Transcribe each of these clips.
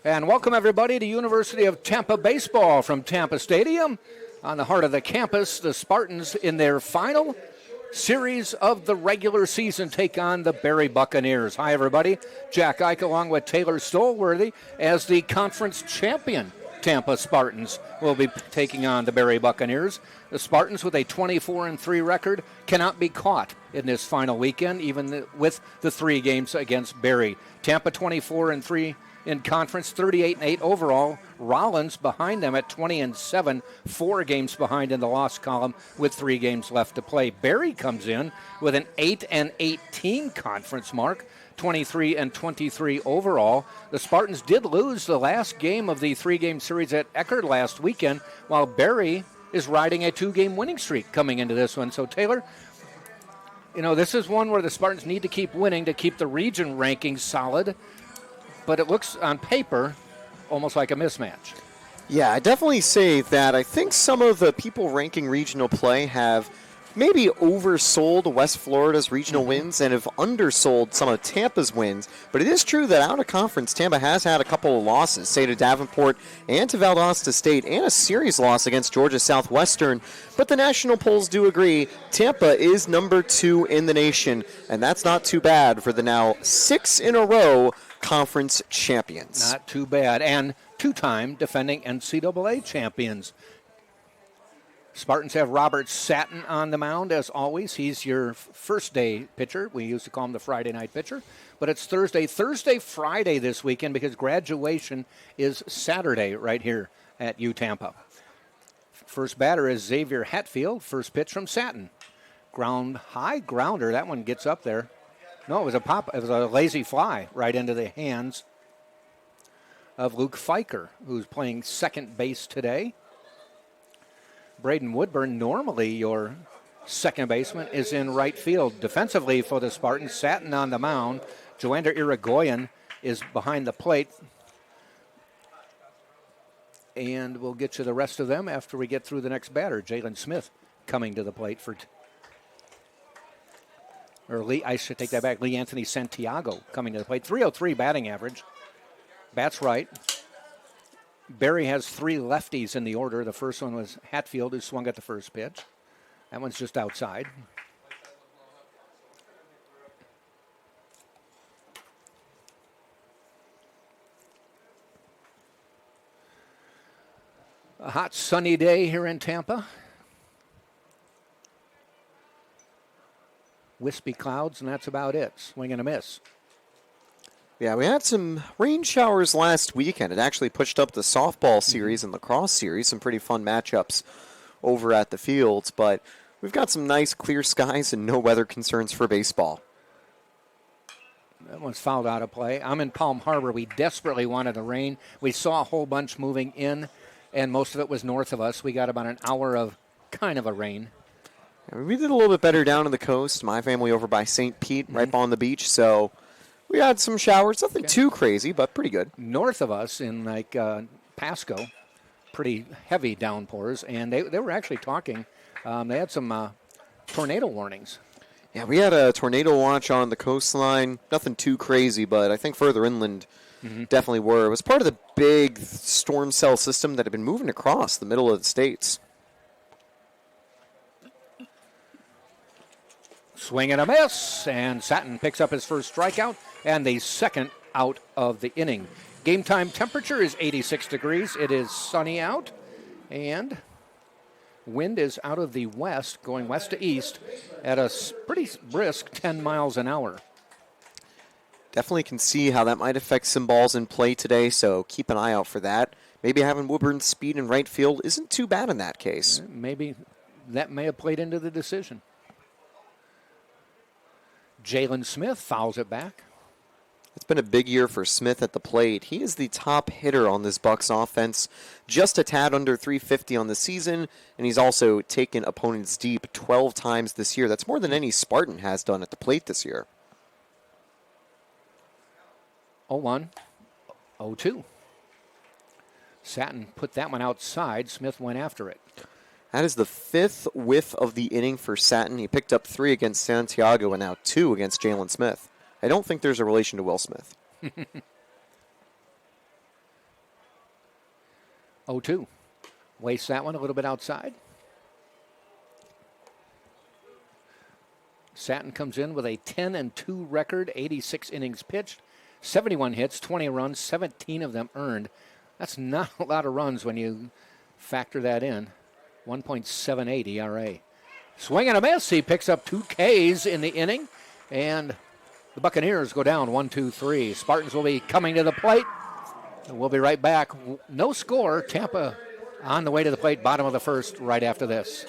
And welcome everybody to University of Tampa Baseball from Tampa Stadium. On the heart of the campus, the Spartans in their final series of the regular season take on the Berry Buccaneers. Hi everybody, Jack Ike along with Taylor Stolworthy as the conference champion Tampa Spartans will be taking on the Berry Buccaneers. The Spartans with a 24-3 record cannot be caught in this final weekend, even with the 3 games against Berry. Tampa 24-3 in conference, 38-8 overall. Rollins behind them at 20-7, 4 games behind in the loss column with 3 games left to play. Berry comes in with an 8-18 conference mark, 23-23 overall. The Spartans did lose the last game of the 3-game series at Eckerd last weekend, while Berry is riding a 2-game winning streak coming into this one. So, Taylor, you know, this is one where the Spartans need to keep winning to keep the region rankings solid, but it looks on paper almost like a mismatch. Yeah, I definitely say that I think some of the people ranking regional play have maybe oversold West Florida's regional wins and have undersold some of Tampa's wins. But it is true that out of conference, Tampa has had a couple of losses, say to Davenport and to Valdosta State, and a series loss against Georgia Southwestern. But the national polls do agree Tampa is number 2 in the nation, and that's not too bad for the now 6 in a row conference champions. Not too bad. And 2-time defending NCAA champions. Spartans have Robert Satin on the mound, as always. He's your first-day pitcher. We used to call him the Friday night pitcher. But it's Thursday, Friday this weekend because graduation is Saturday right here at UTampa. First batter is Xavier Hatfield. First pitch from Satin. High grounder. That one gets up there. No, it was a pop. It was a lazy fly right into the hands of Luke Fiker, who's playing second base today. Braden Woodburn, normally your second baseman, is in right field. Defensively for the Spartans, Satin on the mound. Joander Irigoyen is behind the plate. And we'll get you the rest of them after we get through the next batter. Jalen Smith coming to the plate for... I should take that back. Lee Anthony Santiago coming to the plate. 303 batting average. Bats right. Berry has 3 lefties in the order. The first one was Hatfield, who swung at the first pitch. That one's just outside. A hot sunny day here in Tampa. Wispy clouds, and that's about it. Swing and a miss. Yeah, we had some rain showers last weekend. It actually pushed up the softball series and lacrosse series. Some pretty fun matchups over at the fields. But we've got some nice clear skies and no weather concerns for baseball. That one's fouled out of play. I'm in Palm Harbor. We desperately wanted the rain. We saw a whole bunch moving in, and most of it was north of us. We got about an hour of kind of a rain. We did a little bit better down on the coast. My family over by St. Pete, right on the beach. So we had some showers. Nothing too crazy, but pretty good. North of us in like Pasco, pretty heavy downpours. And they were actually talking. They had some tornado warnings. Yeah, we had a tornado watch on the coastline. Nothing too crazy, but I think further inland definitely were. It was part of the big storm cell system that had been moving across the middle of the states. Swing and a miss, and Satin picks up his first strikeout and the second out of the inning. Game time temperature is 86 degrees. It is sunny out, and wind is out of the west, going west to east at a pretty brisk 10 miles an hour. Definitely can see how that might affect some balls in play today, so keep an eye out for that. Maybe having Woodburn's speed in right field isn't too bad in that case. Maybe that may have played into the decision. Jalen Smith fouls it back. It's been a big year for Smith at the plate. He is the top hitter on this Bucs offense, just a tad under 350 on the season, and he's also taken opponents deep 12 times this year. That's more than any Spartan has done at the plate this year. 0-1, 0-2. Satin put that one outside. Smith went after it. That is the 5th whiff of the inning for Satin. He picked up 3 against Santiago and now 2 against Jalen Smith. I don't think there's a relation to Will Smith. 0-2. Waste that one a little bit outside. Satin comes in with a 10-2 record, 86 innings pitched, 71 hits, 20 runs, 17 of them earned. That's not a lot of runs when you factor that in. 1.78 ERA. Swing and a miss. He picks up 2 Ks in the inning, and the Buccaneers go down 1-2-3. Spartans will be coming to the plate. And we'll be right back. No score. Tampa on the way to the plate, bottom of the first, right after this.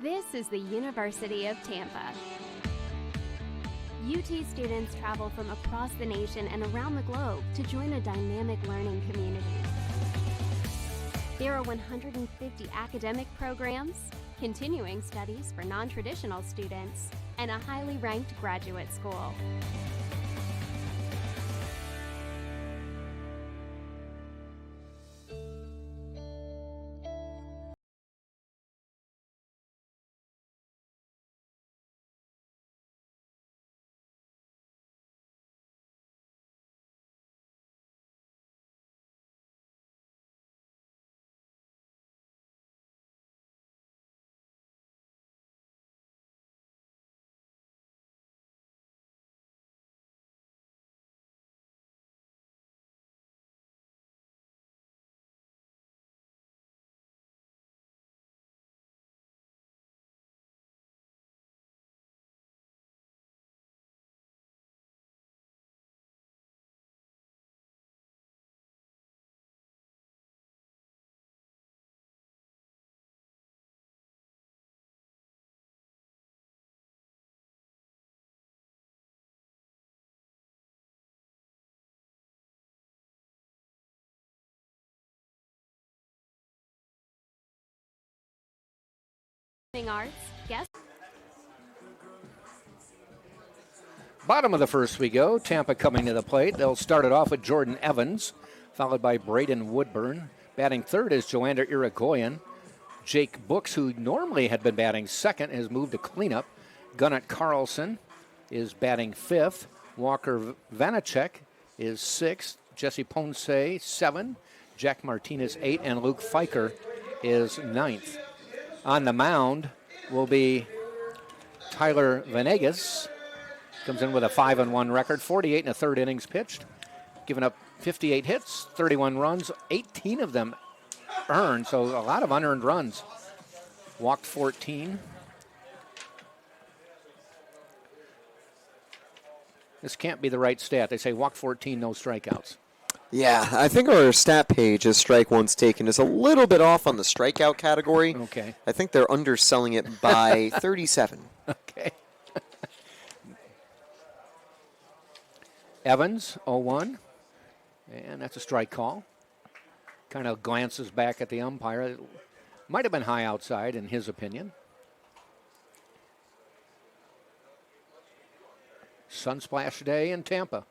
This is the University of Tampa. UT students travel from across the nation and around the globe to join a dynamic learning community. There are 150 academic programs, continuing studies for non-traditional students, and a highly ranked graduate school. Arts, guest. Bottom of the first we go. Tampa coming to the plate. They'll start it off with Jordan Evans, followed by Braden Woodburn. Batting third is Joander Irigoyen. Jake Books, who normally had been batting second, has moved to cleanup. Gunnett Carlson is batting fifth. Walker Vanacek is sixth. Jesse Ponce, 7. Jack Martinez, 8. And Luke Fiker is ninth. On the mound will be Tyler Venegas. Comes in with a 5-1 record, 48 1/3 innings pitched, giving up 58 hits, 31 runs, 18 of them earned, so a lot of unearned runs. Walked 14. This can't be the right stat. They say walked 14, no strikeouts. Yeah, I think our stat page as strike ones taken is a little bit off on the strikeout category. Okay. I think they're underselling it by 37. Okay. Evans, 0-1. And that's a strike call. Kind of glances back at the umpire. It might have been high outside, in his opinion. Sunsplash day in Tampa.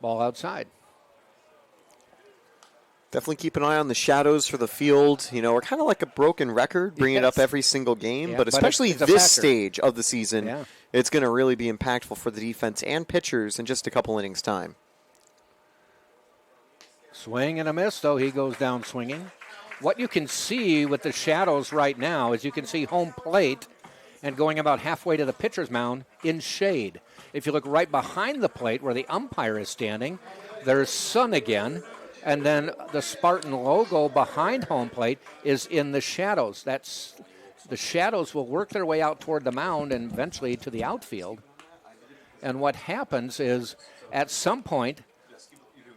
Ball outside. Definitely keep an eye on the shadows for the field. You know, we're kind of like a broken record, bringing it up every single game. Yeah, but especially it's this stage of the season, Yeah. it's going to really be impactful for the defense and pitchers in just a couple innings' time. Swing and a miss, though. He goes down swinging. What you can see with the shadows right now is you can see home plate and going about halfway to the pitcher's mound in shade. If you look right behind the plate where the umpire is standing, there's sun again. And then the Spartan logo behind home plate is in the shadows. The shadows will work their way out toward the mound and eventually to the outfield. And what happens is at some point,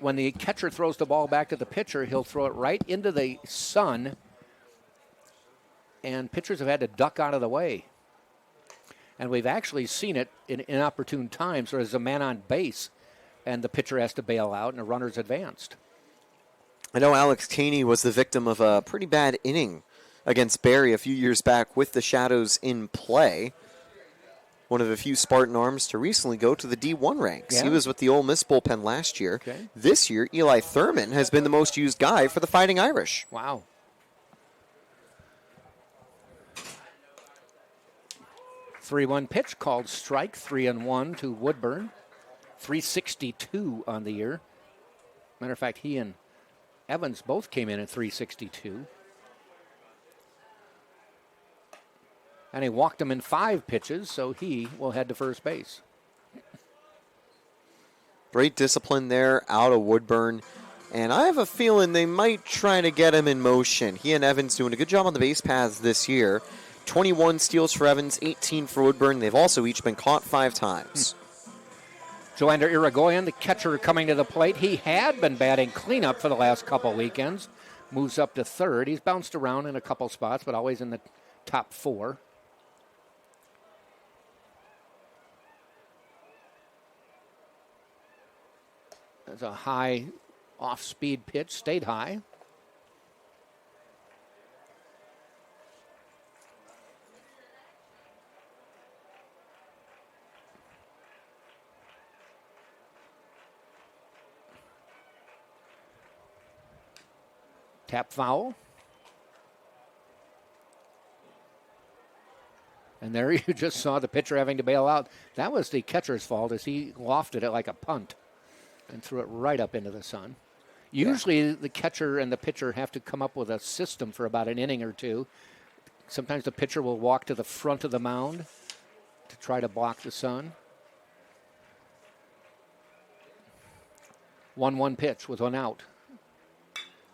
when the catcher throws the ball back to the pitcher, he'll throw it right into the sun, and pitchers have had to duck out of the way. And we've actually seen it in inopportune times where there's a man on base, and the pitcher has to bail out, and the runner's advanced. I know Alex Caney was the victim of a pretty bad inning against Barrie a few years back with the shadows in play. One of the few Spartan arms to recently go to the D1 ranks. Yeah. He was with the Ole Miss bullpen last year. Okay. This year, Eli Thurman has been the most used guy for the Fighting Irish. Wow. 3-1 pitch called strike, 3-1 to Woodburn. 362 on the year. Matter of fact, he and Evans both came in at 362. And he walked him in 5 pitches, so he will head to first base. Great discipline there out of Woodburn. And I have a feeling they might try to get him in motion. He and Evans doing a good job on the base paths this year. 21 steals for Evans, 18 for Woodburn. They've also each been caught 5 times. Joander Irigoyen, the catcher, coming to the plate. He had been batting cleanup for the last couple weekends. Moves up to third. He's bounced around in a couple spots, but always in the top 4. There's a high off-speed pitch, stayed high. Tap foul. And there you just saw the pitcher having to bail out. That was the catcher's fault as he lofted it like a punt and threw it right up into the sun. Usually the catcher and the pitcher have to come up with a system for about an inning or two. Sometimes the pitcher will walk to the front of the mound to try to block the sun. 1-1 pitch with 1 out.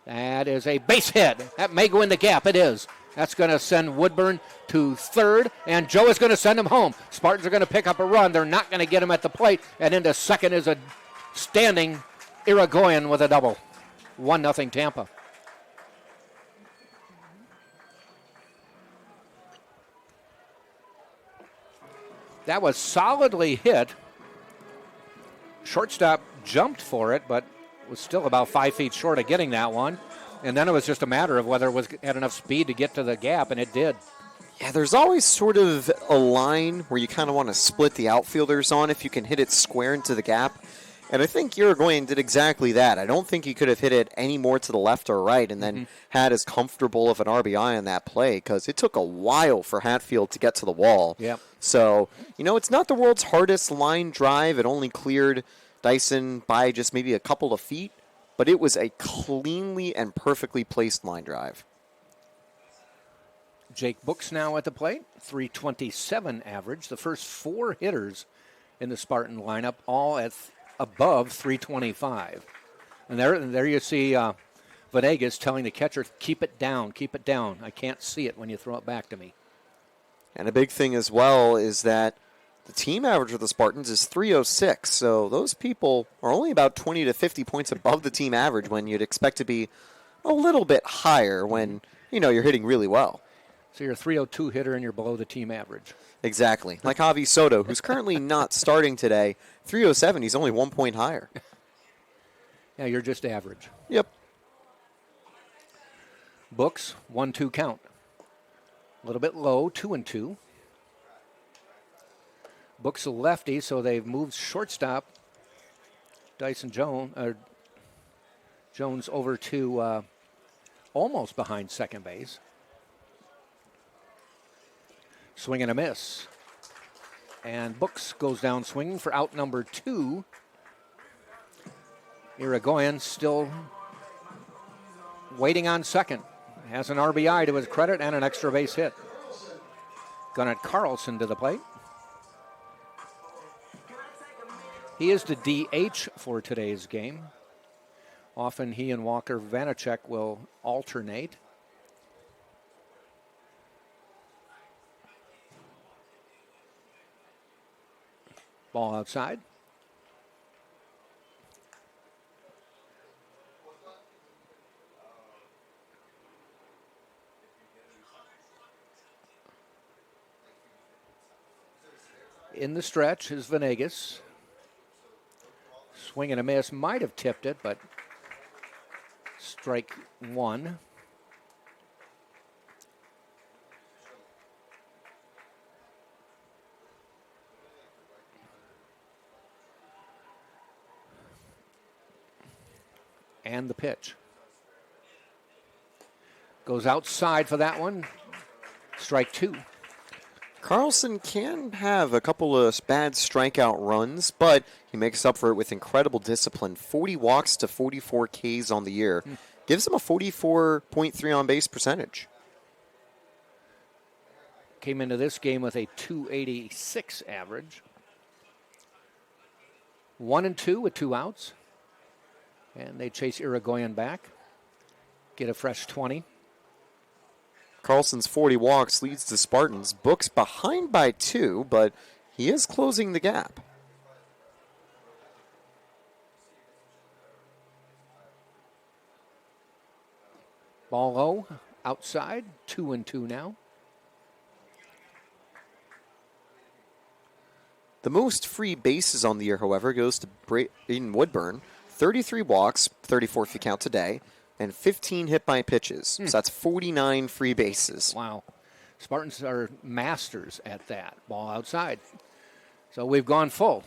That is a base hit. That may go in the gap. It is. That's going to send Woodburn to third, and Joe is going to send him home. Spartans are going to pick up a run. They're not going to get him at the plate, and into second is a standing Irigoyen with a double. 1-0 Tampa. That was solidly hit. Shortstop jumped for it, but was still about 5 feet short of getting that one. And then it was just a matter of whether it had enough speed to get to the gap, and it did. Yeah, there's always sort of a line where you kind of want to split the outfielders on if you can hit it square into the gap. And I think Irigoyen did exactly that. I don't think he could have hit it any more to the left or right and then had as comfortable of an RBI on that play because it took a while for Hatfield to get to the wall. Yep. So, it's not the world's hardest line drive. It only cleared Dyson by just maybe a couple of feet, but it was a cleanly and perfectly placed line drive. Jake Books now at the plate, 327 average. The first 4 hitters in the Spartan lineup, all at above 325. And there you see Venegas telling the catcher, keep it down. I can't see it when you throw it back to me. And a big thing as well is that the team average for the Spartans is 306, so those people are only about 20 to 50 points above the team average when you'd expect to be a little bit higher when, you're hitting really well. So you're a 302 hitter and you're below the team average. Exactly. Like Javi Soto, who's currently not starting today, 307, he's only 1 point higher. Yeah, you're just average. Yep. Books, 1-2 count. A little bit low, 2-2. Books a lefty, so they've moved shortstop Jones over to almost behind second base. Swing and a miss. And Books goes down swinging for out number 2. Irigoyen still waiting on second. Has an RBI to his credit and an extra base hit. Gunnar Carlson to the plate. He is the DH for today's game. Often he and Walker Vanacek will alternate. Ball outside. In the stretch is Venegas. Swing and a miss. Might have tipped it, but strike 1. And the pitch. Goes outside for that one. Strike 2. Carlson can have a couple of bad strikeout runs, but he makes up for it with incredible discipline. 40 walks to 44 Ks on the year. Gives him a 44.3 on-base percentage. Came into this game with a 286 average. 1-2 with 2 outs. And they chase Irigoyen back. Get a fresh 20. Carlson's 40 walks leads the Spartans. Book's behind by 2, but he is closing the gap. Ball low, outside, 2-2 now. The most free bases on the year, however, goes to Braden Woodburn. 33 walks, 34 if you count today, and 15 hit by pitches. So that's 49 free bases. Wow. Spartans are masters at that. Ball outside. So we've gone full.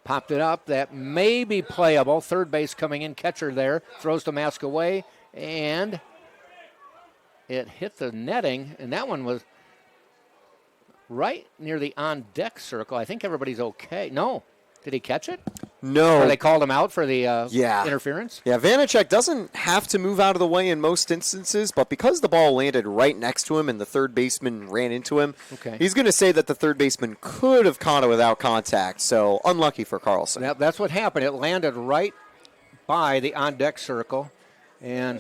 Popped it up. That may be playable. Third base coming in. Catcher there. Throws the mask away. And it hit the netting. And that one was right near the on-deck circle. I think everybody's okay. No. Did he catch it? No. Or they called him out for the interference? Yeah, Vanacek doesn't have to move out of the way in most instances, but because the ball landed right next to him and the third baseman ran into him, he's going to say that the third baseman could have caught it without contact, so unlucky for Carlson. That's what happened. It landed right by the on-deck circle, and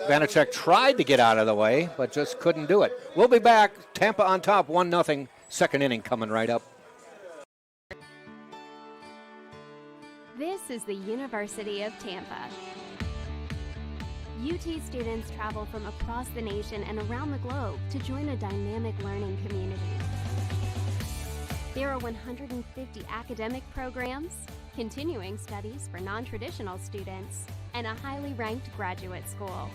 Vanacek tried to get out of the way, but just couldn't do it. We'll be back. Tampa on top, 1-0. Second inning coming right up. This is the University of Tampa. UT students travel from across the nation and around the globe to join a dynamic learning community. There are 150 academic programs, continuing studies for non-traditional students, and a highly ranked graduate school.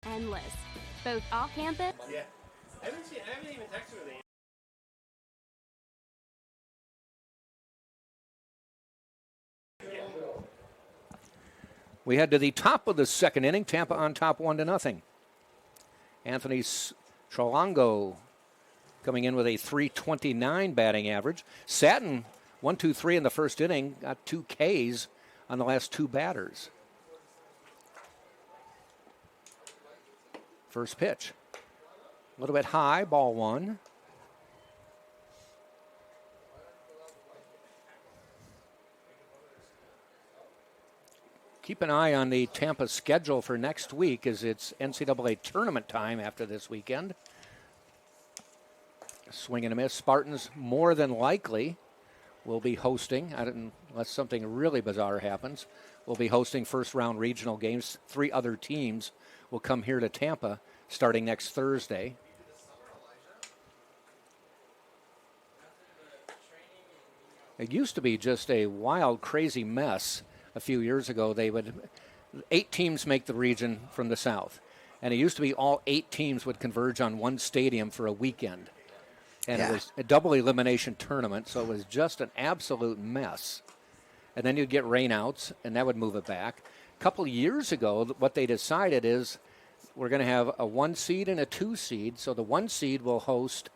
Endless, both off campus. Yeah, I haven't even texted with him. We head to the top of the second inning. Tampa on top 1-0. Anthony Trolongo coming in with a .329 batting average. Satin 1-2-3 in the first inning. Got 2 Ks on the last 2 batters. First pitch. A little bit high, ball 1. Keep an eye on the Tampa schedule for next week, as it's NCAA tournament time after this weekend. Swing and a miss. Spartans more than likely will be hosting, unless something really bizarre happens, will be hosting first-round regional games. 3 other teams will come here to Tampa starting next Thursday. It used to be just a wild, crazy mess a few years ago. 8 teams make the region from the south. And it used to be all 8 teams would converge on one stadium for a weekend. And it was a double elimination tournament, so it was just an absolute mess. And then you'd get rainouts, and that would move it back. A couple of years ago, what they decided is we're going to have a 1 seed and a 2 seed. So the 1 seed will host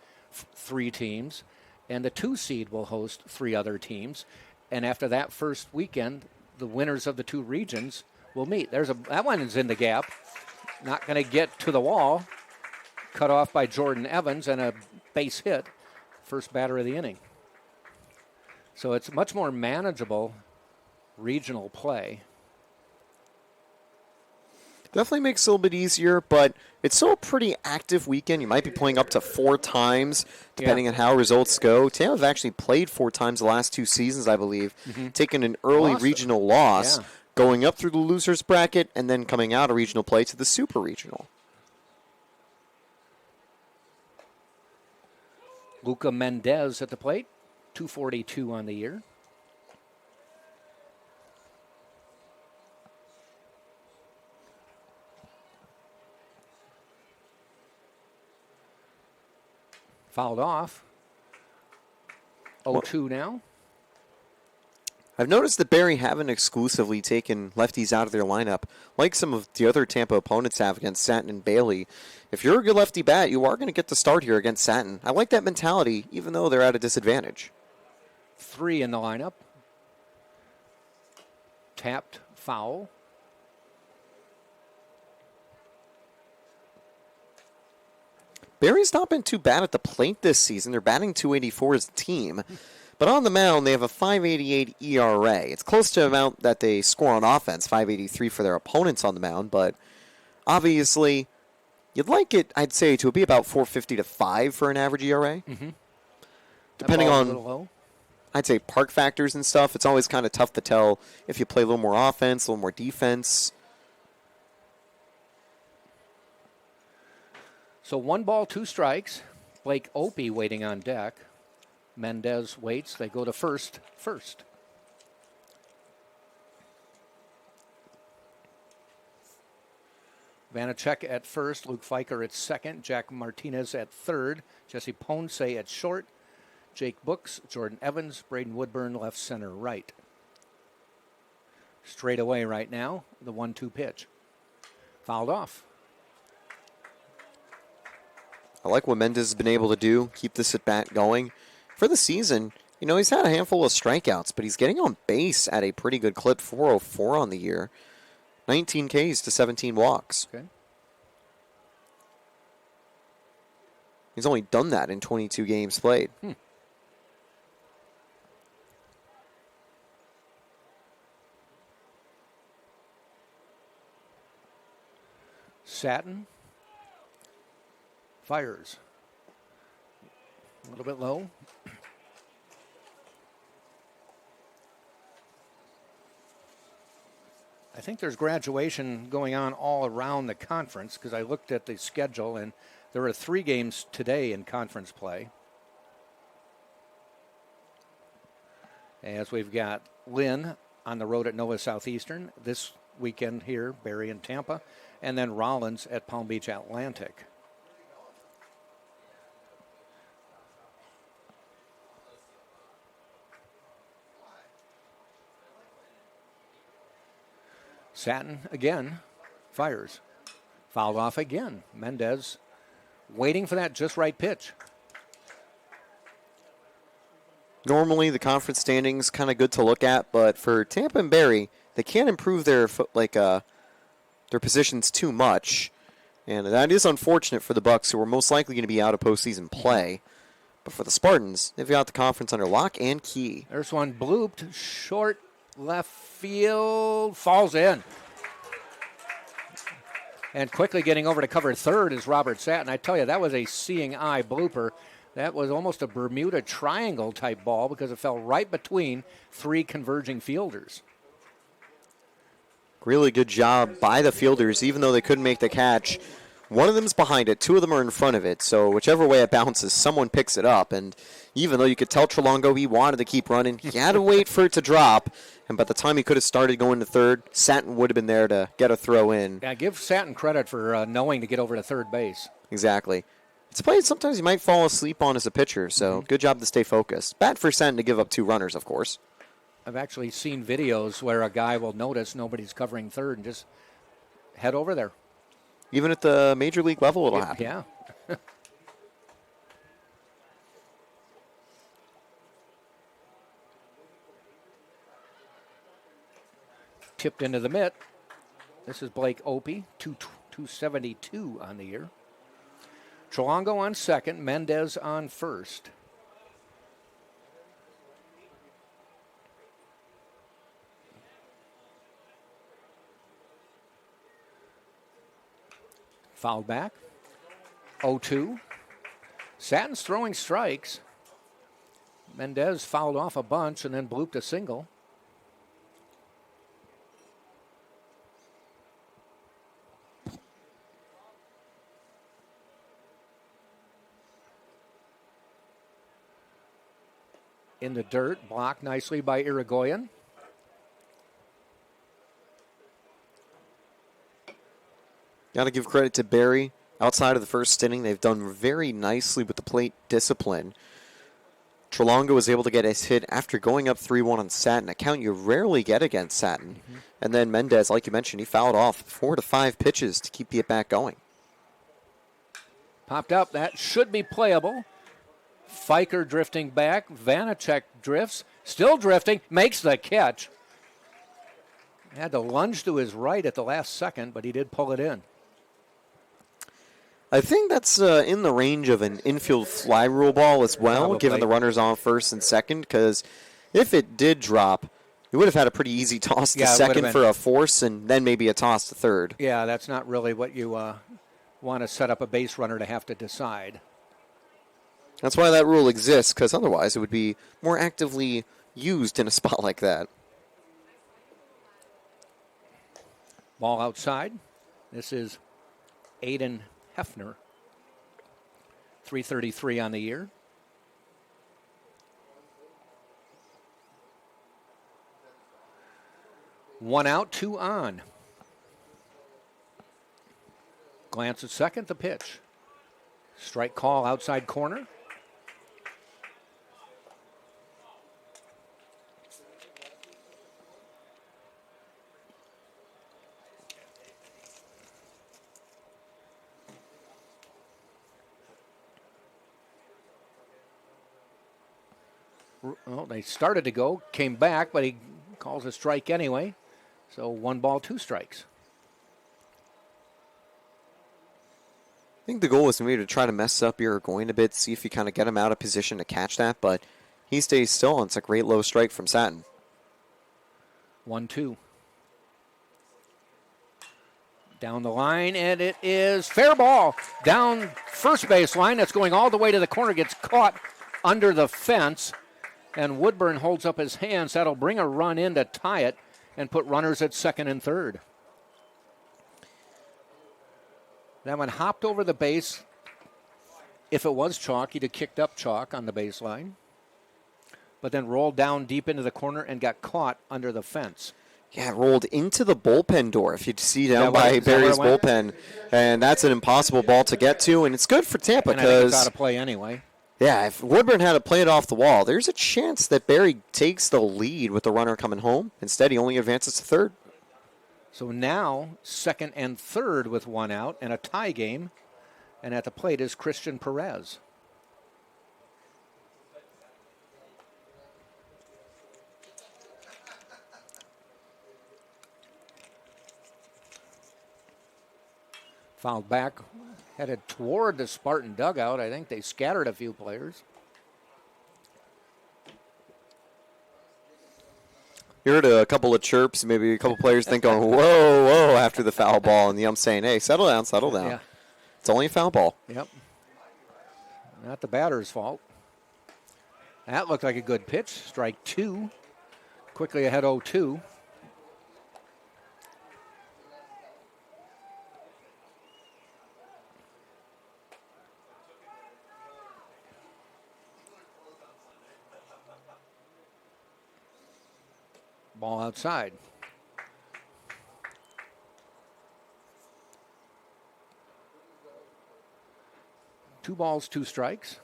3 teams, and the 2 seed will host 3 other teams. And after that first weekend, the winners of the 2 regions will meet. That one is in the gap. Not going to get to the wall. Cut off by Jordan Evans and a base hit. First batter of the inning. So it's much more manageable regional play. Definitely makes it a little bit easier, but it's still a pretty active weekend. You might be playing up to 4 times, depending on how results go. Tampa have actually played 4 times the last 2 seasons, I believe, taking an early regional loss, going up through the losers bracket, and then coming out of regional play to the super regional. Luca Mendez at the plate, 242 on the year. Fouled off. 0-2 now. I've noticed that Barry haven't exclusively taken lefties out of their lineup, like some of the other Tampa opponents have against Satin and Bailey. If you're a good lefty bat, you are going to get the start here against Satin. I like that mentality, even though they're at a disadvantage. 3 in the lineup. Tapped foul. Barry's not been too bad at the plate this season. They're batting .284 as a team. But on the mound, they have a .588 ERA. It's close to the amount that they score on offense, .583 for their opponents on the mound. But obviously, you'd like it, I'd say, to be about .450 to .5 for an average ERA. Depending on, I'd say, park factors and stuff, it's always kind of tough to tell if you play a little more offense, a little more defense. So 1 ball, 2 strikes. Blake Opie waiting on deck. Mendez waits. They go to first. Vanacek at first. Luke Fiker at second. Jack Martinez at third. Jesse Ponce at short. Jake Books, Jordan Evans, Braden Woodburn left, center, right. Straight away right now, the 1-2 pitch. Fouled off. I like what Mendez has been able to do, keep this at bat going. For the season, he's had a handful of strikeouts, but he's getting on base at a pretty good clip, 404 on the year. 19 Ks to 17 walks. Okay. He's only done that in 22 games played. Satin fires. A little bit low. I think there's graduation going on all around the conference because I looked at the schedule and there are 3 games today in conference play. As we've got Lynn on the road at Nova Southeastern this weekend here, Barry and Tampa, and then Rollins at Palm Beach Atlantic. Satin again fires. Fouled off again. Mendez waiting for that just right pitch. Normally, the conference standings kind of good to look at, but for Tampa and Barry, they can't improve their positions too much, and that is unfortunate for the Bucks, who are most likely going to be out of postseason play. But for the Spartans, they've got the conference under lock and key. There's one blooped, short left field, falls in. And quickly getting over to cover third is Robert Satin. I tell you, that was a seeing eye blooper. That was almost a Bermuda Triangle type ball because it fell right between 3 converging fielders. Really good job by the fielders, even though they couldn't make the catch. One of them's behind it, 2 of them are in front of it, so whichever way it bounces, someone picks it up. And even though you could tell Trelongo he wanted to keep running, he had to wait for it to drop. And by the time he could have started going to third, Satin would have been there to get a throw in. Yeah, give Satin credit for knowing to get over to third base. Exactly. It's a play sometimes you might fall asleep on as a pitcher, so good job to stay focused. Bad for Satin to give up 2 runners, of course. I've actually seen videos where a guy will notice nobody's covering third and just head over there. Even at the major league level, it'll happen. Yeah. Tipped into the mitt. This is Blake Opie, 272 on the year. Trelongo on second, Mendez on first. Fouled back. 0-2. Sattin's throwing strikes. Mendez fouled off a bunch and then blooped a single. In the dirt, blocked nicely by Irigoyen. Got to give credit to Barry. Outside of the first inning, they've done very nicely with the plate discipline. Trelongo was able to get his hit after going up 3-1 on Satin, a count you rarely get against Satin. Mm-hmm. And then Mendez, like you mentioned, he fouled off 4 to 5 pitches to keep the at-bat going. Popped up. That should be playable. Fiker drifting back. Vanacek drifts. Still drifting. Makes the catch. Had to lunge to his right at the last second, but he did pull it in. I think that's in the range of an infield fly rule ball as well, Probably. Given the runners on first and second, because if it did drop, you would have had a pretty easy toss to second for a force and then maybe a toss to third. Yeah, that's not really what you want to set up a base runner to have to decide. That's why that rule exists, because otherwise it would be more actively used in a spot like that. Ball outside. This is Aiden Hefner. 333 on the year. One out, 2 on. Glance at second, the pitch. Strike call outside corner. Well, they started to go, came back, but he calls a strike anyway. So 1 ball, 2 strikes. I think the goal was maybe to try to mess up Irigoyen a bit, see if you kind of get him out of position to catch that, but he stays still, and it's a great low strike from Satin. 1-2. Down the line, and it is fair ball. Down first base line. That's going all the way to the corner. Gets caught under the fence. And Woodburn holds up his hands. That'll bring a run in to tie it and put runners at second and third. That one hopped over the base. If it was chalk, he'd have kicked up chalk on the baseline. But then rolled down deep into the corner and got caught under the fence. Yeah, it rolled into the bullpen door, if you see down by Barry's bullpen. And that's an impossible ball to get to, and it's good for Tampa because I think it's because out of play anyway. Yeah, if Woodburn had to play it off the wall, there's a chance that Barry takes the lead with the runner coming home. Instead, he only advances to third. So now, second and third with 1 out and a tie game. And at the plate is Christian Perez. Fouled back, headed toward the Spartan dugout. I think they scattered a few players. You heard a couple of chirps, maybe a couple players think, "Oh, whoa, whoa," after the foul ball, and the ump saying, "Hey, settle down, settle down." Yeah. It's only a foul ball. Yep. Not the batter's fault. That looked like a good pitch. Strike 2. Quickly ahead 0-2. Ball outside. Two balls, 2 strikes.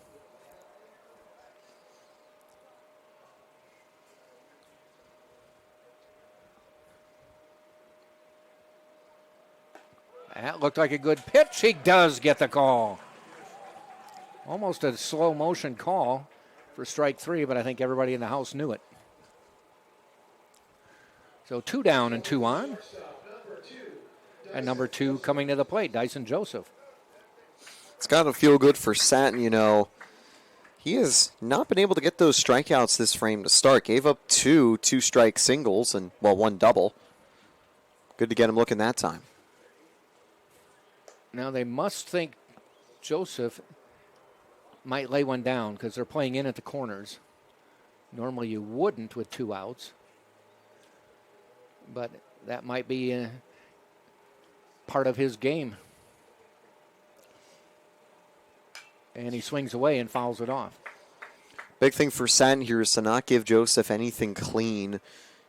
That looked like a good pitch. He does get the call. Almost a slow motion call for strike 3, but I think everybody in the house knew it. So 2 down and 2 on. And number 2 coming to the plate, Dyson Joseph. It's got to feel good for Satin, He has not been able to get those strikeouts this frame to start. Gave up two-strike singles and, one double. Good to get him looking that time. Now they must think Joseph might lay one down because they're playing in at the corners. Normally you wouldn't with 2 outs. But that might be part of his game. And he swings away and fouls it off. Big thing for Satin here is to not give Joseph anything clean.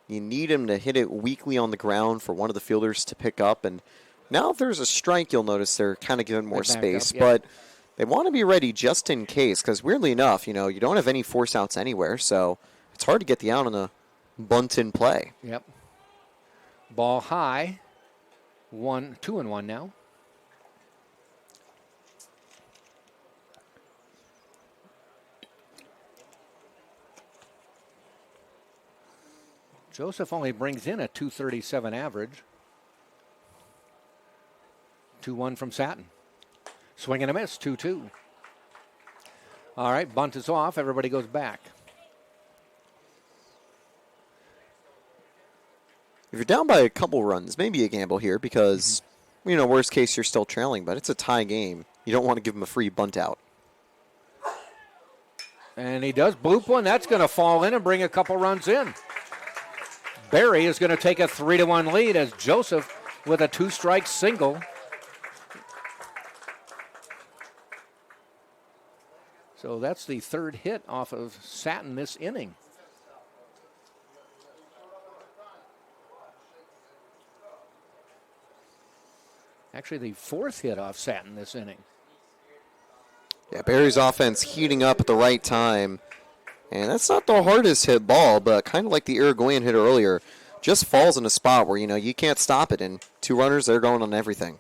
You need him to hit it weakly on the ground for one of the fielders to pick up. And now if there's a strike, you'll notice they're kind of giving more space. Up, yeah. But they want to be ready just in case, because weirdly enough, you don't have any force outs anywhere. So it's hard to get the out on a bunt-in play. Yep. Ball high. 2-1 now. Joseph only brings in a 237 average. 2-1 from Satin. Swing and a miss, 2-2. All right, bunt is off. Everybody goes back. If you're down by a couple runs, maybe a gamble here because, worst case, you're still trailing, but it's a tie game. You don't want to give them a free bunt out. And he does bloop one. That's going to fall in and bring a couple runs in. Barry is going to take a 3-1 lead as Joseph with a 2-strike single. So that's the 3rd hit off of Satin this inning. Actually, the 4th hit off Satin this inning. Yeah, Barry's offense heating up at the right time. And that's not the hardest hit ball, but kind of like the Irigoyen hit earlier, just falls in a spot where, you can't stop it. And 2 runners, they're going on everything.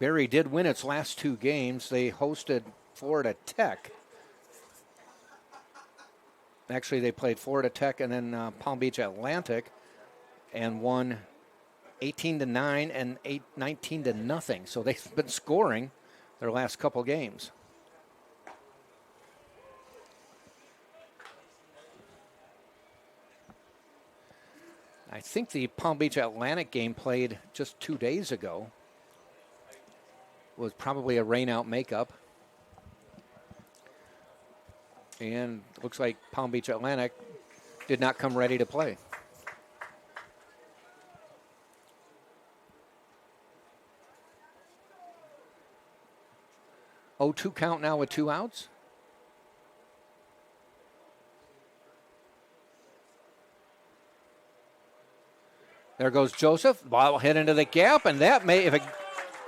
Barry did win its last 2 games. They hosted Florida Tech. Actually, they played Florida Tech and then Palm Beach Atlantic and won 18-9 and 19-0. So they've been scoring their last couple games. I think the Palm Beach Atlantic game played just 2 days ago was probably a rainout makeup. And looks like Palm Beach Atlantic did not come ready to play. 0-2 count now with 2 outs. There goes Joseph. Ball hit into the gap, and that may, if it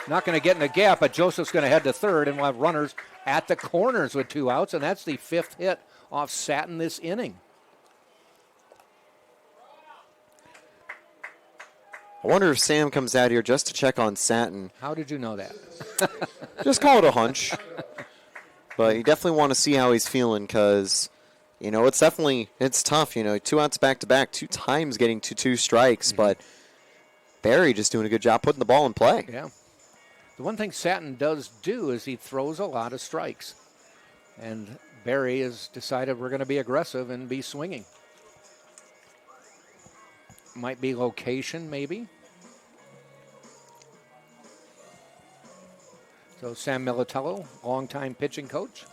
not going to get in the gap, but Joseph's going to head to third, and we'll have runners at the corners with 2 outs, and that's the 5th hit off Satin this inning. I wonder if Sam comes out here just to check on Satin. How did you know that? Just call it a hunch. But you definitely want to see how he's feeling because, it's tough. 2 outs back-to-back, 2 times getting to 2 strikes. Mm-hmm. But Barry just doing a good job putting the ball in play. Yeah. The one thing Satin does do is he throws a lot of strikes. And Barry has decided we're going to be aggressive and be swinging. Might be location, maybe. So Sam Militello, longtime pitching coach.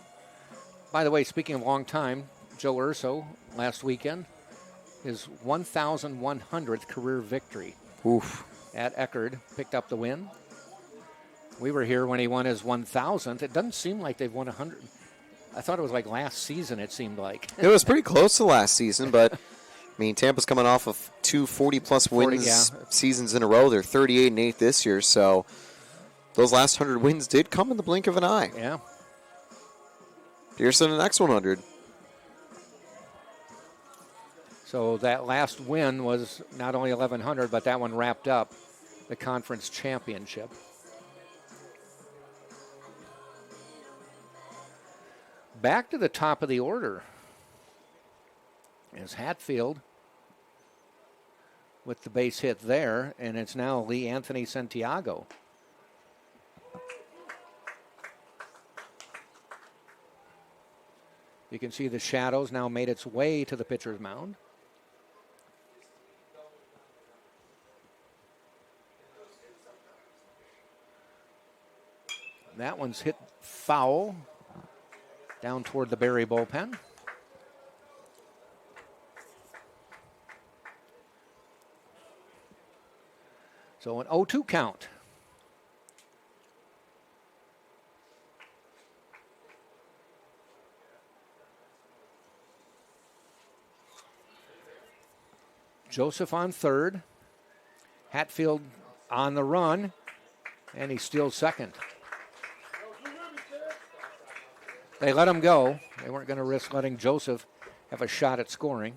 By the way, speaking of long time, Joe Urso last weekend, his 1,100th career victory. Oof. At Eckerd, picked up the win. We were here when he won his 1,000th. It doesn't seem like they've won 100. I thought it was like last season, it seemed like. It was pretty close to last season, but, Tampa's coming off of 2 40-plus wins seasons in a row. They're 38-8 this year, so those last 100 wins did come in the blink of an eye. Yeah. Pearson, the next 100. So that last win was not only 1,100, but that one wrapped up the conference championship. Back to the top of the order is Hatfield, with the base hit there, and it's now Lee Anthony Santiago. You can see the shadows now made its way to the pitcher's mound. That one's hit foul down toward the Berry bullpen. So an 0-2 count. Joseph on third. Hatfield on the run, and he steals second. They let him go. They weren't going to risk letting Joseph have a shot at scoring.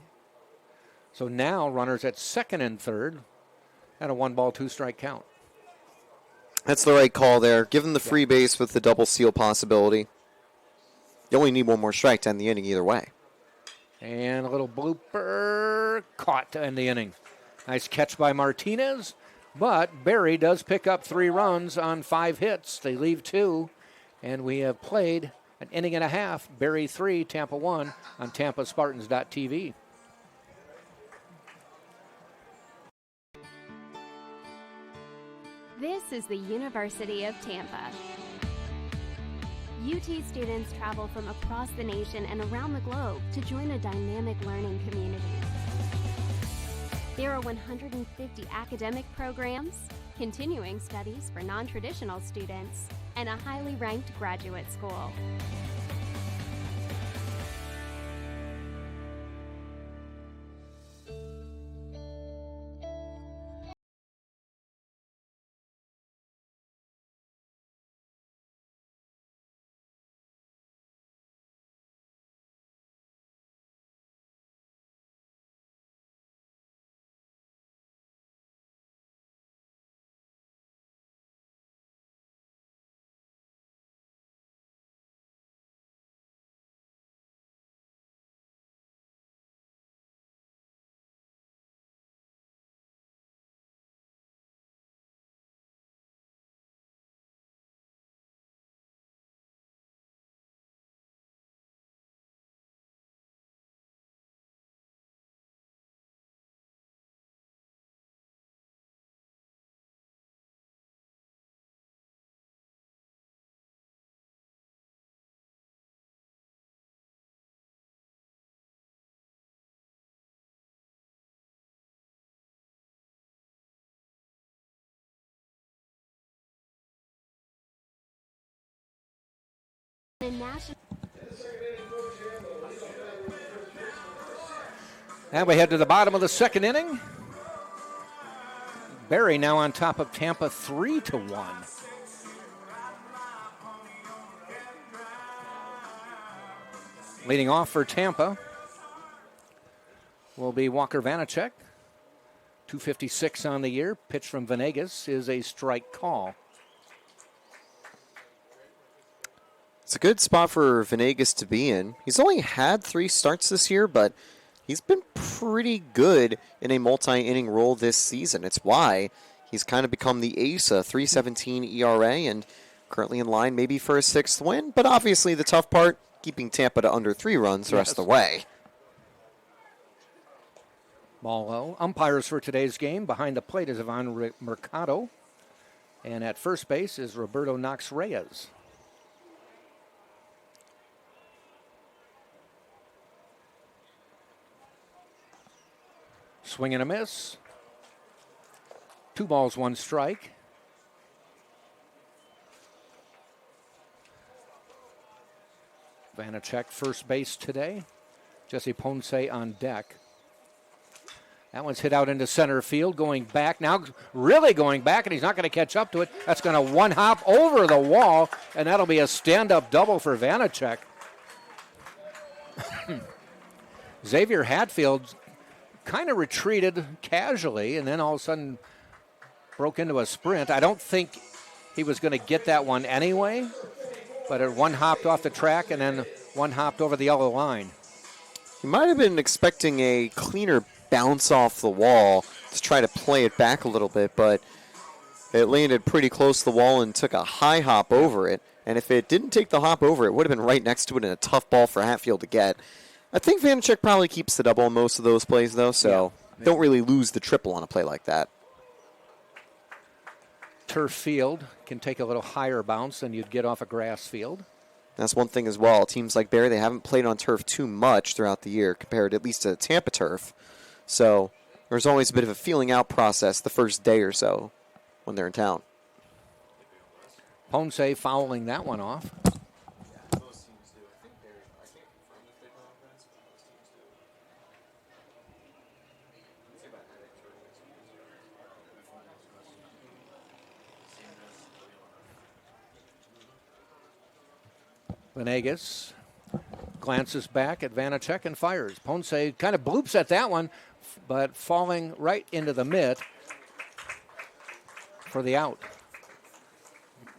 So now runners at second and third and a 1-ball, 2-strike count. That's the right call there. Give him the free base with the double steal possibility. You only need one more strike to end the inning either way. And a little blooper caught to end the inning. Nice catch by Martinez, but Berry does pick up 3 runs on 5 hits. They leave 2, and we have played an inning and a half. Berry 3, Tampa 1 on TampaSpartans.tv. This is the University of Tampa. UT students travel from across the nation and around the globe to join a dynamic learning community. There are 150 academic programs, continuing studies for non-traditional students, and a highly ranked graduate school. And we head to the bottom of the second inning. Berry now on top of Tampa 3-1. Leading off for Tampa will be Walker Vanacek. 256 on the year. Pitch from Venegas is a strike call. It's a good spot for Venegas to be in. He's only had 3 starts this year, but he's been pretty good in a multi-inning role this season. It's why he's kind of become the ace, a 3.17 ERA, and currently in line maybe for a 6th win. But obviously the tough part, keeping Tampa to under 3 runs the rest of the way. Ball low. Umpires for today's game. Behind the plate is Ivan Mercado. And at first base is Roberto Knox Reyes. Swing and a miss. 2 balls, 1 strike. Vanacek first base today. Jesse Ponce on deck. That one's hit out into center field, going back. Now really going back, and he's not going to catch up to it. That's going to one-hop over the wall, and that'll be a stand-up double for Vanacek. Xavier Hatfield kind of retreated casually and then all of a sudden broke into a sprint. I don't think he was going to get that one anyway, but it one hopped off the track and then one hopped over the yellow line. He might have been expecting a cleaner bounce off the wall to try to play it back a little bit, but it landed pretty close to the wall and took a high hop over it. And if it didn't take the hop over, it would have been right next to it and a tough ball for Hatfield to get. I think Vanacek probably keeps the double on most of those plays, though, so don't really lose the triple on a play like that. Turf field can take a little higher bounce than you'd get off a grass field. That's one thing as well. Teams like Barry, they haven't played on turf too much throughout the year compared at least to Tampa turf. So there's always a bit of a feeling out process the first day or so when they're in town. Ponce fouling that one off. Venegas glances back at Vanacek and fires. Ponce kind of bloops at that one, but falling right into the mitt for the out.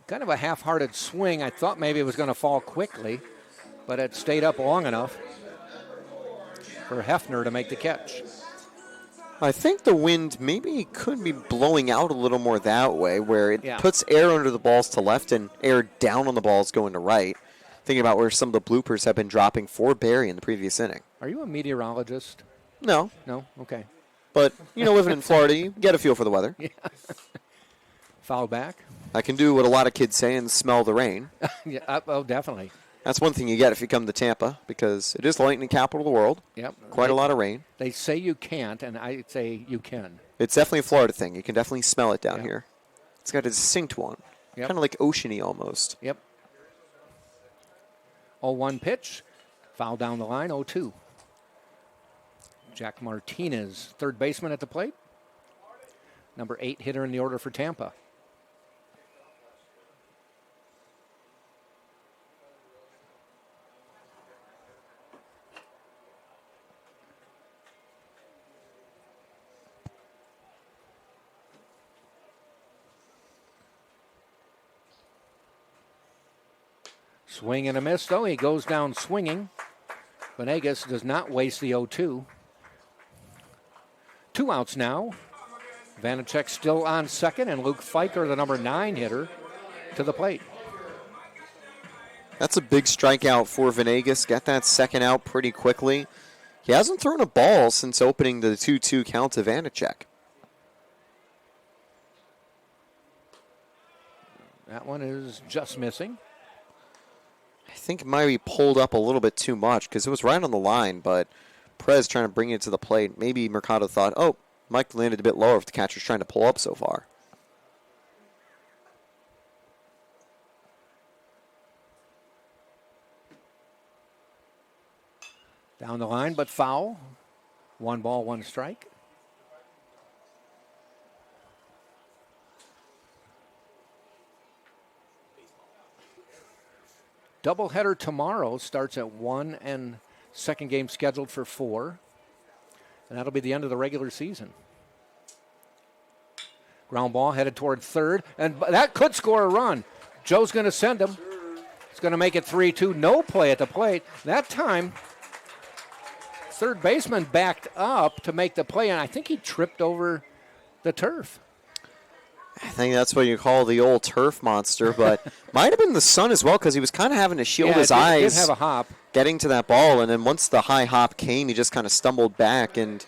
Kind of a half-hearted swing. I thought maybe it was going to fall quickly, but it stayed up long enough for Hefner to make the catch. I think the wind maybe could be blowing out a little more that way, where it Yeah. puts air under the balls to left and air down on the balls going to right. Thinking about where some of the bloopers have been dropping for Barry in the previous inning. Are you a meteorologist? No, No? Okay. but, living in Florida, you get a feel for the weather. Foul back? I can do what a lot of kids say and smell the rain. Yeah, oh, definitely. That's one thing you get if you come to Tampa, because it is the lightning capital of the world. Yep. Quite a lot of rain. They say you can't, and I say you can. It's definitely a Florida thing. You can definitely smell it down Yep. here. It's got a distinct one. Yep. Kind of like oceany almost. Yep. 0-1 pitch. Foul down the line, 0-2. Jack Martinez, third baseman at the plate. Number 8 hitter in the order for Tampa. Swing and a miss, though. He goes down swinging. Venegas does not waste the 0-2. 2 outs now. Vanacek still on second, and Luke Fiker, the number 9 hitter, to the plate. That's a big strikeout for Venegas. Got that second out pretty quickly. He hasn't thrown a ball since opening the 2-2 count to Vanacek. That one is just missing. I think it might be pulled up a little bit too much because it was right on the line, but Perez trying to bring it to the plate. Maybe Mercado thought, oh, Mike landed a bit lower if the catcher's trying to pull up so far. Down the line, but foul. 1 ball, 1 strike. Doubleheader tomorrow starts at 1 and second game scheduled for 4. And that'll be the end of the regular season. Ground ball headed toward third, and that could score a run. Joe's going to send him. He's going to make it 3-2. No play at the plate. That time, third baseman backed up to make the play, and I think he tripped over the turf. I think that's what you call the old turf monster, but might have been the sun as well because he was kind of having to shield his eyes. Did have a hop. Getting to that ball, and then once the high hop came, he just kind of stumbled back, and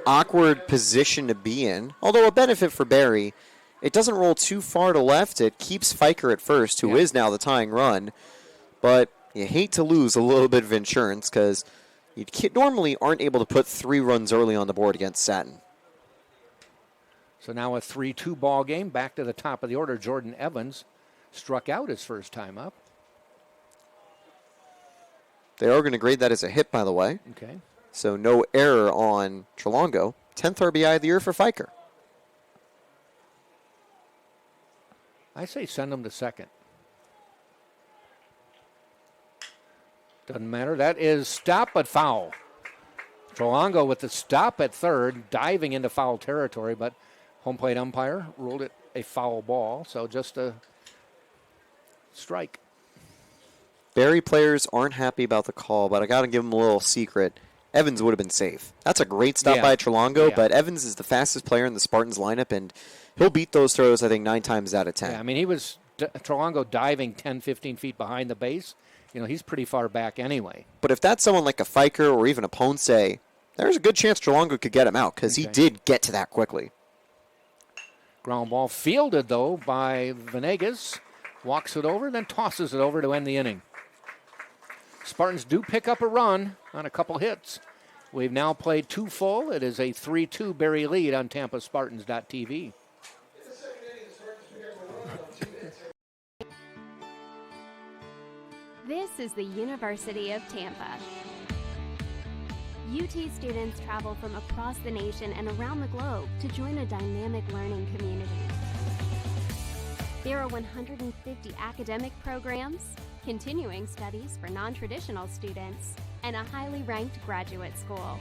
awkward position to be in. Although a benefit for Barry, it doesn't roll too far to left. It keeps Fiker at first, who is now the tying run, but you hate to lose a little bit of insurance because you normally aren't able to put 3 runs early on the board against Satin. So now a 3-2 ball game. Back to the top of the order. Jordan Evans struck out his first time up. They are going to grade that as a hit, by the way. Okay. So no error on Trelongo. 10th RBI of the year for Fiker. I say send him to second. Doesn't matter. That is stop but foul. Trelongo with the stop at third, diving into foul territory, but home plate umpire ruled it a foul ball, so just a strike. Barry players aren't happy about the call, but I got to give them a little secret. Evans would have been safe. That's a great stop Yeah. by Trelongo, Yeah. but Evans is the fastest player in the Spartans lineup, and he'll beat those throws, I think, 9 times out of 10. Yeah, I mean, he was Trelongo diving 10, 15 feet behind the base. He's pretty far back anyway. But if that's someone like a Fiker or even a Ponce, there's a good chance Trelongo could get him out because he Okay. did get to that quickly. Ground ball fielded, though, by Venegas. Walks it over, then tosses it over to end the inning. Spartans do pick up a run on a couple hits. We've now played 2 full. It is a 3-2 Berry lead on TampaSpartans.tv. This is the University of Tampa. UT students travel from across the nation and around the globe to join a dynamic learning community. There are 150 academic programs, continuing studies for non-traditional students, and a highly ranked graduate school.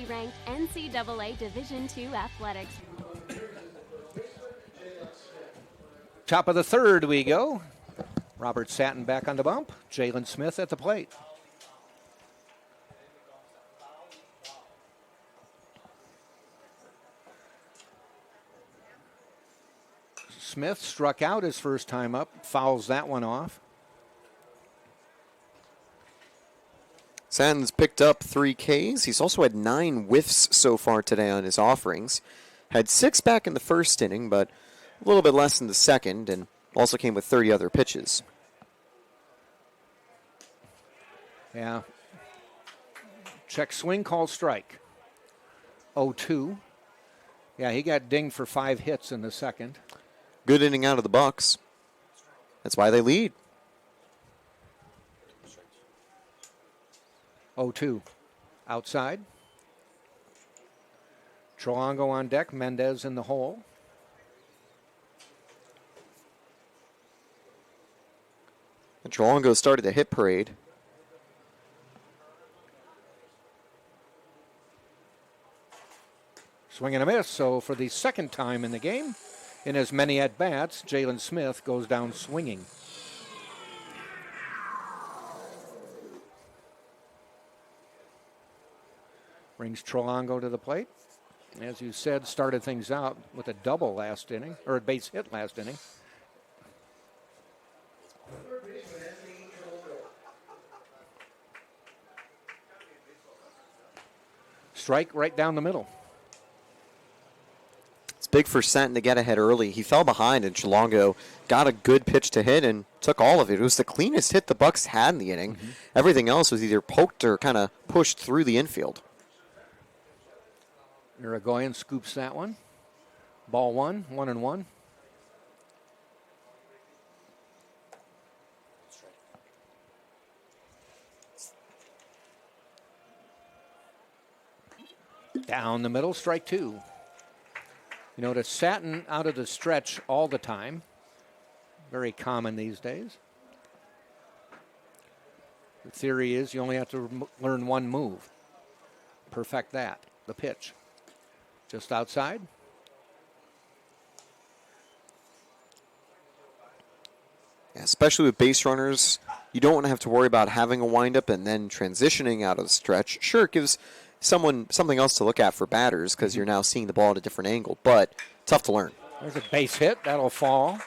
Ranked NCAA Division II athletics. Top of the third we go. Robert Satin back on the bump. Jalen Smith at the plate. Smith struck out his first time up, fouls that one off. Sands picked up 3 Ks. He's also had 9 whiffs so far today on his offerings. Had 6 back in the first inning, but a little bit less in the second, and also came with 30 other pitches. Yeah. Check swing, call strike. 0-2. Yeah, he got dinged for 5 hits in the second. Good inning out of the Bucks. That's why they lead. 0-2. Outside. Trelongo on deck. Mendez in the hole. And Trelongo started the hit parade. Swing and a miss. So for the second time in the game, in as many at-bats, Jalen Smith goes down swinging. Brings Trelongo to the plate. As you said, started things out with a double last inning, or a base hit last inning. Strike right down the middle. It's big for Santon to get ahead early. He fell behind, and Trelongo got a good pitch to hit and took all of it. It was the cleanest hit the Bucks had in the inning. Everything else was either poked or kind of pushed through the infield. Irigoyen scoops that one. Ball 1-1-1. Down the middle, strike 2. You notice Satin out of the stretch all the time. Very common these days. The theory is you only have to learn one move. Perfect that, the pitch. Just outside. Especially with base runners, you don't want to have to worry about having a windup and then transitioning out of the stretch. Sure, it gives someone something else to look at for batters because you're now seeing the ball at a different angle, but tough to learn. There's a base hit. That'll fall.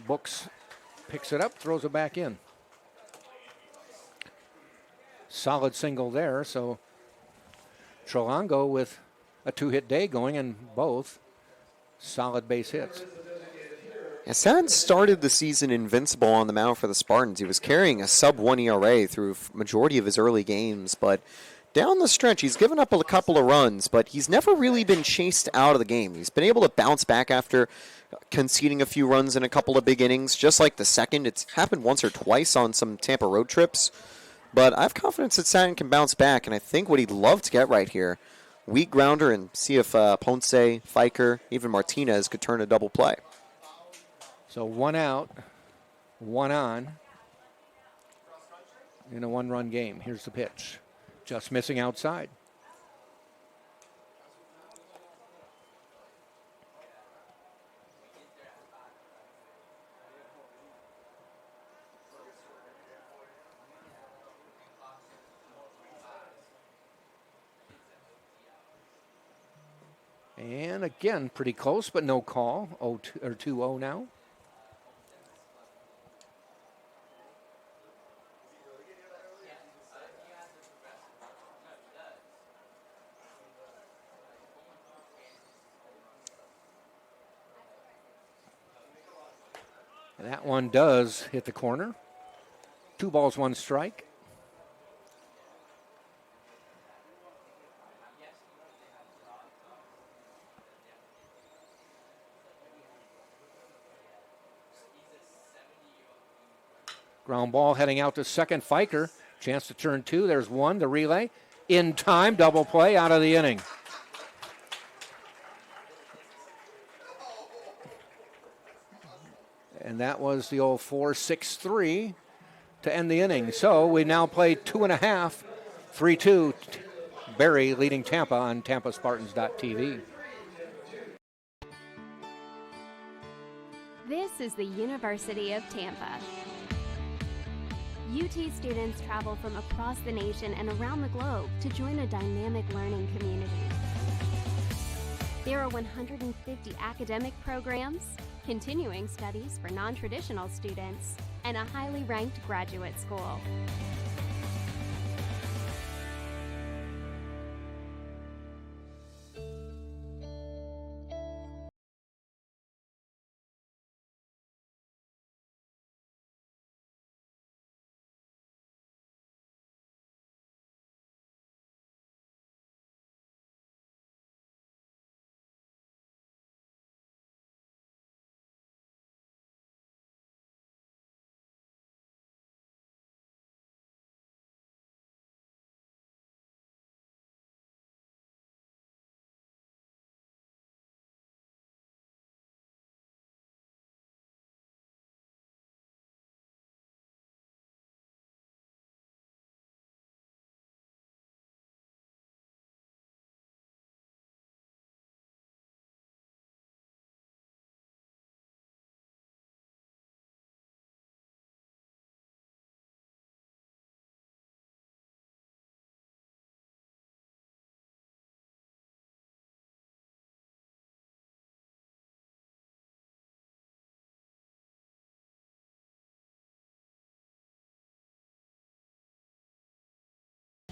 Books picks it up, throws it back in. Solid single there, so Trelongo with a 2-hit day going, and both solid base hits. And Sad started the season invincible on the mound for the Spartans. He was carrying a sub-1 ERA through majority of his early games, but down the stretch, he's given up a couple of runs, but he's never really been chased out of the game. He's been able to bounce back after conceding a few runs in a couple of big innings, just like the second. It's happened once or twice on some Tampa road trips. But I have confidence that Satin can bounce back, and I think what he'd love to get right here, weak grounder, and see if Ponce, Fiker, even Martinez could turn a double play. So 1 out, 1 on in a 1-run game. Here's the pitch. Just missing outside. And again, pretty close, but no call. 2-0 now. And that one does hit the corner. 2 balls, 1 strike. Ground ball heading out to second. Fiker, chance to turn 2. There's 1, the relay. In time, double play, out of the inning. And that was the old 4-6-3 to end the inning. So we now play 2.5, 3-2. Barry leading Tampa on TampaSpartans.tv. This is the University of Tampa. UT students travel from across the nation and around the globe to join a dynamic learning community. There are 150 academic programs, continuing studies for non-traditional students, and a highly ranked graduate school.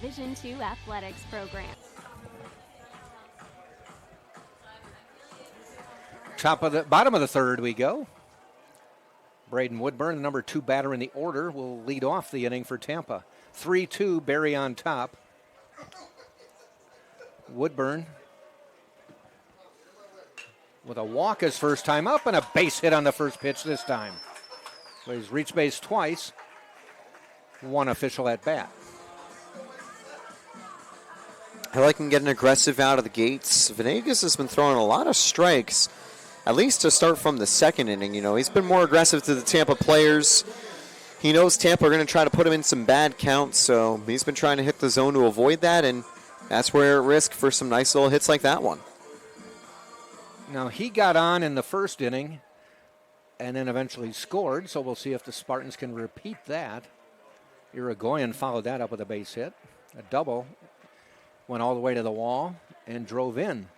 Division II athletics program. Bottom of the third we go. Braden Woodburn, the number 2 batter in the order, will lead off the inning for Tampa. 3-2, Barry on top. Woodburn with a walk his first time up and a base hit on the first pitch this time. So he's reached base twice. 1 official at bat. I like him getting aggressive out of the gates. Venegas has been throwing a lot of strikes, at least to start from the second inning. You know, he's been more aggressive to the Tampa players. He knows Tampa are going to try to put him in some bad counts, so he's been trying to hit the zone to avoid that, and that's where you're at risk for some nice little hits like that one. Now, he got on in the first inning and then eventually scored. So we'll see if the Spartans can repeat that. Irigoyen followed that up with a base hit. A double. Went all the way to the wall and drove in.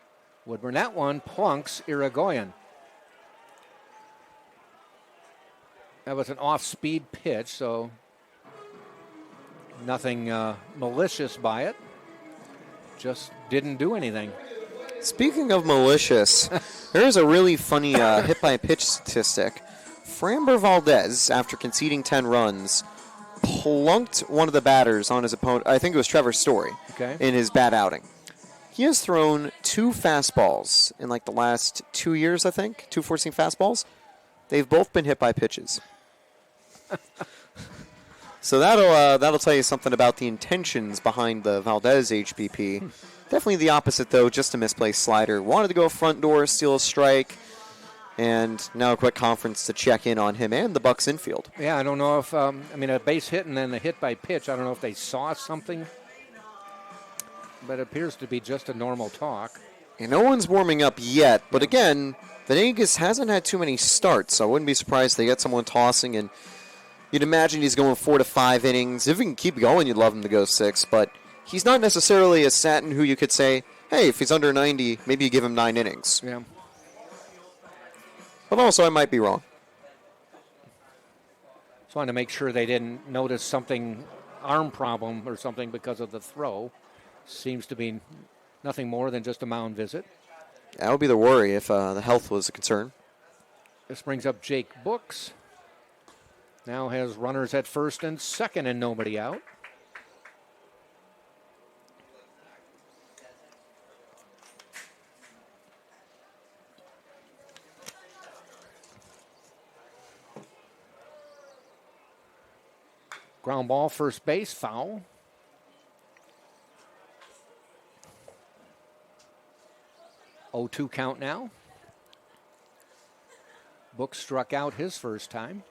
Woodburn, that one plunks Irigoyen. That was an off-speed pitch, so nothing malicious by it. Just didn't do anything. Speaking of malicious, there's a really funny hit-by-pitch statistic. Framber Valdez, after conceding 10 runs, plunked one of the batters on his opponent. I think it was Trevor Story, in his bad outing. He has thrown 2 fastballs in like the last 2 years, I think. 2 four-seam fastballs. They've both been hit by pitches. So that'll tell you something about the intentions behind the Valdez HBP. Definitely the opposite, though, just a misplaced slider. Wanted to go front door, steal a strike, and now a quick conference to check in on him and the Bucks infield. Yeah, I don't know if, a base hit and then a hit by pitch, I don't know if they saw something, but it appears to be just a normal talk. And no one's warming up yet, but again, Venegas hasn't had too many starts, so I wouldn't be surprised they get someone tossing, and you'd imagine he's going 4 to 5 innings. If he can keep going, you'd love him to go 6, but he's not necessarily a Satin who you could say, hey, if he's under 90, maybe you give him 9 innings. Yeah. But also, I might be wrong. Just wanted to make sure they didn't notice something, arm problem or something because of the throw. Seems to be nothing more than just a mound visit. That would be the worry if the health was a concern. This brings up Jake Books. Now has runners at first and second and nobody out. Ground ball, first base, foul. Oh, 2 count now. Book struck out his first time.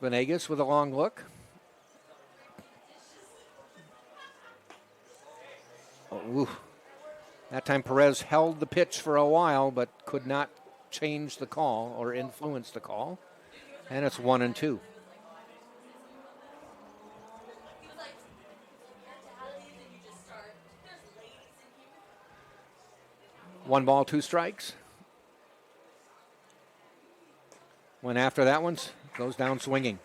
Venegas with a long look. Oh, ooh. That time Perez held the pitch for a while, but could not change the call or influence the call. And it's 1-2. One ball, 2 strikes. Went after that one, goes down swinging.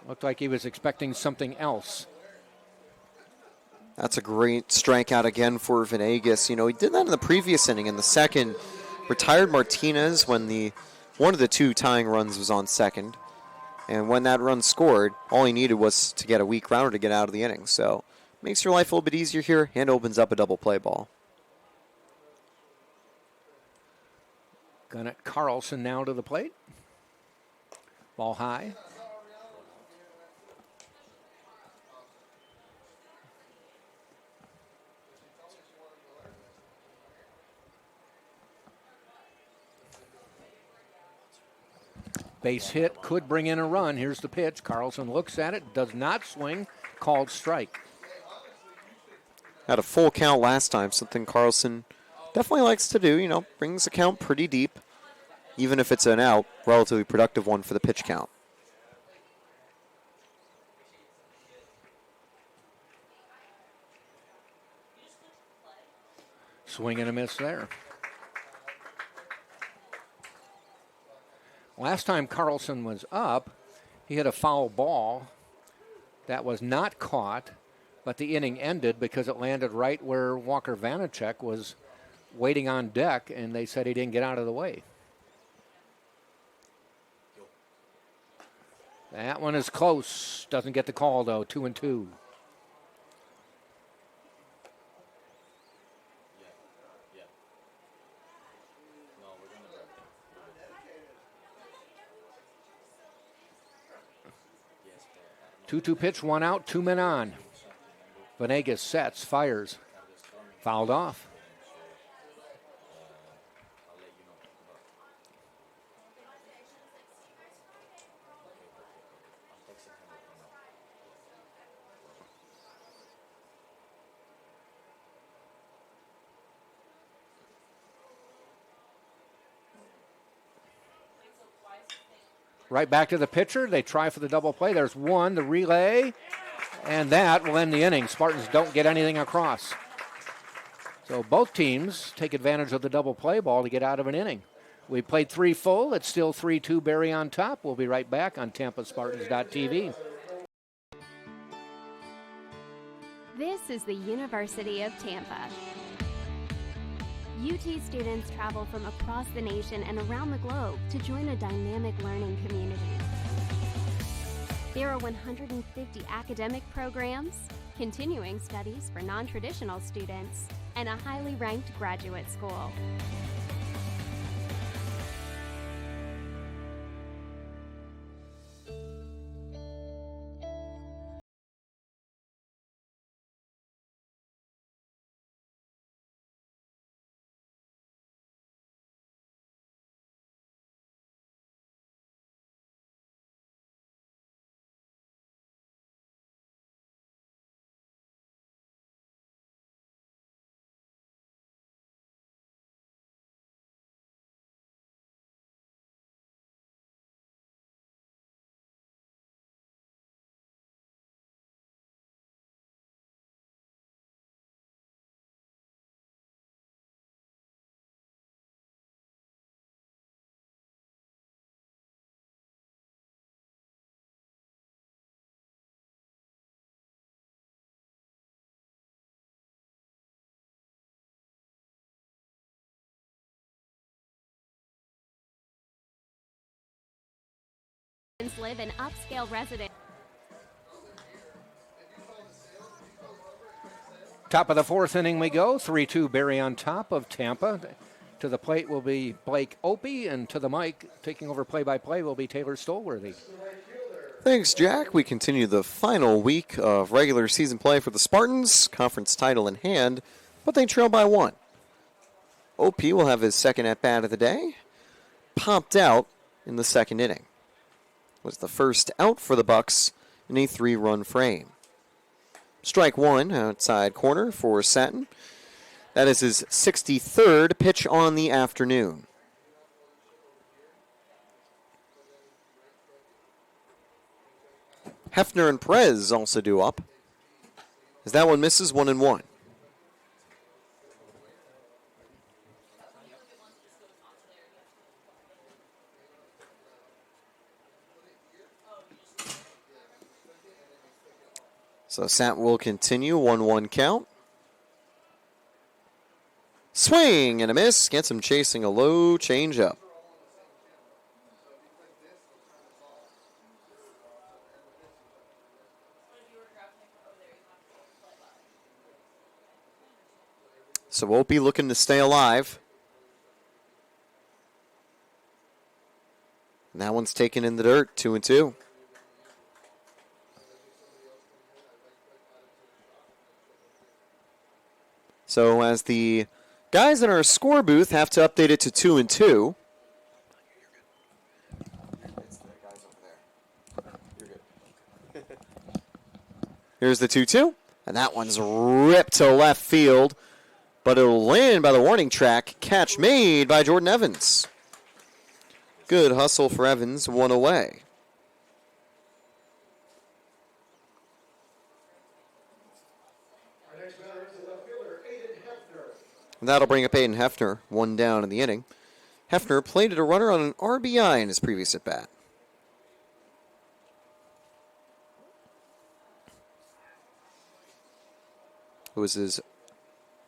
Looked like he was expecting something else. That's a great strikeout again for Venegas. You know, he did that in the previous inning. In the second, retired Martinez when one of the 2 tying runs was on second. And when that run scored, all he needed was to get a weak rounder to get out of the inning. So makes your life a little bit easier here and opens up a double play ball. Gunnett Carlson now to the plate. Ball high. Base hit could bring in a run. Here's the pitch. Carlson looks at it, does not swing, called strike. Had a full count last time, something Carlson definitely likes to do. You know, brings the count pretty deep, even if it's an out, relatively productive one for the pitch count. Swing and a miss there. Last time Carlson was up, he hit a foul ball that was not caught, but the inning ended because it landed right where Walker Vanacek was waiting on deck, and they said he didn't get out of the way. That one is close. Doesn't get the call, though. 2-2. Two pitch, 1 out, 2 men on. Venegas sets, fires. Fouled off. Right back to the pitcher. They try for the double play. There's one, the relay, and that will end the inning. Spartans don't get anything across. So both teams take advantage of the double play ball to get out of an inning. We played 3 full. It's still 3-2 Berry on top. We'll be right back on TampaSpartans.tv. This is the University of Tampa. UT students travel from across the nation and around the globe to join a dynamic learning community. There are 150 academic programs, continuing studies for non-traditional students, and a highly ranked graduate school. Live in upscale residence. Top of the 4th inning we go. 3-2 Berry on top of Tampa. To the plate will be Blake Opie, and to the mic, taking over play-by-play, will be Taylor Stolworthy. Thanks, Jack. We continue the final week of regular season play for the Spartans. Conference title in hand, but they trail by 1. OP will have his second at-bat of the day. Popped out in the 2nd inning. Was the first out for the Bucks in a 3-run frame. Strike 1, outside corner for Satin. That is his 63rd pitch on the afternoon. Hefner and Perez also due up, as that one misses 1-1. So Sant will continue, 1-1 count. Swing and a miss. Gets him chasing a low changeup. So Opie looking to stay alive. And that one's taken in the dirt, 2-2. So as the guys in our score booth have to update it to 2-2. Here's the 2-2. And that one's ripped to left field. But it'll land by the warning track. Catch made by Jordan Evans. Good hustle for Evans, 1 away. That'll bring up Aiden Hefner, 1 down in the inning. Hefner plated a runner on an RBI in his previous at-bat. It was his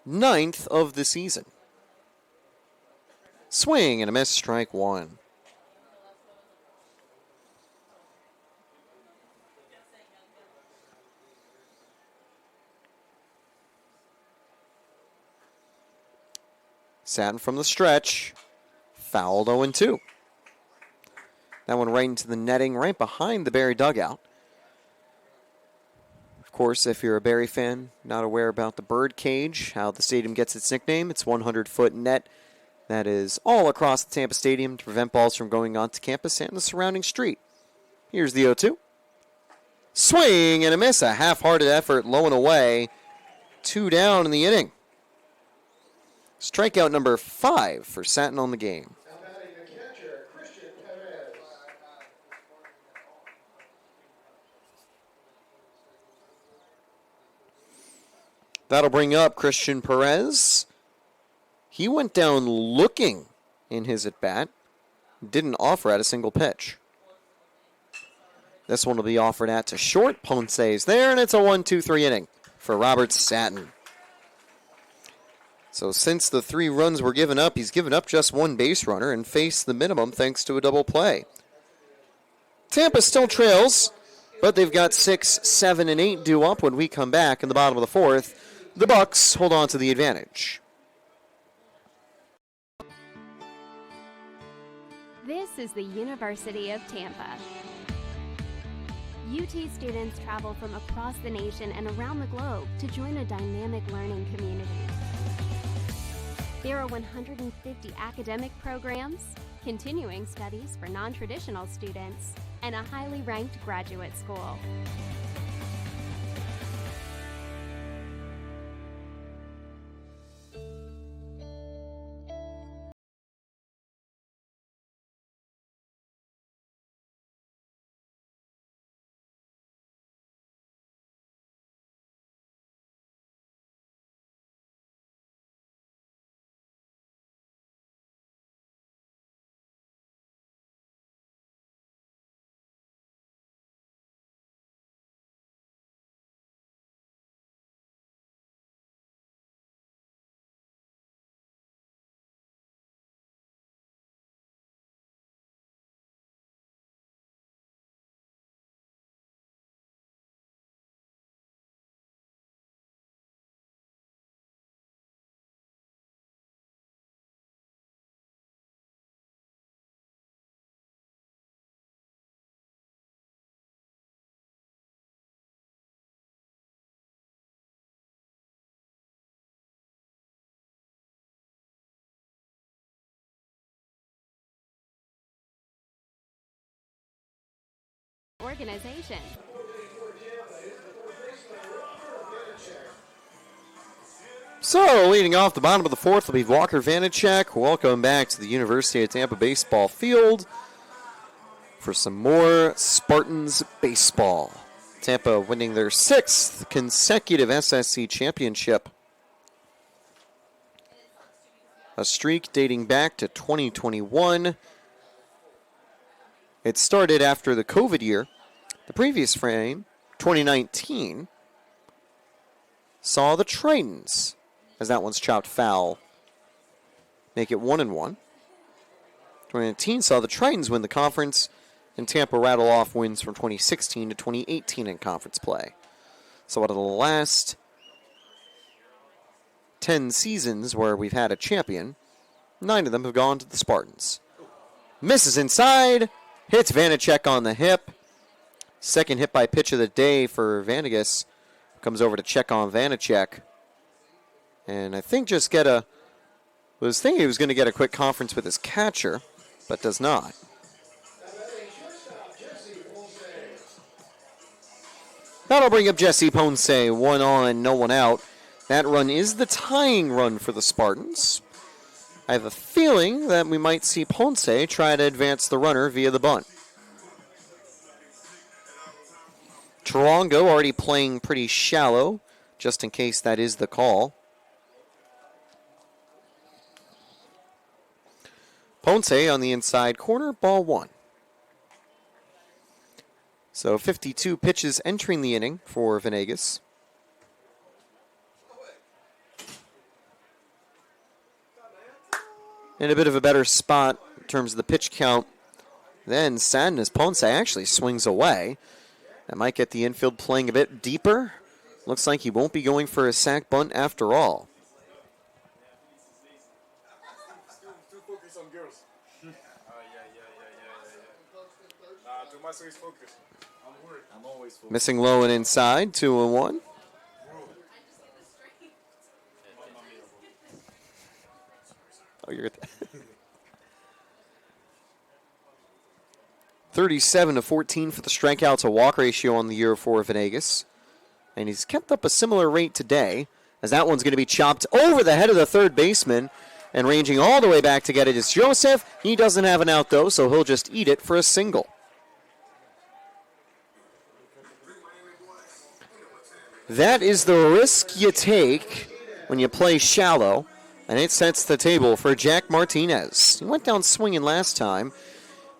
9th of the season. Swing and a miss, strike 1. Satin from the stretch. Fouled 0-2. That one right into the netting, right behind the Berry dugout. Of course, if you're a Berry fan, not aware about the bird cage, how the stadium gets its nickname, it's 100-foot net that is all across the Tampa Stadium to prevent balls from going onto campus and the surrounding street. Here's the 0-2. Swing and a miss, a half-hearted effort, low and away. 2 down in the inning. Strikeout number 5 for Satin on the game. That'll bring up Christian Perez. He went down looking in his at-bat. Didn't offer at a single pitch. This one will be offered at to short. Ponce is there, and it's a 1-2-3 inning for Robert Satin. So since the 3 runs were given up, he's given up just 1 base runner and faced the minimum thanks to a double play. Tampa still trails, but they've got 6, 7, and 8 due up when we come back in the bottom of the 4th. The Bucks hold on to the advantage. This is the University of Tampa. UT students travel from across the nation and around the globe to join a dynamic learning community. There are 150 academic programs, continuing studies for non-traditional students, and a highly ranked graduate school. Organization. So, leading off the bottom of the 4th will be Walker Vanacek. Welcome back to the University of Tampa baseball field for some more Spartans baseball. Tampa winning their 6th consecutive SSC championship. A streak dating back to 2021. It started after the COVID year. The previous frame, 2019, saw the Tritons, as that one's chopped foul, make it 1-1. 2019 saw the Tritons win the conference, and Tampa rattle off wins from 2016 to 2018 in conference play. So out of the last 10 seasons where we've had a champion, 9 of them have gone to the Spartans. Misses inside, hits Vanacek on the hip. Second hit by pitch of the day for Vanegas. Comes over to check on Vanacek. And I think was thinking he was going to get a quick conference with his catcher, but does not. That'll bring up Jesse Ponce, 1 on, no one out. That run is the tying run for the Spartans. I have a feeling that we might see Ponce try to advance the runner via the bunt. Tarongo already playing pretty shallow, just in case that is the call. Ponce on the inside corner, ball 1. So 52 pitches entering the inning for Venegas. In a bit of a better spot in terms of the pitch count. Then Satin as Ponce actually swings away. That might get the infield playing a bit deeper. Looks like he won't be going for a sac bunt after all. Missing low and inside, 2-1. Oh, you're at 37-14 for the strikeout to walk ratio on the year for Venegas. And he's kept up a similar rate today, as that one's going to be chopped over the head of the third baseman. And ranging all the way back to get it is Joseph. He doesn't have an out, though, so he'll just eat it for a single. That is the risk you take when you play shallow, and it sets the table for Jack Martinez. He went down swinging last time.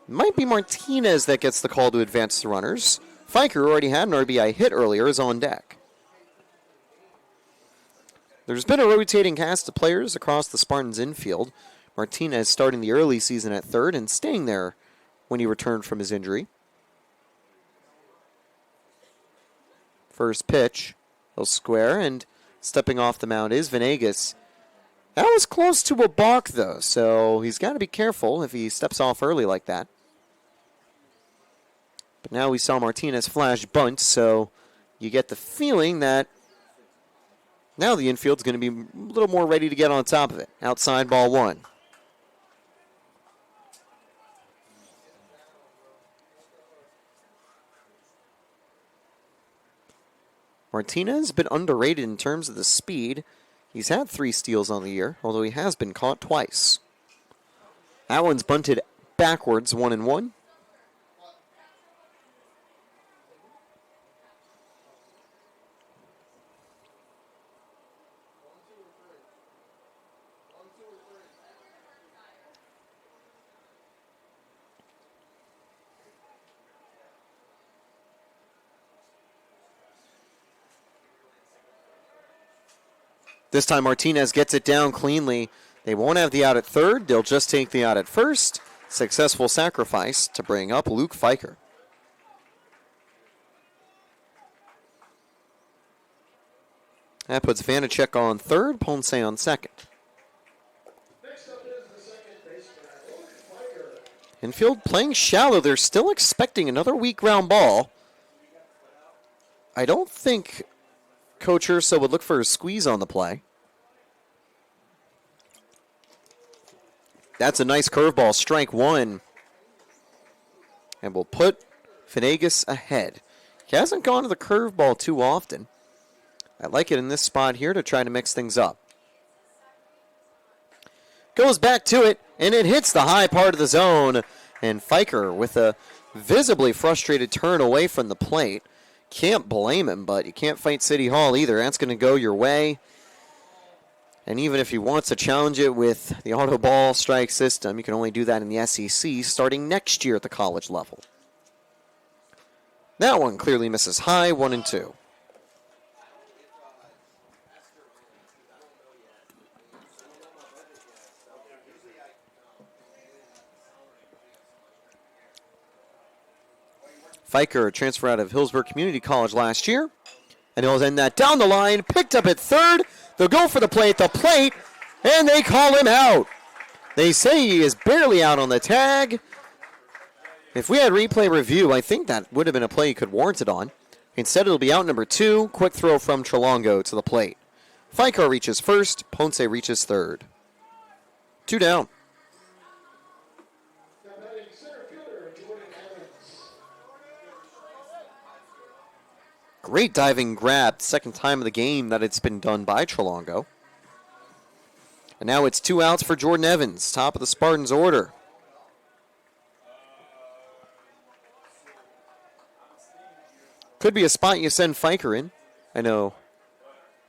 Might be Martinez that gets the call to advance the runners. Fiker, who already had an RBI hit earlier, is on deck. There's been a rotating cast of players across the Spartans infield. Martinez starting the early season at third and staying there when he returned from his injury. First pitch, he'll square, and stepping off the mound is Venegas. That was close to a balk, though, so he's got to be careful if he steps off early like that. But now we saw Martinez flash bunt, so you get the feeling that now the infield's going to be a little more ready to get on top of it. Outside ball one. Martinez has been underrated in terms of the speed. He's had 3 steals on the year, although he has been caught twice. That one's bunted backwards, 1-1. This time Martinez gets it down cleanly. They won't have the out at third. They'll just take the out at first. Successful sacrifice to bring up Luke Fiker. That puts Vanacek on third, Ponce on second. Infield playing shallow. They're still expecting another weak ground ball. I don't think Coach Urso would look for a squeeze on the play. That's a nice curveball, strike one. And we'll put Venegas ahead. He hasn't gone to the curveball too often. I like it in this spot here to try to mix things up. Goes back to it, and it hits the high part of the zone. And Fiker with a visibly frustrated turn away from the plate. Can't blame him, but you can't fight City Hall either. That's going to go your way. And even if he wants to challenge it with the auto ball strike system, you can only do that in the SEC starting next year at the college level. That one clearly misses high, 1-2. Fiker transferred out of Hillsborough Community College last year. And he'll send that down the line, picked up at third. They'll go for the plate, and they call him out. They say he is barely out on the tag. If we had replay review, I think that would have been a play he could warrant it on. Instead, it'll be out number 2. Quick throw from Trelongo to the plate. Fiker reaches first. Ponce reaches third. 2 down. Great diving grab, second time of the game that it's been done by Trelongo. And now it's 2 outs for Jordan Evans, top of the Spartans order. Could be a spot you send Fiker in. I know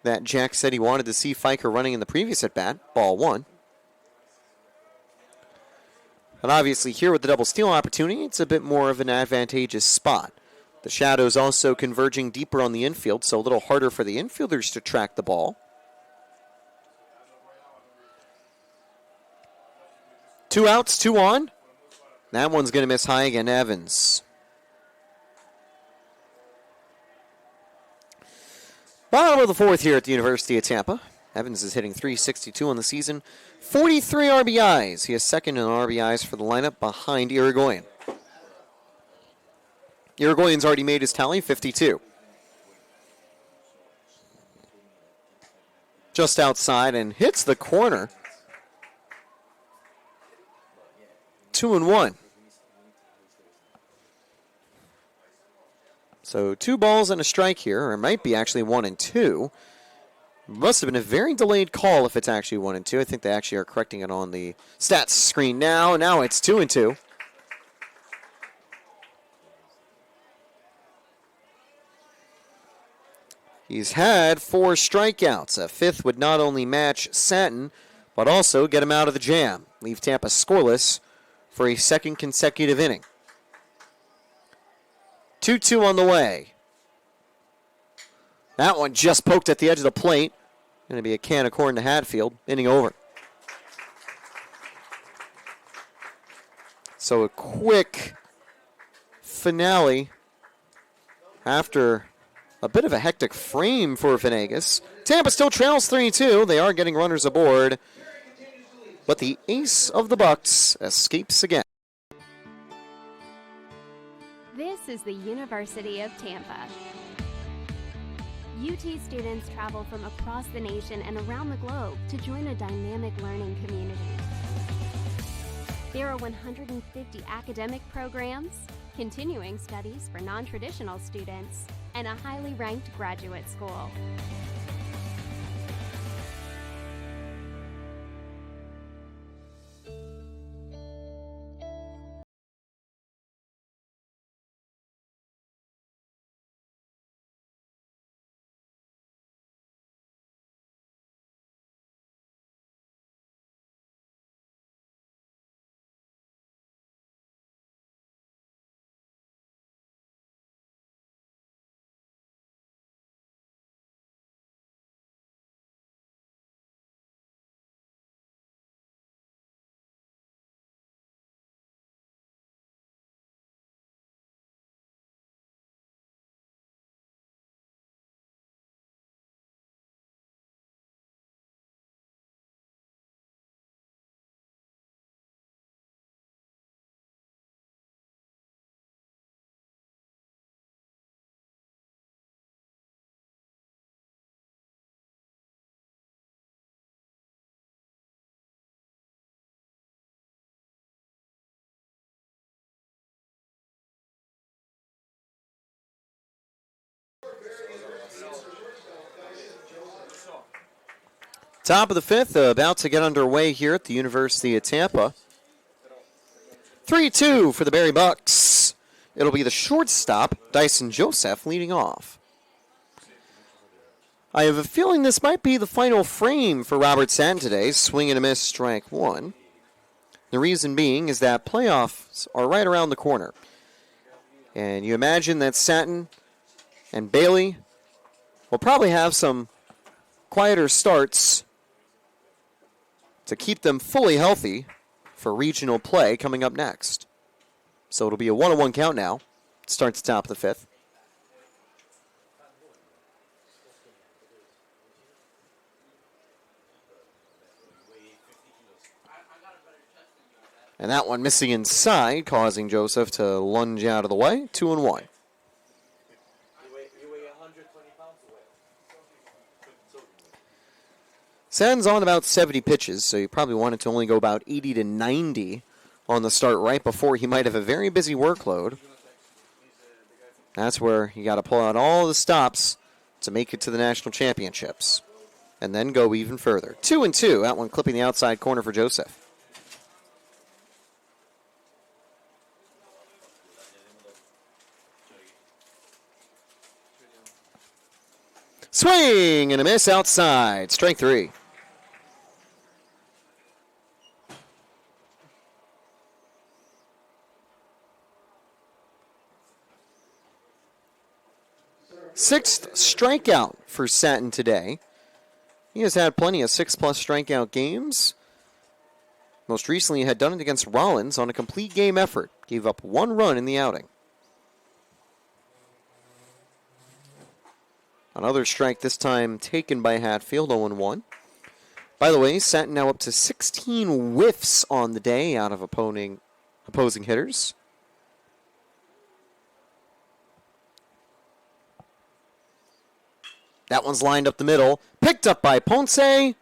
that Jack said he wanted to see Fiker running in the previous at-bat, ball 1. And obviously here with the double steal opportunity, it's a bit more of an advantageous spot. The shadows also converging deeper on the infield, so a little harder for the infielders to track the ball. 2 outs, 2 on. That one's going to miss high again, Evans. Bottom of the 4th here at the University of Tampa. Evans is hitting .362 on the season. 43 RBIs. He is second in RBIs for the lineup behind Irigoyen. Irigoyen's already made his tally, 52. Just outside and hits the corner. 2-1. So 2 balls and a strike here, or it might be actually 1-2. Must have been a very delayed call if it's actually 1-2. I think they actually are correcting it on the stats screen now. Now it's 2-2. He's had 4 strikeouts. A 5th would not only match Satin, but also get him out of the jam. Leave Tampa scoreless for a 2nd consecutive inning. 2-2 on the way. That one just poked at the edge of the plate. Going to be a can of corn to Hatfield. Inning over. So a quick finale after a bit of a hectic frame for Venegas. Tampa still trails 3-2. They are getting runners aboard. But the ace of the Bucks escapes again. This is the University of Tampa. UT students travel from across the nation and around the globe to join a dynamic learning community. There are 150 academic programs, continuing studies for non-traditional students, and a highly ranked graduate school. Top of the 5th, about to get underway here at the University of Tampa. 3-2 for the Berry Bucks. It'll be the shortstop, Dyson Joseph, leading off. I have a feeling this might be the final frame for Robert Satin today. Swing and a miss, strike 1. The reason being is that playoffs are right around the corner. And you imagine that Satin and Bailey will probably have some quieter starts to keep them fully healthy for regional play coming up next. So it'll be a 1-1 count now. Starts top of the 5th. And that one missing inside, causing Joseph to lunge out of the way. 2-1. Satin's on about 70 pitches, so you probably wanted to only go about 80 to 90 on the start right before he might have a very busy workload. That's where you got to pull out all the stops to make it to the national championships. And then go even further. 2-2, that one clipping the outside corner for Joseph. Swing and a miss outside. Strike 3. Sixth strikeout for Satin today. He has had plenty of 6+ strikeout games. Most recently, he had done it against Rollins on a complete game effort. Gave up 1 run in the outing. Another strike this time taken by Hatfield, 0-1. By the way, Satin now up to 16 whiffs on the day out of opposing hitters. That one's lined up the middle. Picked up by Ponce.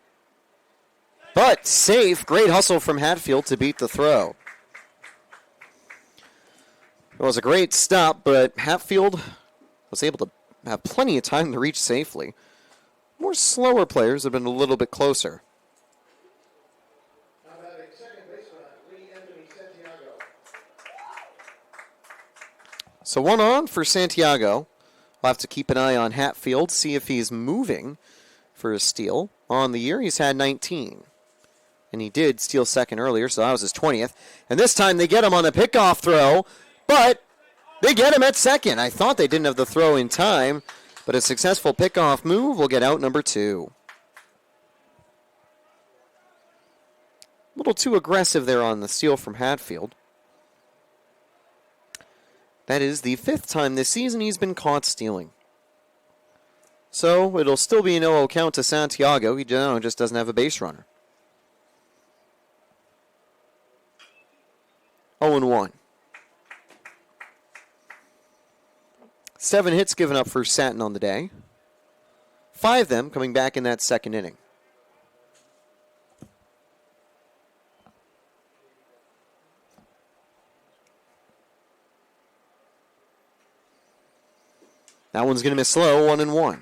But safe. Great hustle from Hatfield to beat the throw. It was a great stop, but Hatfield was able to have plenty of time to reach safely. More slower players have been a little bit closer. So 1 on for Santiago. We'll have to keep an eye on Hatfield, see if he's moving for a steal. On the year, he's had 19. And he did steal second earlier, so that was his 20th. And this time they get him on the pickoff throw, but they get him at second. I thought they didn't have the throw in time, but a successful pickoff move will get out number 2. A little too aggressive there on the steal from Hatfield. That is the 5th time this season he's been caught stealing. So it'll still be no count to Santiago. He just doesn't have a base runner. 0-1. 7 hits given up for Satin on the day. 5 of them coming back in that second inning. That one's going to miss slow, 1-1.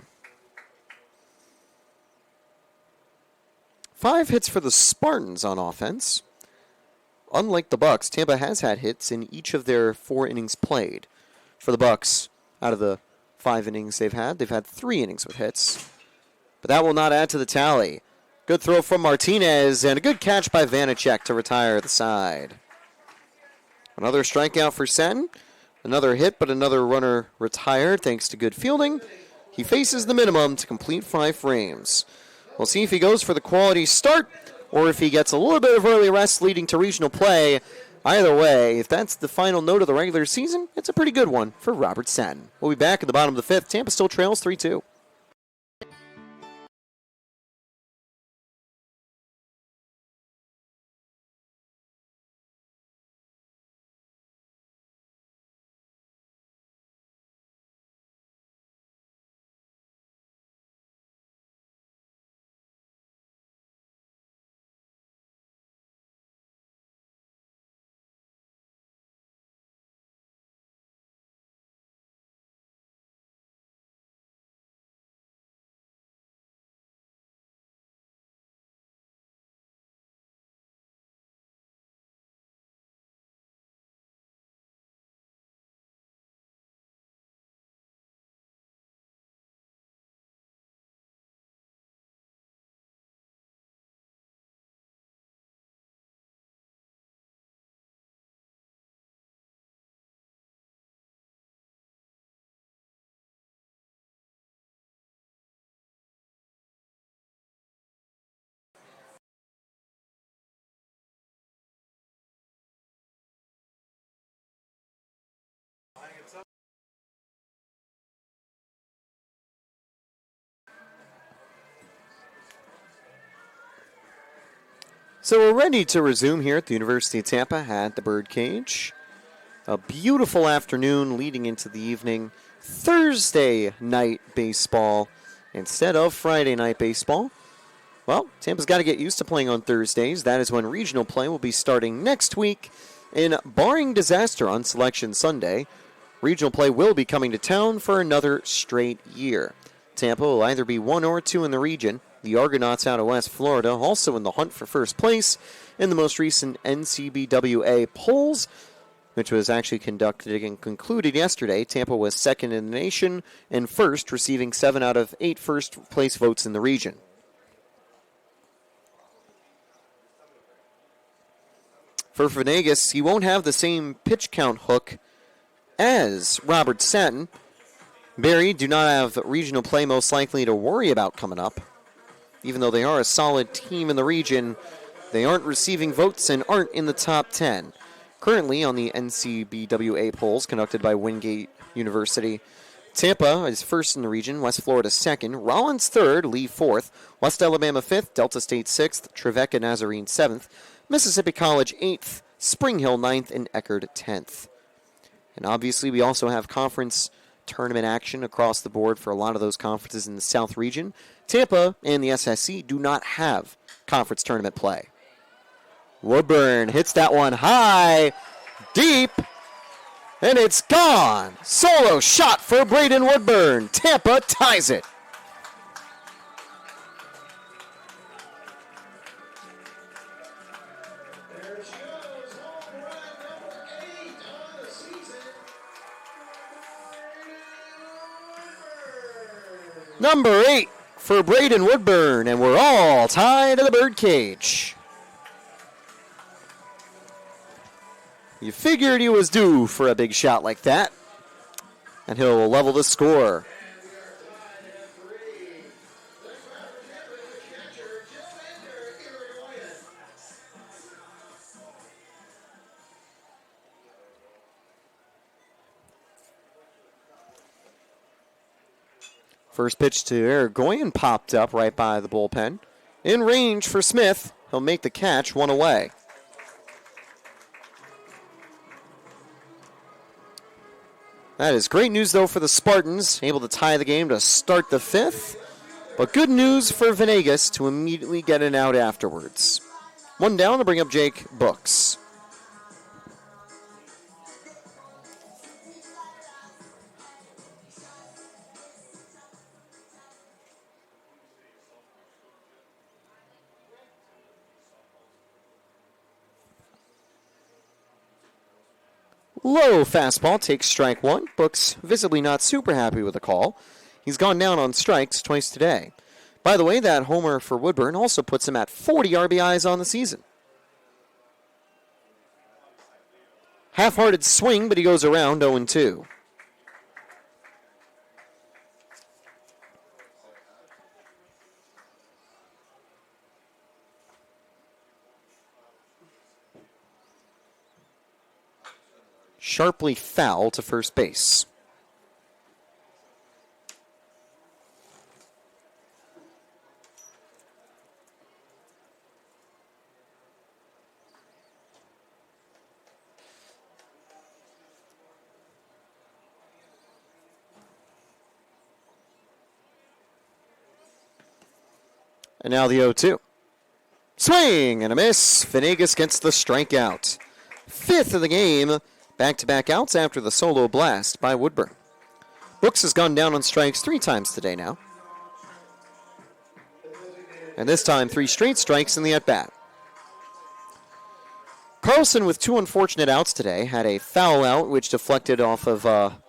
5 hits for the Spartans on offense. Unlike the Bucks, Tampa has had hits in each of their 4 innings played. For the Bucks, out of the 5 innings they've had 3 innings with hits. But that will not add to the tally. Good throw from Martinez and a good catch by Vanacek to retire the side. Another strikeout for Sen. Another hit, but another runner retired thanks to good fielding. He faces the minimum to complete 5 frames. We'll see if he goes for the quality start or if he gets a little bit of early rest leading to regional play. Either way, if that's the final note of the regular season, it's a pretty good one for Robert Satin. We'll be back at the bottom of the 5th. Tampa still trails 3-2. So we're ready to resume here at the University of Tampa at the Birdcage. A beautiful afternoon leading into the evening. Thursday night baseball instead of Friday night baseball. Well, Tampa's got to get used to playing on Thursdays. That is when regional play will be starting next week. And barring disaster on Selection Sunday, regional play will be coming to town for another straight year. Tampa will either be 1 or 2 in the region. The Argonauts out of West Florida also in the hunt for first place in the most recent NCBWA polls, which was actually conducted and concluded yesterday. Tampa was second in the nation and first, receiving 7 out of 8 first-place votes in the region. For Venegas, he won't have the same pitch count hook as Robert Satin. Barry do not have regional play most likely to worry about coming up. Even though they are a solid team in the region, they aren't receiving votes and aren't in the top 10. Currently on the NCBWA polls conducted by Wingate University, Tampa is first in the region, West Florida second, Rollins third, Lee fourth, West Alabama fifth, Delta State sixth, Trevecca Nazarene seventh, Mississippi College eighth, Spring Hill ninth, and Eckerd 10th. And obviously we also have conference tournament action across the board for a lot of those conferences in the South region. Tampa and the SSC do not have conference tournament play. Woodburn hits that one high, deep, and it's gone. Solo shot for Braden Woodburn. Tampa ties it. Number 8 for Braden Woodburn, and we're all tied to the birdcage. You figured he was due for a big shot like that, and he'll level the score. First pitch to Aragoyan popped up right by the bullpen. In range for Smith. He'll make the catch, one away. That is great news, though, for the Spartans. Able to tie the game to start the 5th. But good news for Venegas to immediately get an out afterwards. One down to bring up Jake Books. Low fastball takes strike 1. Books visibly not super happy with the call. He's gone down on strikes twice today. By the way, that homer for Woodburn also puts him at 40 RBIs on the season. Half-hearted swing, but he goes around 0-2. Sharply foul to first base. And now the 0-2. Swing and a miss. Venegas gets the strikeout. 5th of the game. Back-to-back outs after the solo blast by Woodburn. Brooks has gone down on strikes 3 times today now. And this time 3 straight strikes in the at-bat. Carlson with 2 unfortunate outs today. Had a foul out which deflected off of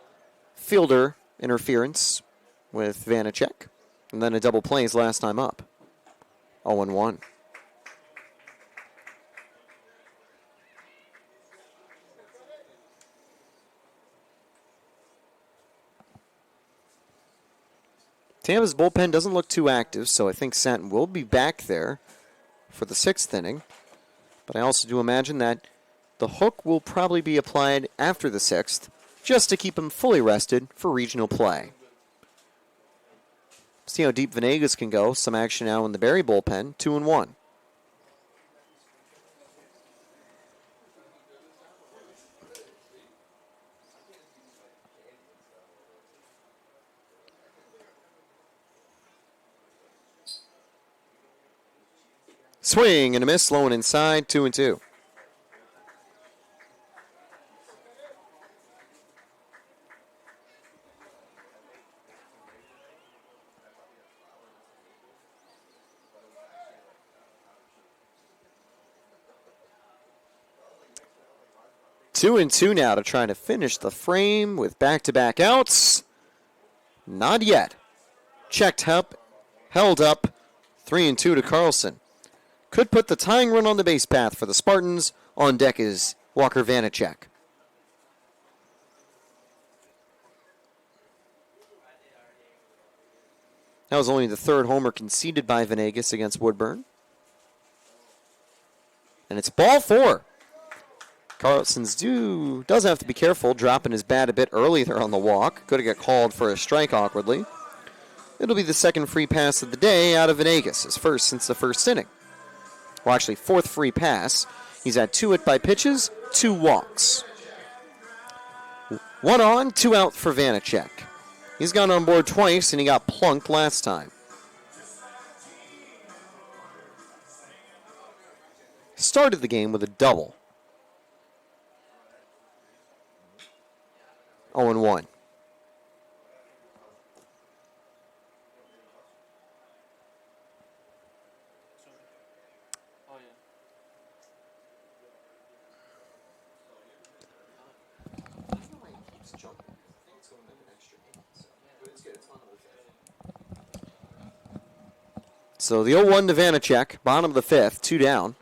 fielder interference with Vanacek. And then a double play his last time up. 0-1. Tampa's bullpen doesn't look too active, so I think Santon will be back there for the 6th inning. But I also do imagine that the hook will probably be applied after the 6th, just to keep him fully rested for regional play. See how deep Venegas can go. Some action now in the Barry bullpen, 2-1. Swing and a miss, low and inside, 2-2. Two and two now to try to finish the frame with back-to-back outs. Not yet. Checked up, held up, 3-2 to Carlson. Could put the tying run on the base path for the Spartans. On deck is Walker Vanacek. That was only the 3rd homer conceded by Venegas against Woodburn. And it's ball 4. Carlson's does have to be careful, dropping his bat a bit early there on the walk. Could have got called for a strike awkwardly. It'll be the 2nd free pass of the day out of Venegas, his first since the 1st inning. Well, actually, 4th free pass. He's had 2 hit-by pitches, 2 walks. 1 on, 2 out for Vanacek. He's gone on board twice, and he got plunked last time. Started the game with a double. 0-1. So the 0-1 to Vanacek, bottom of the fifth, 2 down.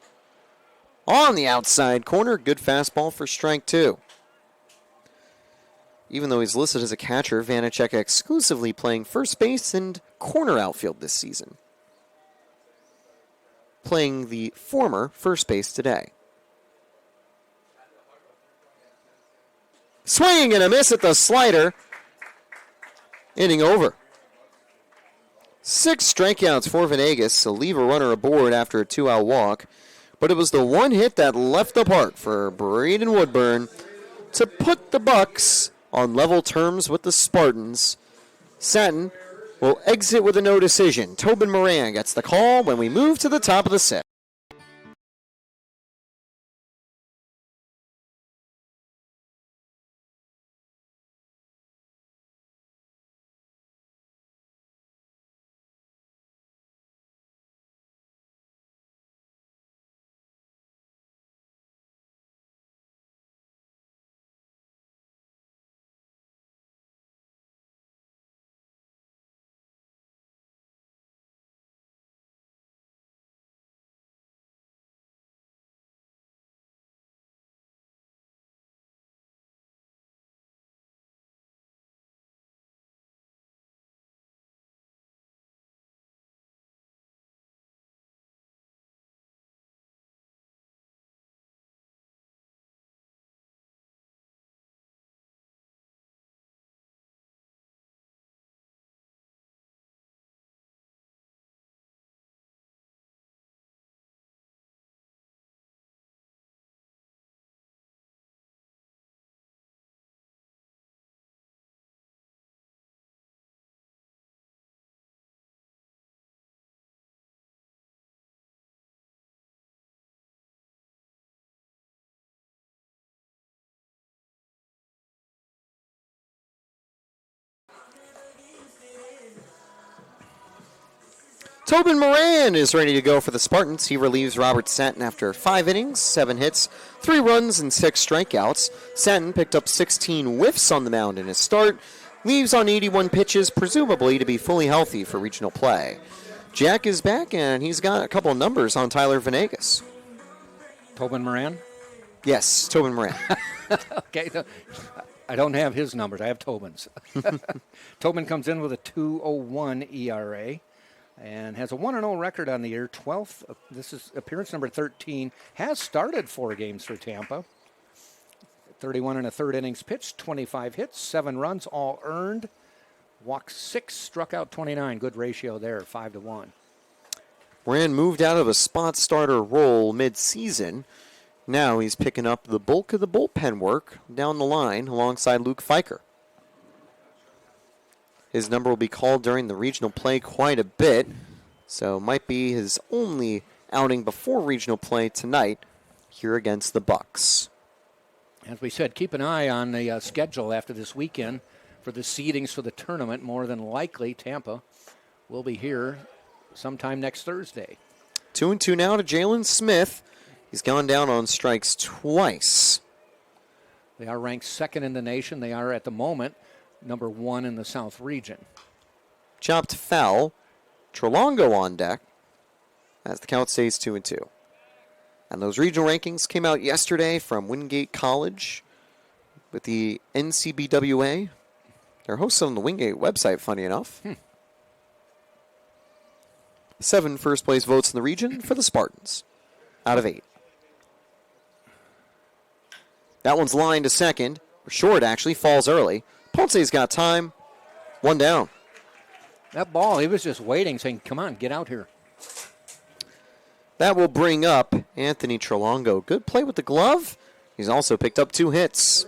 On the outside corner, good fastball for strike 2. Even though he's listed as a catcher, Vanacek exclusively playing first base and corner outfield this season. Playing the former first base today. Swing and a miss at the slider. Inning over. 6 strikeouts for Venegas to leave a runner aboard after a 2-out walk. But it was the one hit that left the park for Braden Woodburn to put the Bucks on level terms with the Spartans. Satin will exit with a no decision. Tobin Moran gets the call when we move to the top of the 6th. Tobin Moran is ready to go for the Spartans. He relieves Robert Satin after 5 innings, 7 hits, 3 runs, and 6 strikeouts. Satin picked up 16 whiffs on the mound in his start, leaves on 81 pitches, presumably to be fully healthy for regional play. Jack is back, and he's got a couple of numbers on Tyler Venegas. Tobin Moran? Yes, Tobin Moran. Okay, I don't have his numbers. I have Tobin's. Tobin comes in with a 2.01 ERA. And has a 1-0 record on the year, 12th. This is appearance number 13. Has started 4 games for Tampa. 31 1/3 innings pitched, 25 hits, 7 runs, all earned. Walked 6, struck out 29. Good ratio there, 5-1. Moran moved out of a spot starter role mid-season. Now he's picking up the bulk of the bullpen work down the line alongside Luke Fiker. His number will be called during the regional play quite a bit, so might be his only outing before regional play tonight here against the Bucks. As we said, keep an eye on the schedule after this weekend for the seedings for the tournament. More than likely, Tampa will be here sometime next Thursday. 2-2 now to Jalen Smith. He's gone down on strikes twice. They are ranked 2nd in the nation. They are at the moment number 1 in the South region. Chopped foul. Trelongo on deck as the count stays 2-2. And those regional rankings came out yesterday from Wingate College with the NCBWA. They're hosted on the Wingate website, funny enough. 7 first place votes in the region for the Spartans out of 8. That one's lined to second. Short, actually, falls early. Ponce's got time. 1 down. That ball, he was just waiting, saying, come on, get out here. That will bring up Anthony Trelongo. Good play with the glove. He's also picked up 2 hits.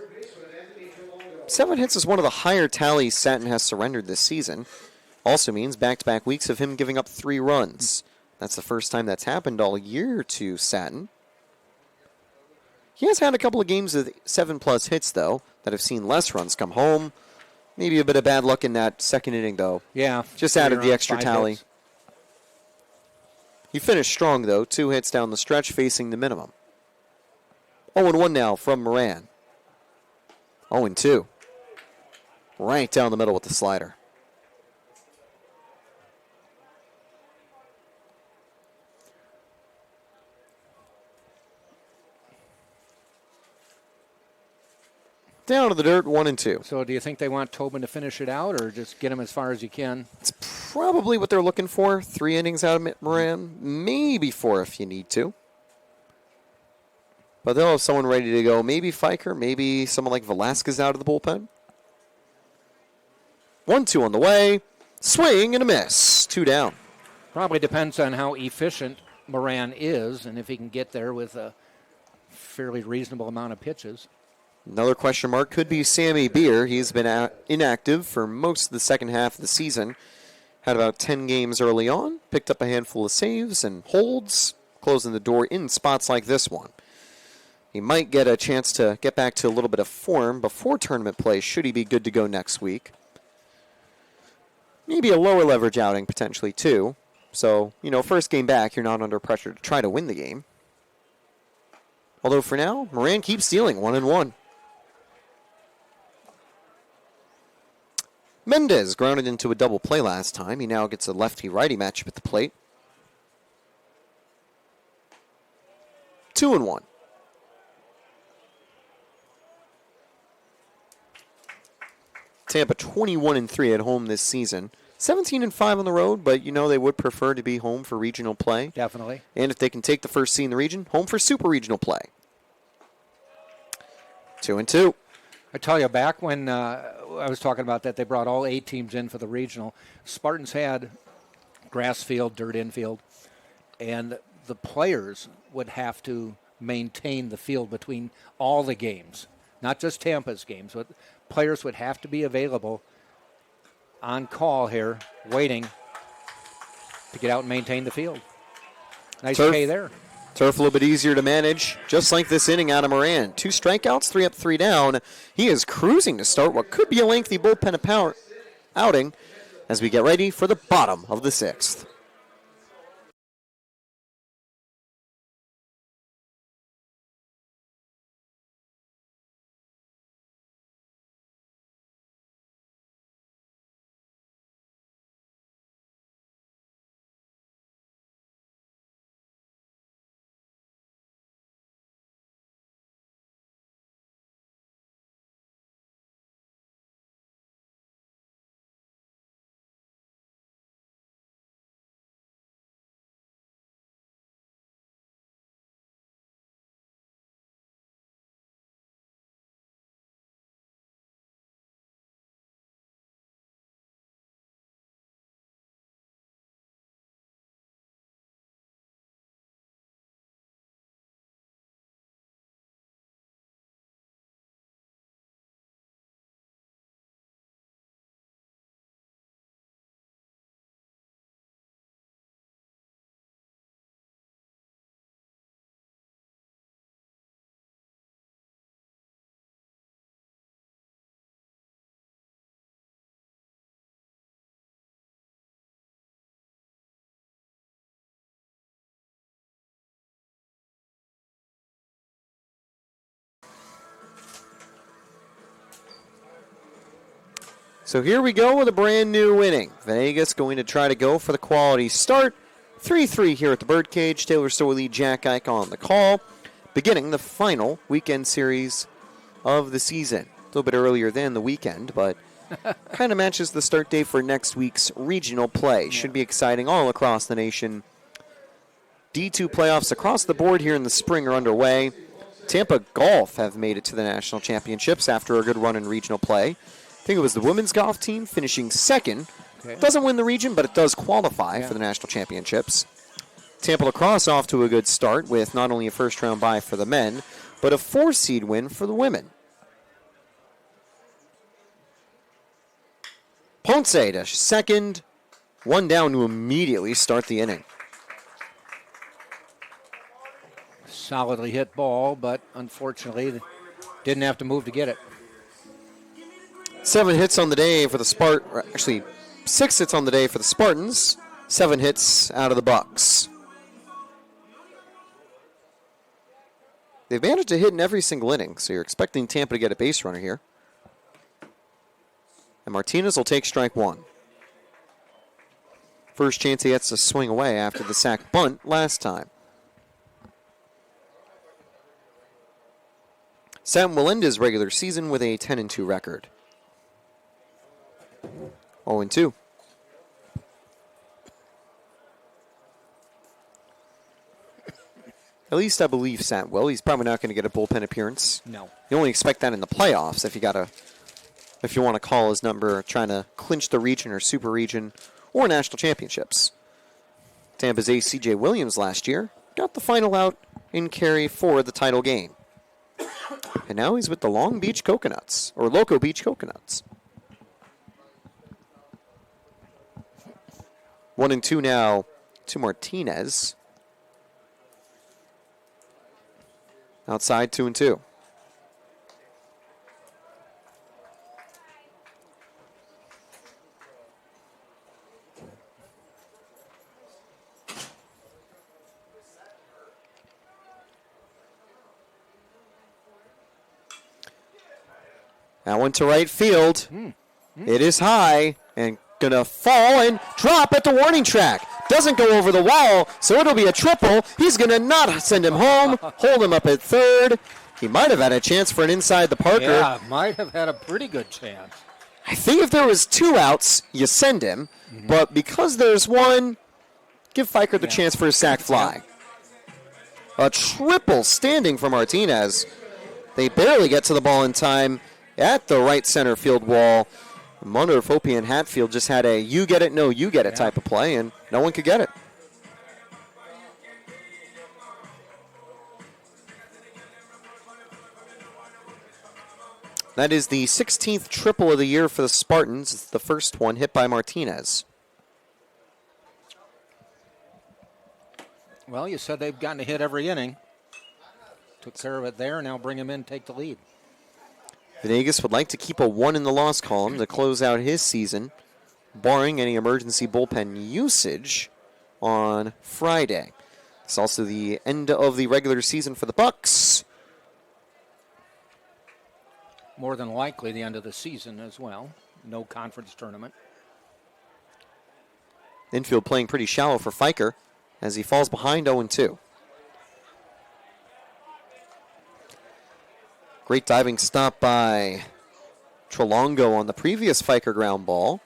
7 hits is one of the higher tallies Satin has surrendered this season. Also means back-to-back weeks of him giving up 3 runs. That's the first time that's happened all year to Satin. He has had a couple of games with 7+ hits, though, that have seen less runs come home. Maybe a bit of bad luck in that second inning, though. Yeah. Just added the extra 5 tally. hits. He finished strong, though. 2 hits down the stretch, facing the minimum. 0-1 now from Moran. 0-2. Right down the middle with the slider. Down to the dirt, 1-2. So do you think they want Tobin to finish it out or just get him as far as you can? It's probably what they're looking for. 3 innings out of Moran, maybe 4 if you need to. But they'll have someone ready to go. Maybe Fiker, maybe someone like Velasquez out of the bullpen. 1-2 on the way. Swing and a miss. 2 down. Probably depends on how efficient Moran is and if he can get there with a fairly reasonable amount of pitches. Another question mark could be Sammy Beer. He's been inactive for most of the second half of the season. Had about 10 games early on. Picked up a handful of saves and holds, closing the door in spots like this one. He might get a chance to get back to a little bit of form before tournament play, should he be good to go next week. Maybe a lower leverage outing potentially too. So, first game back, you're not under pressure to try to win the game. Although for now, Moran keeps stealing 1-1. Mendez grounded into a double play last time. He now gets a lefty-righty matchup at the plate. 2-1. Tampa 21-3 at home this season. 17-5 on the road, but they would prefer to be home for regional play. Definitely. And if they can take the first seed in the region, home for super regional play. 2-2. I tell you, back when I was talking about that, they brought all 8 teams in for the regional. Spartans had grass field, dirt infield, and the players would have to maintain the field between all the games, not just Tampa's games, but players would have to be available on call here, waiting to get out and maintain the field. Nice pay there. Turf a little bit easier to manage, just like this inning out of Moran. 2 strikeouts, 3 up, 3 down. He is cruising to start what could be a lengthy bullpen outing as we get ready for the bottom of the 6th. So here we go with a brand new inning. Vegas going to try to go for the quality start. 3-3 here at the Birdcage. Taylor Storley, Jack Ike on the call. Beginning the final weekend series of the season. A little bit earlier than the weekend, but kind of matches the start date for next week's regional play. Should be exciting all across the nation. D2 playoffs across the board here in the spring are underway. Tampa Golf have made it to the national championships after a good run in regional play. I think it was the women's golf team finishing second. Okay. Doesn't win the region, but it does qualify for the national championships. Tampa lacrosse off to a good start with not only a first-round bye for the men, but a 4-seed win for the women. Ponce to second, 1 down to immediately start the inning. Solidly hit ball, but unfortunately didn't have to move to get it. 7 hits on the day for the actually 6 hits on the day for the Spartans, 7 hits out of the Bucks. They've managed to hit in every single inning, so you're expecting Tampa to get a base runner here. And Martinez will take strike 1. First chance he gets to swing away after the sac bunt last time. Sam will end his regular season with a 10-2 record. 0-2. At least I believe Sam will. He's probably not going to get a bullpen appearance. No. You only expect that in the playoffs if you want to call his number, trying to clinch the region or super region or national championships. Tampa's ace C.J. Williams last year got the final out in Cary for the title game. And now he's with the Long Beach Coconuts, or Loco Beach Coconuts. 1-2 now to Martinez. Outside 2-2. That one to right field. It is high and gonna fall and drop at the warning track. Doesn't go over the wall, so it'll be a triple. He's gonna not send him home, hold him up at third. He might have had a chance for an inside the Parker. Yeah, might have had a pretty good chance. I think if there was 2 outs, you send him. But because there's one, give Fiker the chance for a sac fly. A triple standing for Martinez. They barely get to the ball in time at the right center field wall. I wonder if Opie and Hatfield just had a you get it, no you get it type of play, and no one could get it. That is the 16th triple of the year for the Spartans. It's the first one hit by Martinez. Well, you said they've gotten a hit every inning. Took care of it there. Now bring him in, take the lead. Venegas would like to keep a 1 in the loss column to close out his season, barring any emergency bullpen usage on Friday. It's also the end of the regular season for the Bucks. More than likely the end of the season as well. No conference tournament. Infield playing pretty shallow for Fiker as he falls behind 0-2. Great diving stop by Trelongo on the previous Fiker ground ball.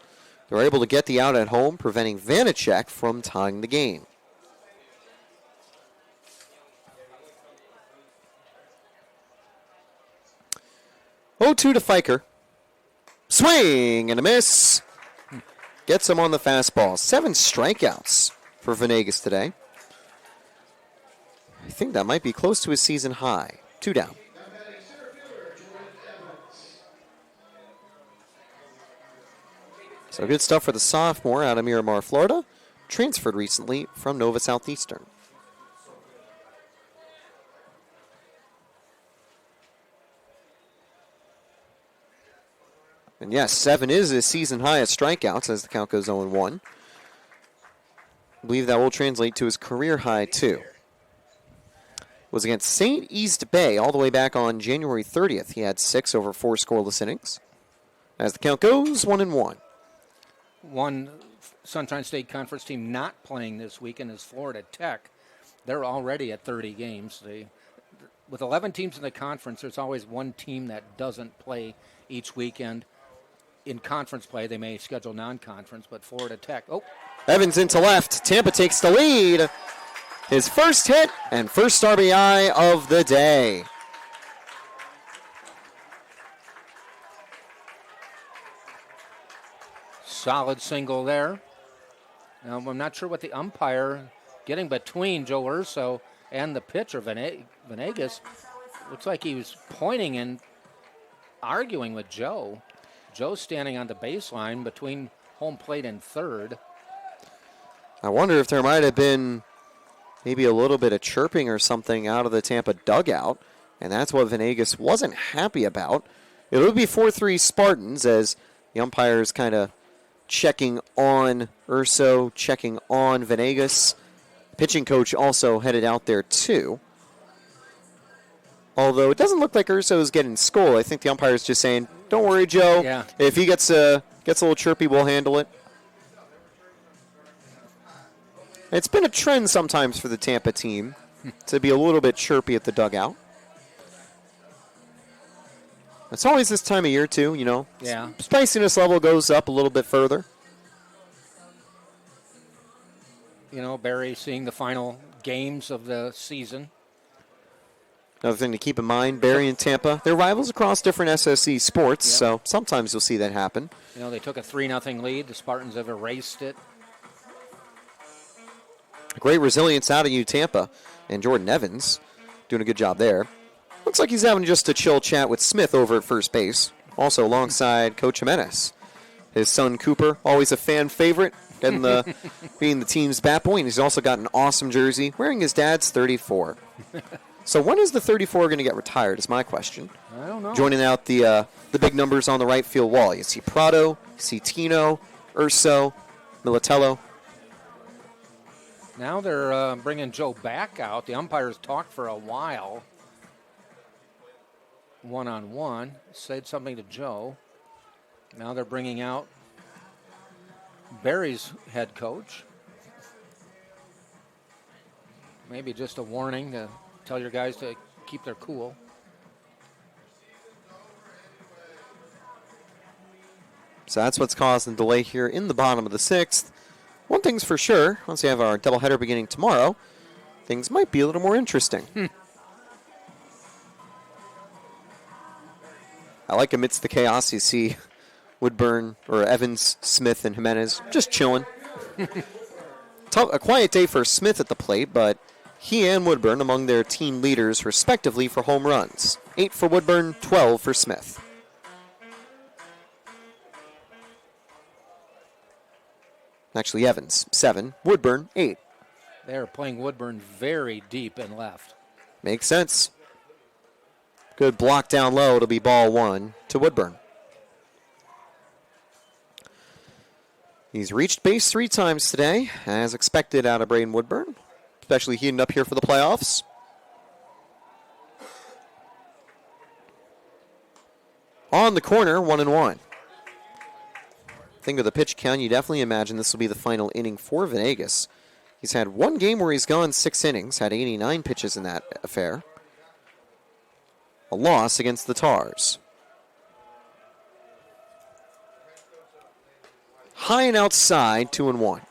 They were able to get the out at home, preventing Vanacek from tying the game. To Fiker. Swing and a miss. Gets him on the fastball. 7 strikeouts for Venegas today. I think that might be close to his season high. 2 down. So good stuff for the sophomore out of Miramar, Florida. Transferred recently from Nova Southeastern. And yes, 7 is his season highest strikeouts as the count goes 0-1. I believe that will translate to his career high too. Was against St. East Bay all the way back on January 30th. He had 6 over 4 scoreless innings. As the count goes 1-1. One Sunshine State Conference team not playing this weekend is Florida Tech. They're already at 30 games. With 11 teams in the conference, there's always one team that doesn't play each weekend. In conference play, they may schedule non-conference, but Florida Tech. Evans into left. Tampa takes the lead. His first hit and first RBI of the day. Solid single there. Now, I'm not sure what the umpire getting between Joe Urso and the pitcher, Venegas. Looks like he was pointing and arguing with Joe. Joe's standing on the baseline between home plate and third. I wonder if there might have been maybe a little bit of chirping or something out of the Tampa dugout, and that's what Venegas wasn't happy about. It would be 4-3 Spartans as the umpires kind of checking on Urso, checking on Venegas. Pitching coach also headed out there too. Although it doesn't look like Urso is getting scolded. I think the umpire is just saying, don't worry, Joe. Yeah. If he gets a little chirpy, we'll handle it. It's been a trend sometimes for the Tampa team to be a little bit chirpy at the dugout. It's always this time of year, too, you know. Yeah. Spiciness level goes up a little bit further. You know, Barry seeing the final games of the season. Another thing to keep in mind, Barry and Tampa, they're rivals across different SSE sports, Yep. so sometimes you'll see that happen. You know, they took a 3-0 lead. The Spartans have erased it. Great resilience out of you, Tampa. And Jordan Evans doing a good job there. Looks like he's having just a chill chat with Smith over at first base. Also alongside Coach Jimenez. His son Cooper, always a fan favorite, getting being the team's bat boy. And he's also got an awesome jersey, wearing his dad's 34. So when is the 34 going to get retired is my question. I don't know. Joining out the big numbers on the right field wall. You see Prado, you see Tino, Urso, Militello. Now they're bringing Joe back out. The umpires talked for a while. One-on-one. Said something to Joe. Now they're bringing out Barry's head coach. Maybe just a warning to tell your guys to keep their cool. So that's what's causing the delay here in the bottom of the sixth. One thing's for sure, once we have our doubleheader beginning tomorrow, things might be a little more interesting. I like amidst the chaos you see Woodburn or Evans, Smith, and Jimenez just chilling. A quiet day for Smith at the plate, but he and Woodburn among their team leaders respectively for home runs. 8 for Woodburn, 12 for Smith. Actually, Evans, 7. Woodburn, 8. They're playing Woodburn very deep and left. Makes sense. Good block down low. It'll be ball 1 to Woodburn. He's reached base 3 times today, as expected out of Braden Woodburn, especially heating up here for the playoffs. On the corner, 1-1. Think of the pitch count, you definitely imagine this will be the final inning for Venegas. He's had one game where he's gone 6 innings, had 89 pitches in that affair. A loss against the Tars. High and outside, 2-1.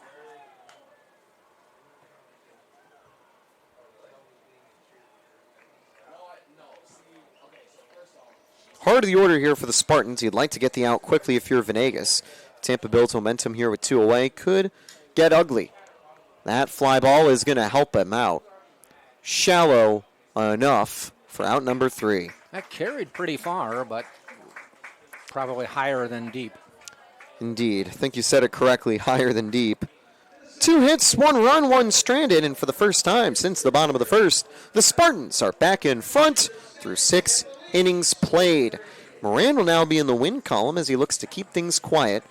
Heart of the order here for the Spartans. You'd like to get the out quickly if you're Venegas. Tampa builds momentum here with 2 away. Could get ugly. That fly ball is going to help him out. Shallow enough for out number 3. That carried pretty far, but probably higher than deep. Indeed. I think you said it correctly, higher than deep. 2 hits, 1 run, 1 stranded, and for the first time since the bottom of the first, the Spartans are back in front through 6 innings played. Moran will now be in the win column as he looks to keep things quiet.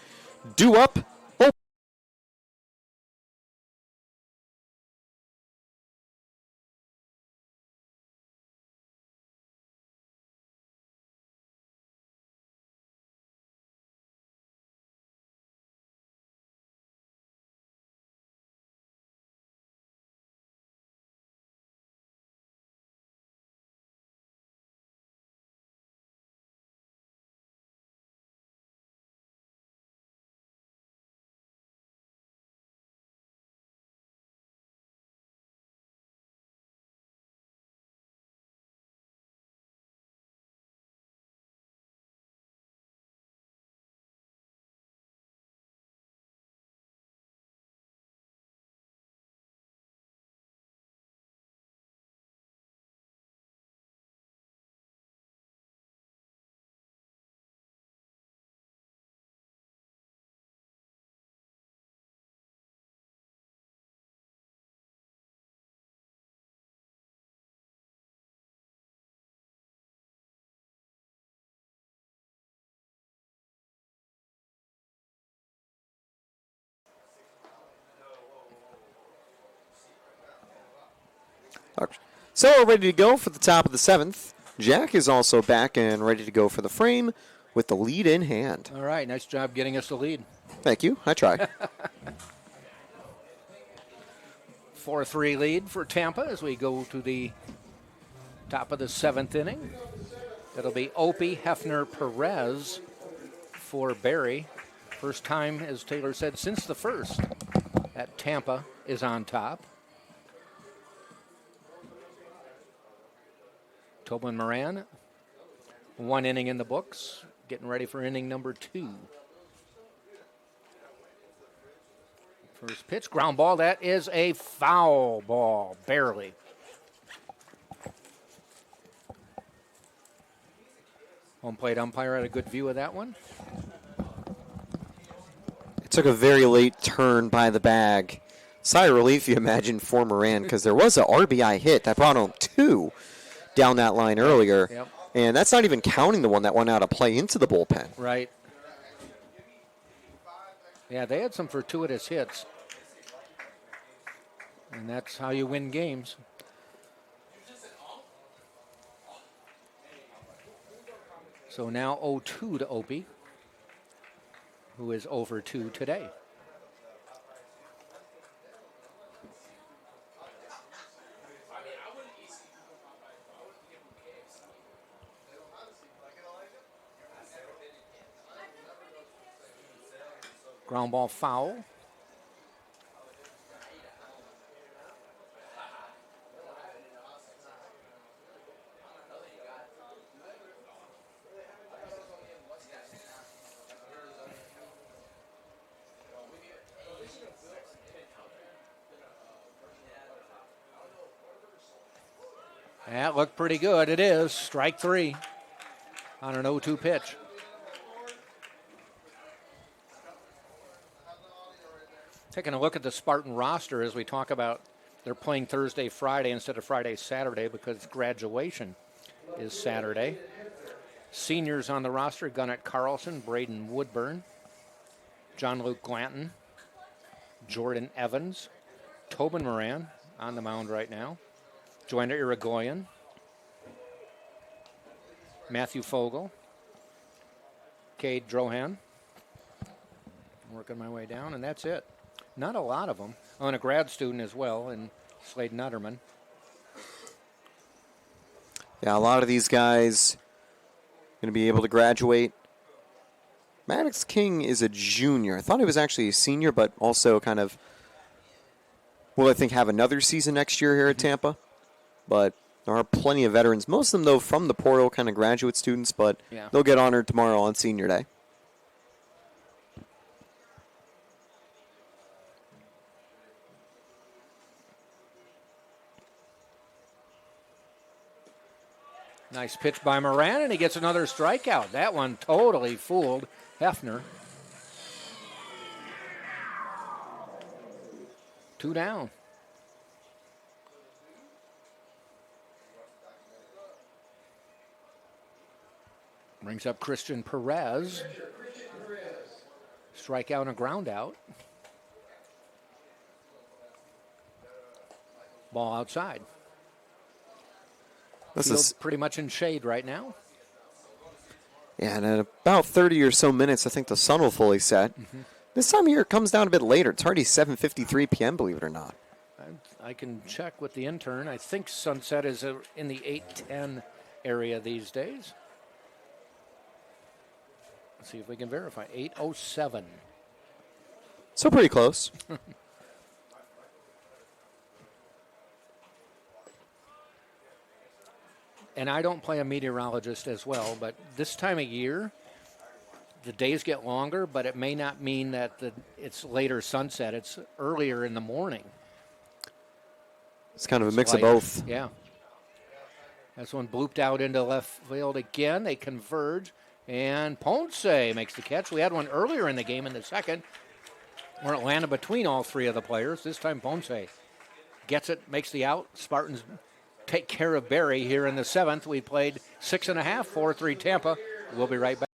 Due up. Oh. So we're ready to go for the top of the 7th. Jack is also back and ready to go for the frame with the lead in hand. All right, nice job getting us the lead. Thank you. I tried. 4-3 lead for Tampa as we go to the top of the 7th inning. It'll be Opie, Hefner, Perez for Barry. First time, as Taylor said, since the first that Tampa is on top. Tobin Moran, 1 inning in the books, getting ready for inning number 2. First pitch, ground ball. That is a foul ball, barely. Home plate umpire had a good view of that one. It took a very late turn by the bag. Sigh of relief, you imagine, for Moran, because there was an RBI hit that brought home 2 down that line earlier. Yep. And that's not even counting the one that went out of play into the bullpen. Right. Yeah, they had some fortuitous hits. And that's how you win games. So now 0-2 to Opie, who is over 2 today. Ground ball foul. That looked pretty good. It is. Strike 3 on an 0-2 pitch. Taking a look at the Spartan roster as we talk about they're playing Thursday, Friday instead of Friday, Saturday because graduation is Saturday. Seniors on the roster, Gunnett Carlson, Braden Woodburn, John Luke Glanton, Jordan Evans, Tobin Moran on the mound right now, Joanna Irigoyen, Matthew Fogel, Cade Drohan. Working my way down, and that's it. Not a lot of them. Oh, and a grad student as well, and Slade Nutterman. Yeah, a lot of these guys going to be able to graduate. Maddox King is a junior. I thought he was actually a senior, but also kind of will, I think, have another season next year here at Tampa. But there are plenty of veterans. Most of them, though, from the portal, kind of graduate students, but they'll get honored tomorrow on senior day. Nice pitch by Moran, and he gets another strikeout. That one totally fooled Hefner. 2 down. Brings up Christian Perez. Strikeout and a ground out. Ball outside. This Field is pretty much in shade right now. Yeah, and in about 30 or so minutes, I think the sun will fully set. This time of year, it comes down a bit later. It's already 7:53 p.m., believe it or not. I can check with the intern. I think sunset is in the 8:10 area these days. Let's see if we can verify. 8:07. So pretty close. And I don't play a meteorologist as well, but this time of year, the days get longer, but it may not mean that it's later sunset. It's earlier in the morning. It's kind of a mix of both. Yeah. That's one blooped out into left field again. They converge, and Ponce makes the catch. We had one earlier in the game in the second where it landed between all 3 of the players. This time Ponce gets it, makes the out. Spartans take care of Barry here in the 7th. We played 6.5, 4-3 Tampa. We'll be right back.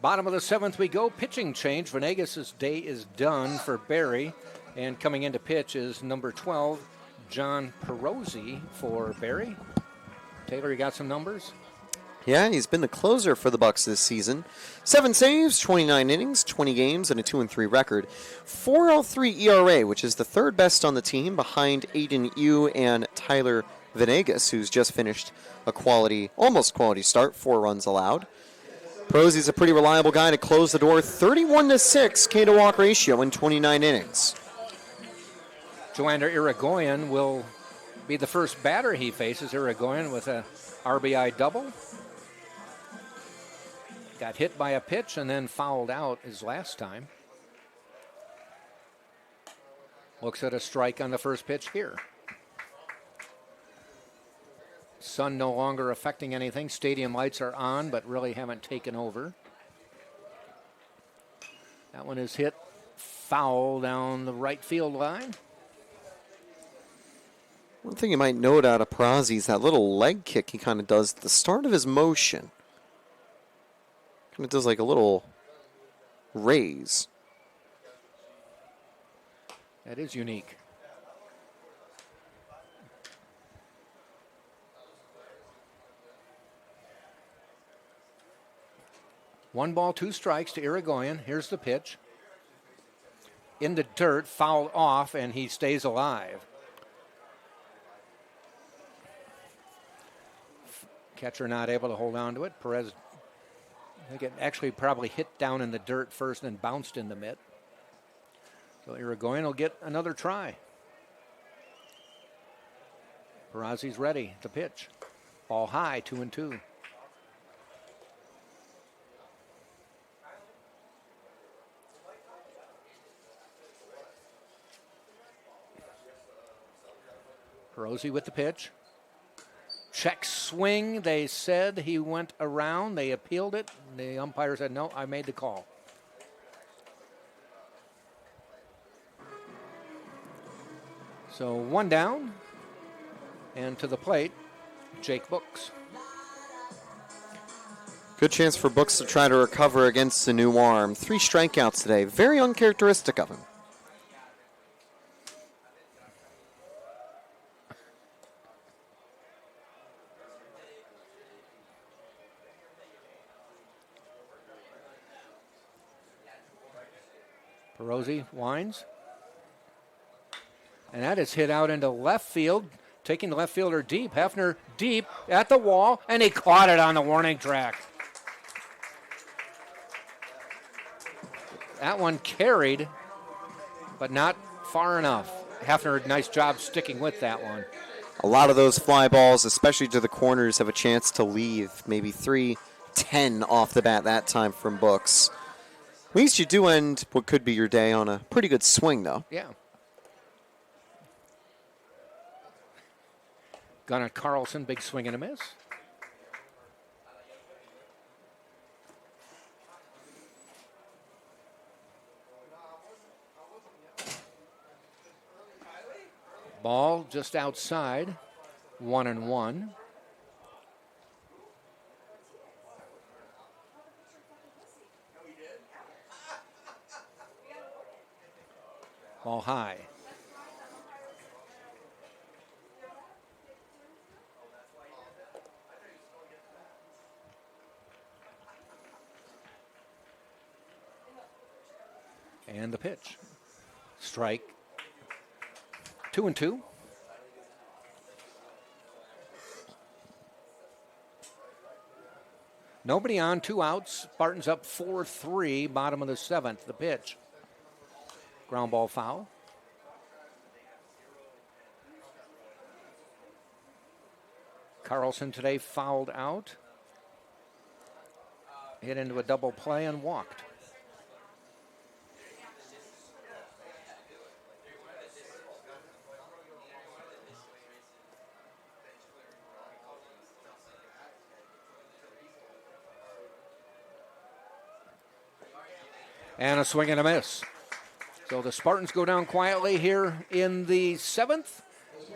Bottom of the 7th we go. Pitching change. Venegas' day is done for Barry. And coming into pitch is number 12, John Perosi for Barry. Taylor, you got some numbers? Yeah, he's been the closer for the Bucks this season. 7 saves, 29 innings, 20 games, and a 2-3 record. 4.03 ERA, which is the third best on the team, behind Aiden Yu and Tyler Venegas, who's just finished a almost quality start, 4 runs allowed. Perosi's a pretty reliable guy to close the door. 31-6 K-to-walk ratio in 29 innings. Joander Irigoyen will be the first batter he faces. Irigoyen with a RBI double. Got hit by a pitch and then fouled out his last time. Looks at a strike on the first pitch here. Sun no longer affecting anything. Stadium lights are on, but really haven't taken over. That one is hit foul down the right field line. One thing you might note out of Perosi is that little leg kick he kind of does at the start of his motion. Kind of does like a little raise. That is unique. One ball, 2 strikes to Irigoyen. Here's the pitch. In the dirt, fouled off, and he stays alive. Catcher not able to hold on to it. Perez, I think it actually probably hit down in the dirt first and bounced in the mitt. So Irigoyen will get another try. Perossi's ready to pitch. Ball high, 2-2. Perosi with the pitch. Check swing. They said he went around. They appealed it. The umpire said, no, I made the call. So 1 down. And to the plate, Jake Books. Good chance for Books to try to recover against the new arm. 3 strikeouts today. Very uncharacteristic of him. Perosi winds. And that is hit out into left field, taking the left fielder deep. Hefner deep at the wall, and he caught it on the warning track. That one carried, but not far enough. Hefner, nice job sticking with that one. A lot of those fly balls, especially to the corners, have a chance to leave. Maybe 3-10 off the bat that time from Books. At least you do end what could be your day on a pretty good swing, though. Yeah. Gunnar Carlson, big swing and a miss. Ball just outside, 1-1. Ball high. And the pitch. Strike. 2-2. Nobody on, 2 outs. Spartans up 4-3, bottom of the 7th. The pitch. Ground ball foul. Carlson today fouled out. Hit into a double play and walked. And a swing and a miss. So the Spartans go down quietly here in the 7th.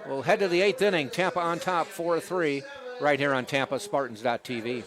We'll head to the 8th inning. Tampa on top, 4-3, right here on TampaSpartans.tv.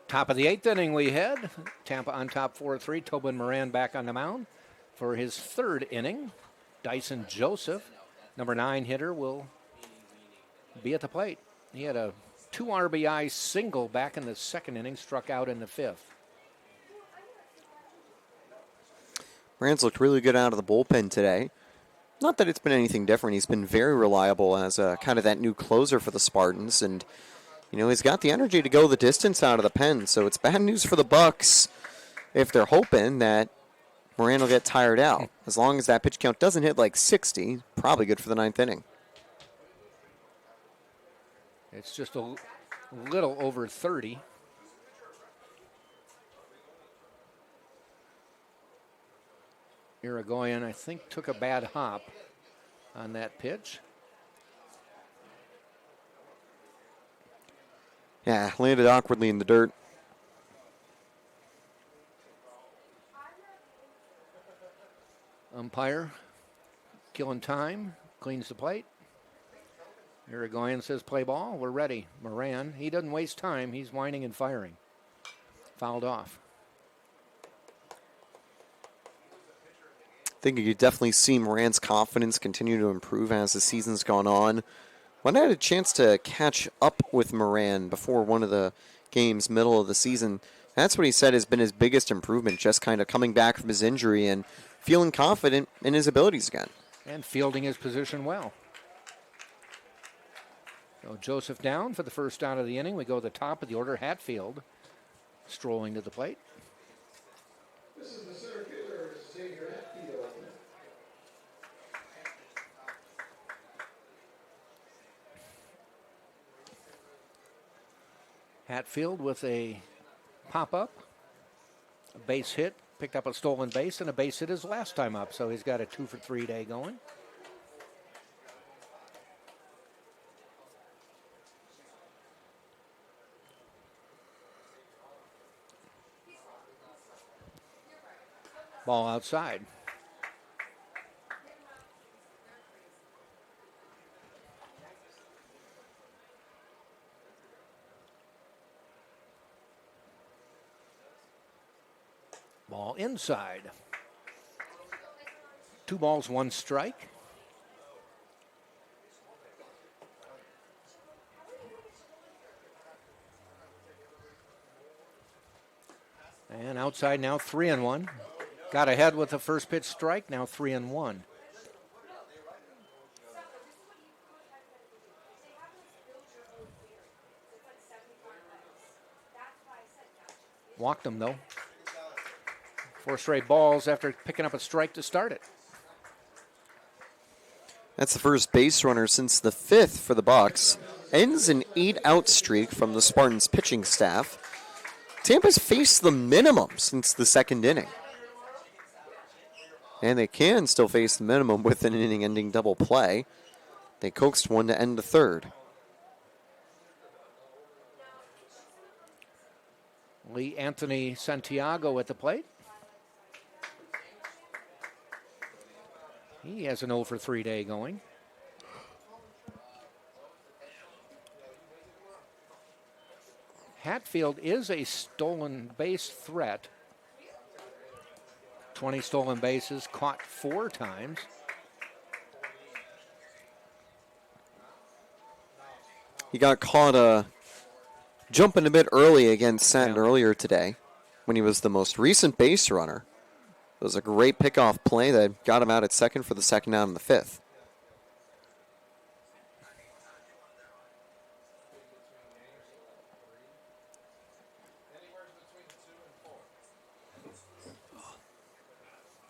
Top of the 8th inning we head. Tampa on top 4-3. Tobin Moran back on the mound for his 3rd inning. Dyson Joseph, number 9 hitter, will be at the plate. He had a 2 RBI single back in the 2nd inning, struck out in the 5th. Moran's looked really good out of the bullpen today. Not that it's been anything different. He's been very reliable as a kind of that new closer for the Spartans, and he's got the energy to go the distance out of the pen. So it's bad news for the Bucks if they're hoping that Moran will get tired out. As long as that pitch count doesn't hit like 60, probably good for the 9th inning. It's just a little over 30. Irigoyen, I think, took a bad hop on that pitch. Yeah, landed awkwardly in the dirt. Umpire killing time, cleans the plate. Irigoyen says play ball, we're ready. Moran, he doesn't waste time, he's whining and firing. Fouled off. I think you could definitely see Moran's confidence continue to improve as the season's gone on. When I had a chance to catch up with Moran before one of the games, middle of the season, that's what he said has been his biggest improvement, just kind of coming back from his injury and feeling confident in his abilities again. And fielding his position well. So Joseph down for the first out of the inning. We go to the top of the order. Hatfield strolling to the plate. This is the center fielder, Xavier Hatfield. Hatfield with a pop-up, a base hit, picked up a stolen base, and a base hit his last time up. So he's got a 2-for-3 day going. Ball outside. Ball inside. 2 balls, 1 strike. And outside now, 3-1. Got ahead with the first pitch strike, now 3-1. Walked him, though. 4 straight balls after picking up a strike to start it. That's the first base runner since the 5th for the Bucks. Ends an 8-out streak from the Spartans pitching staff. Tampa's faced the minimum since the 2nd inning. And they can still face the minimum with an inning-ending double play. They coaxed one to end the 3rd. Lee Anthony Santiago at the plate. He has an 0-for-3 day going. Hatfield is a stolen base threat. 20 stolen bases, caught 4 times. He got caught jumping a bit early against Satin earlier today when he was the most recent base runner. It was a great pickoff play that got him out at second for the second out in the 5th.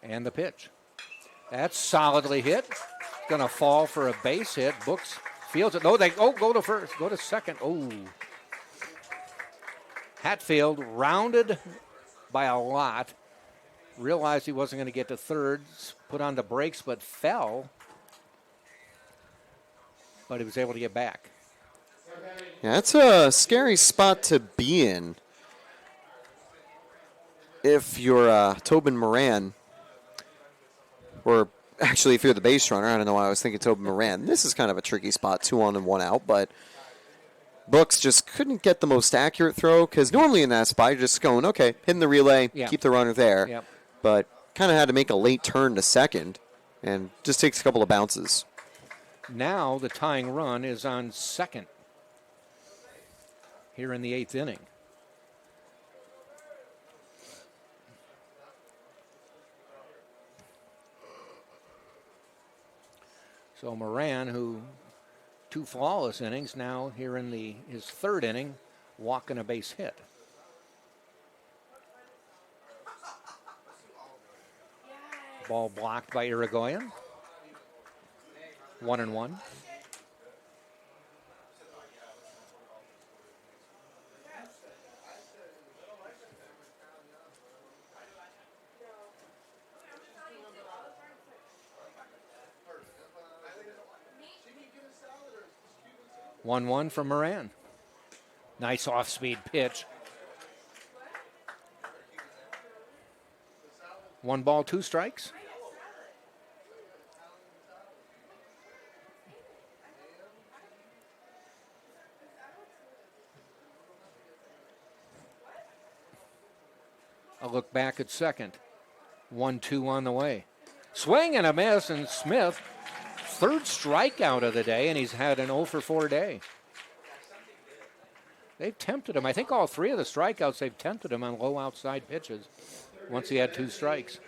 And the pitch. That's solidly hit. Going to fall for a base hit. Books fields it. No, they go to first. Go to second. Oh. Hatfield rounded by a lot. Realized he wasn't going to get to third. Put on the brakes, but fell. But he was able to get back. Yeah, that's a scary spot to be in if you're Tobin Moran. Or actually, if you're the base runner, I don't know why I was thinking Tobin Moran. This is kind of a tricky spot, 2 on and 1 out, but Brooks just couldn't get the most accurate throw because normally in that spot, you're just going, okay, hitting the relay, Yeah. keep the runner there. Yep. But kind of had to make a late turn to second and just takes a couple of bounces. Now the tying run is on second here in the 8th inning. So Moran, who 2 flawless innings, now here in his 3rd inning, walking a base hit. Ball blocked by Irigoyen. 1-1. One from Moran. Nice off-speed pitch. 1 ball, 2 strikes. A look back at second. 1-2 on the way. Swing and a miss, and Smith, 3rd strikeout of the day, and he's had an 0 for 4 day. They've tempted him. I think all 3 of the strikeouts, they've tempted him on low outside pitches once he had 2 strikes.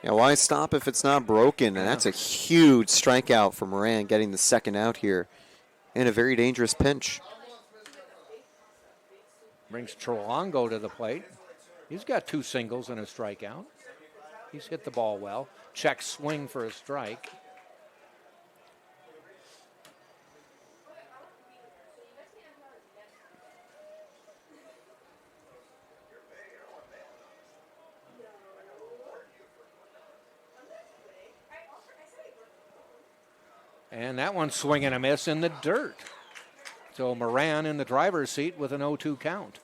Yeah, why stop if it's not broken? And that's a huge strikeout for Moran, getting the 2nd out here in a very dangerous pinch. Brings Trelongo to the plate. He's got 2 singles and a strikeout. He's hit the ball well. Check swing for a strike. And that one swing and a miss in the dirt. So Moran in the driver's seat with an 0-2 count.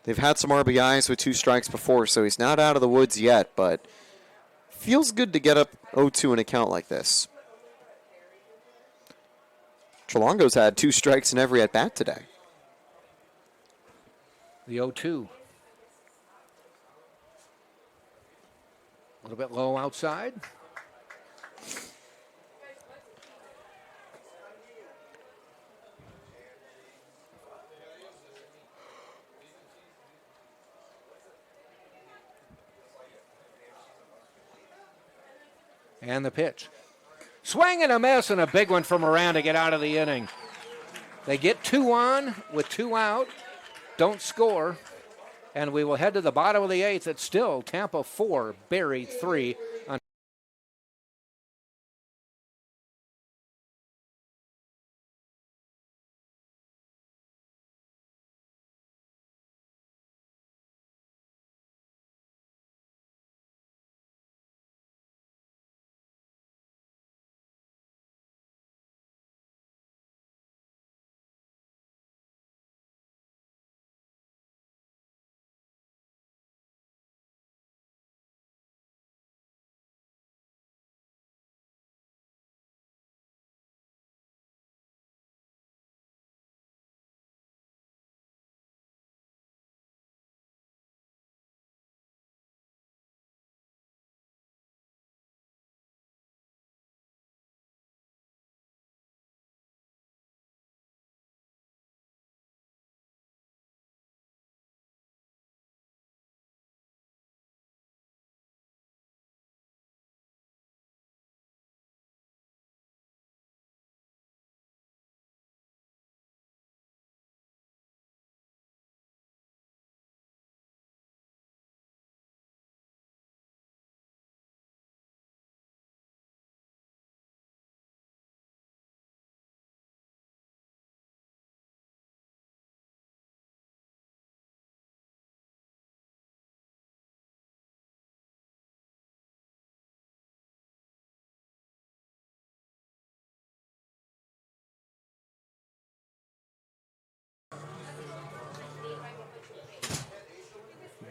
They've had some RBIs with 2 strikes before, so he's not out of the woods yet, but feels good to get up 0-2 in a count like this. Trelongo's had 2 strikes in every at-bat today. The 0-2. A little bit low outside. And the pitch. Swing and a miss, and a big one from Moran to get out of the inning. They get 2 on with 2 out. Don't score. And we will head to the bottom of the 8th. It's still Tampa 4, Barry 3. On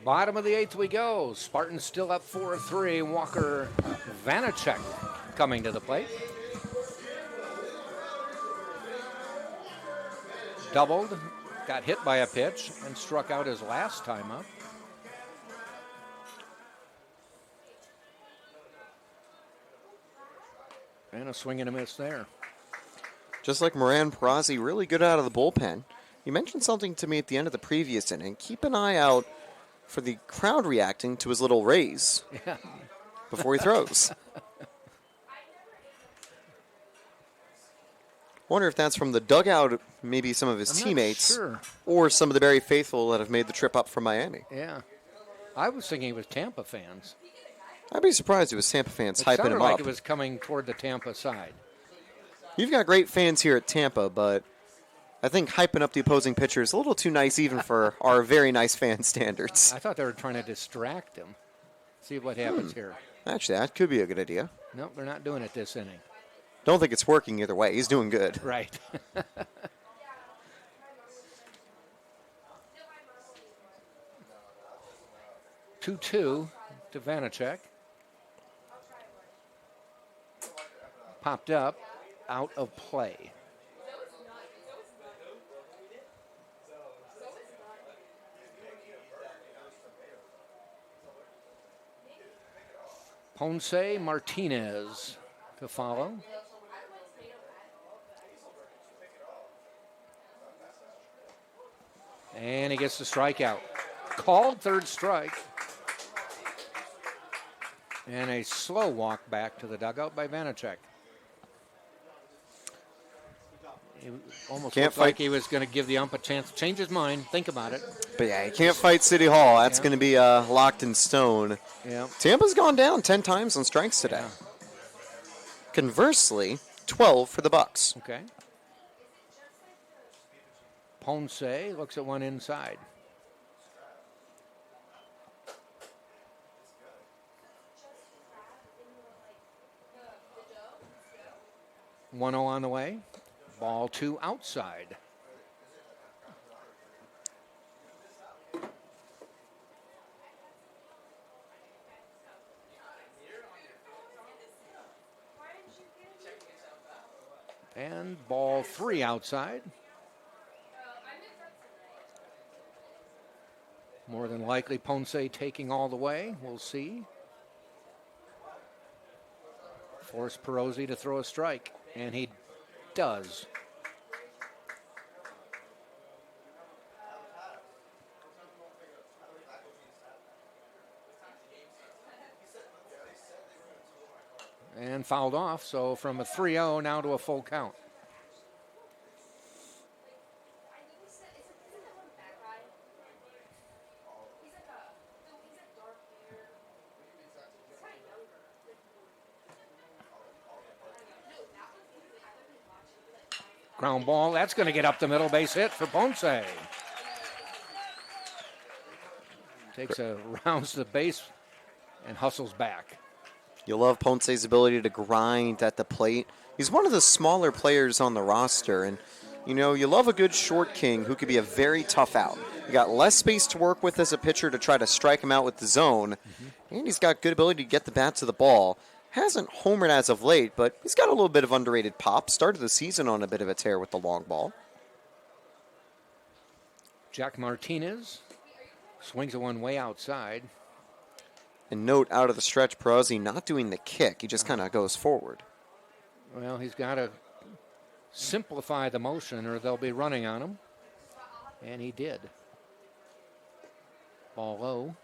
bottom of the 8th we go. Spartans still up 4-3. Walker Vanacek coming to the plate. doubled, got hit by a pitch, and struck out his last time up. And a swing and a miss there. Just like Moran Perazzi, really good out of the bullpen. You mentioned something to me at the end of the previous inning. Keep an eye out for the crowd reacting to his little raise before he throws. Wonder if that's from the dugout, maybe some of his I'm not teammates, sure. or some of the Barry faithful that have made the trip up from Miami. Yeah. I was thinking it was Tampa fans. I'd be surprised if it was Tampa fans It hyping sounded him like up. it was coming toward the Tampa side. You've got great fans here at Tampa, but I think hyping up the opposing pitcher is a little too nice even for our very nice fan standards. I thought they were trying to distract him. See what happens here. Actually, that could be a good idea. No, they're not doing it this inning. Don't think it's working either way. He's doing good. Right. 2-2 to Vanacek. Popped up, out of play. Ponce Martinez to follow. And he gets the strikeout. Called third strike. And a slow walk back to the dugout by Vanacek. He almost Can't looked like fight. he was going to give the ump a chance to change his mind, think about it. But yeah, you can't fight City Hall. That's Yeah. going to be locked in stone. Yeah. Tampa's gone down 10 times on strikes today. Yeah. Conversely, 12 for the Bucks. Okay. Ponce looks at one inside. One 0 on the way. Ball 2 outside. And ball 3 outside. More than likely Ponce taking all the way. We'll see. Force Perosi to throw a strike. And he does. And fouled off, so from a 3-0 now to a full count. Ground ball, that's going to get up the middle, base hit for Ponce. Takes a rounds the base and hustles back. You love Ponce's ability to grind at the plate. He's one of the smaller players on the roster, and you know, you love a good short king who could be a very tough out. You got less space to work with as a pitcher to try to strike him out with the zone, and he's got good ability to get the bat to the ball. Hasn't homered as of late, but he's got a little bit of underrated pop. Started the season on a bit of a tear with the long ball. Jack Martinez swings a one way outside. And note out of the stretch, Perazzi not doing the kick. He just kind of goes forward. Well, he's got to simplify the motion or they'll be running on him. And he did. Ball low.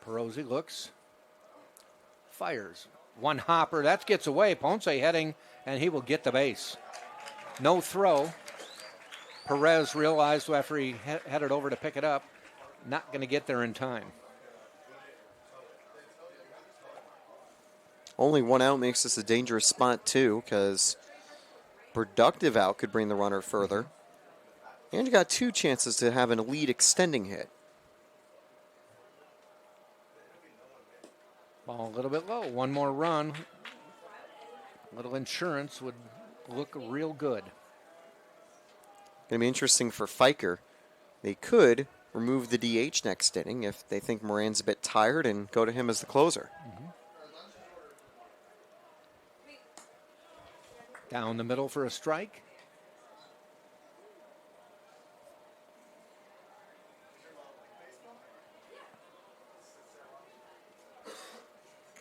Perosi looks, fires. One hopper, that gets away. Ponce heading, and he will get the base. No throw. Perez realized after he headed over to pick it up, not going to get there in time. Only one out makes this a dangerous spot, too, because productive out could bring the runner further. And you got two chances to have an lead extending hit. Ball a little bit low. One more run. A little insurance would look real good. Going to be interesting for Fiker. They could remove the DH next inning if they think Moran's a bit tired and go to him as the closer. Down the middle for a strike.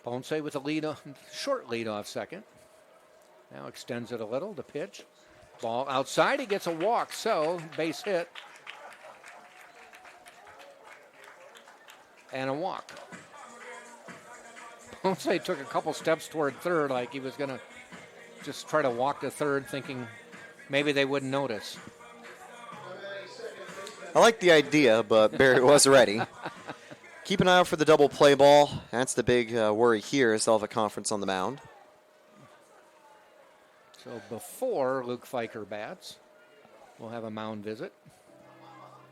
Ponce with a short lead off second. Now extends it a little. The pitch. Ball outside. He gets a walk. So base hit. And a walk. Ponce took a couple steps toward third like he was going to just try to walk to third thinking maybe they wouldn't notice. I like the idea, but Barry was ready. Keep an eye out for the double play ball. That's the big worry here is they'll have a conference on the mound. So before Luke Fiker bats, we'll have a mound visit.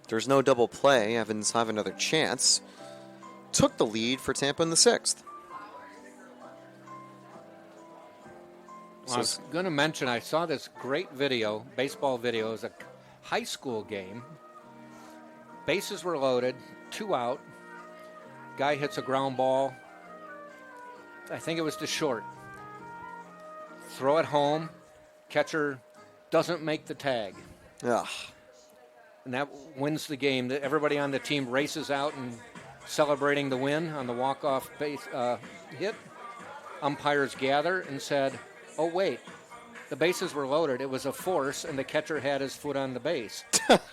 There's no double play. Evans have another chance. Took the lead for Tampa in the 6th. Well, I was going to mention, I saw this great video, baseball video. It was a high school game. Bases were loaded, 2 out. Guy hits a ground ball. I think it was to short. Throw it home. Catcher doesn't make the tag. Ugh. And that wins the game. Everybody on the team races out and celebrating the win on the walk-off base hit. Umpires gather and said, oh, wait, the bases were loaded. It was a force, and the catcher had his foot on the base.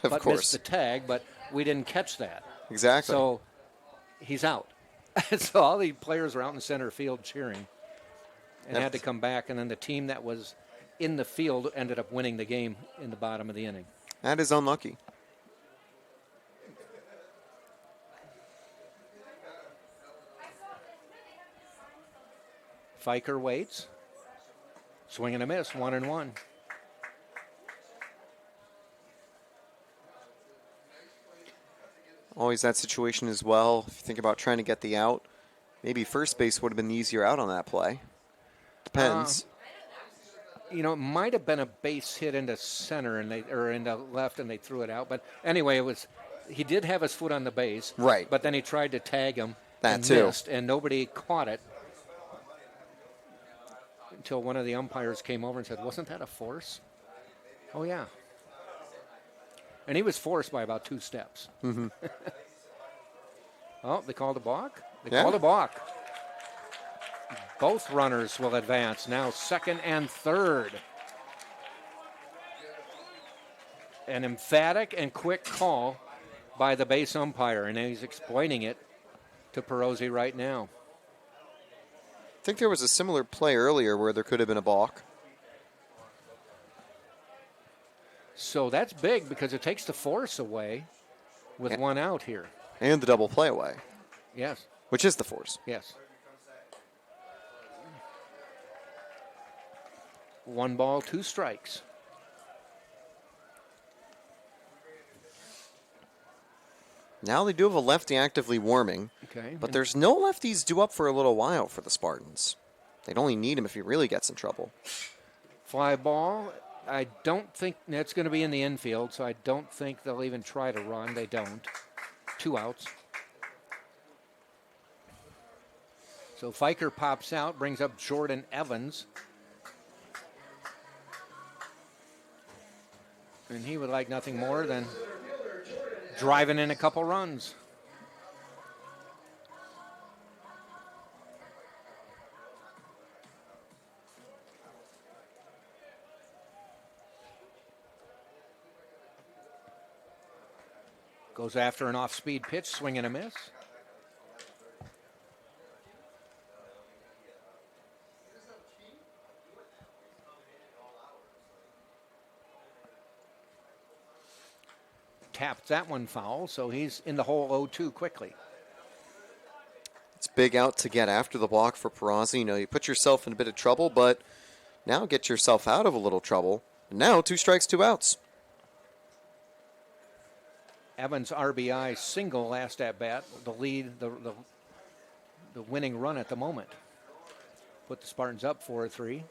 Of course. Missed the tag, but we didn't catch that. Exactly. So he's out. So all the players were out in center field cheering and had to come back. And then the team that was in the field ended up winning the game in the bottom of the inning. That is unlucky. Fiker waits. Swing and a miss, 1-1. Always that situation as well. If you think about trying to get the out, maybe first base would have been the easier out on that play. Depends. It might have been a base hit into center or into left, and they threw it out. But anyway, he did have his foot on the base. Right. But then he tried to tag him. That and too. Missed, and nobody caught it until one of the umpires came over and said, wasn't that a force? Oh, yeah. And he was forced by about 2 steps. Mm-hmm. Oh, they called a balk? They Yeah. called a balk. Both runners will advance. Now second and third. An emphatic and quick call by the base umpire, and he's explaining it to Perosi right now. I think there was a similar play earlier where there could have been a balk. So that's big because it takes the force away with 1 out here. And the double play away, Yes, which is the force. yes. 1 ball, 2 strikes. Now they do have a lefty actively warming, Okay. but there's no lefties due up for a little while for the Spartans. They'd only need him if he really gets in trouble. Fly ball. I don't think that's going to be in the infield, so I don't think they'll even try to run. They don't. 2 outs. So Fiker pops out, brings up Jordan Evans. And he would like nothing more than driving in a couple runs. Goes after an off-speed pitch, swing and a miss. Tapped that one foul, so he's in the hole 0-2 quickly. It's big out to get after the block for Perosi. You put yourself in a bit of trouble, but now get yourself out of a little trouble. And now 2 strikes, 2 outs. Evans RBI single last at bat, the lead, the winning run at the moment. Put the Spartans up 4-3.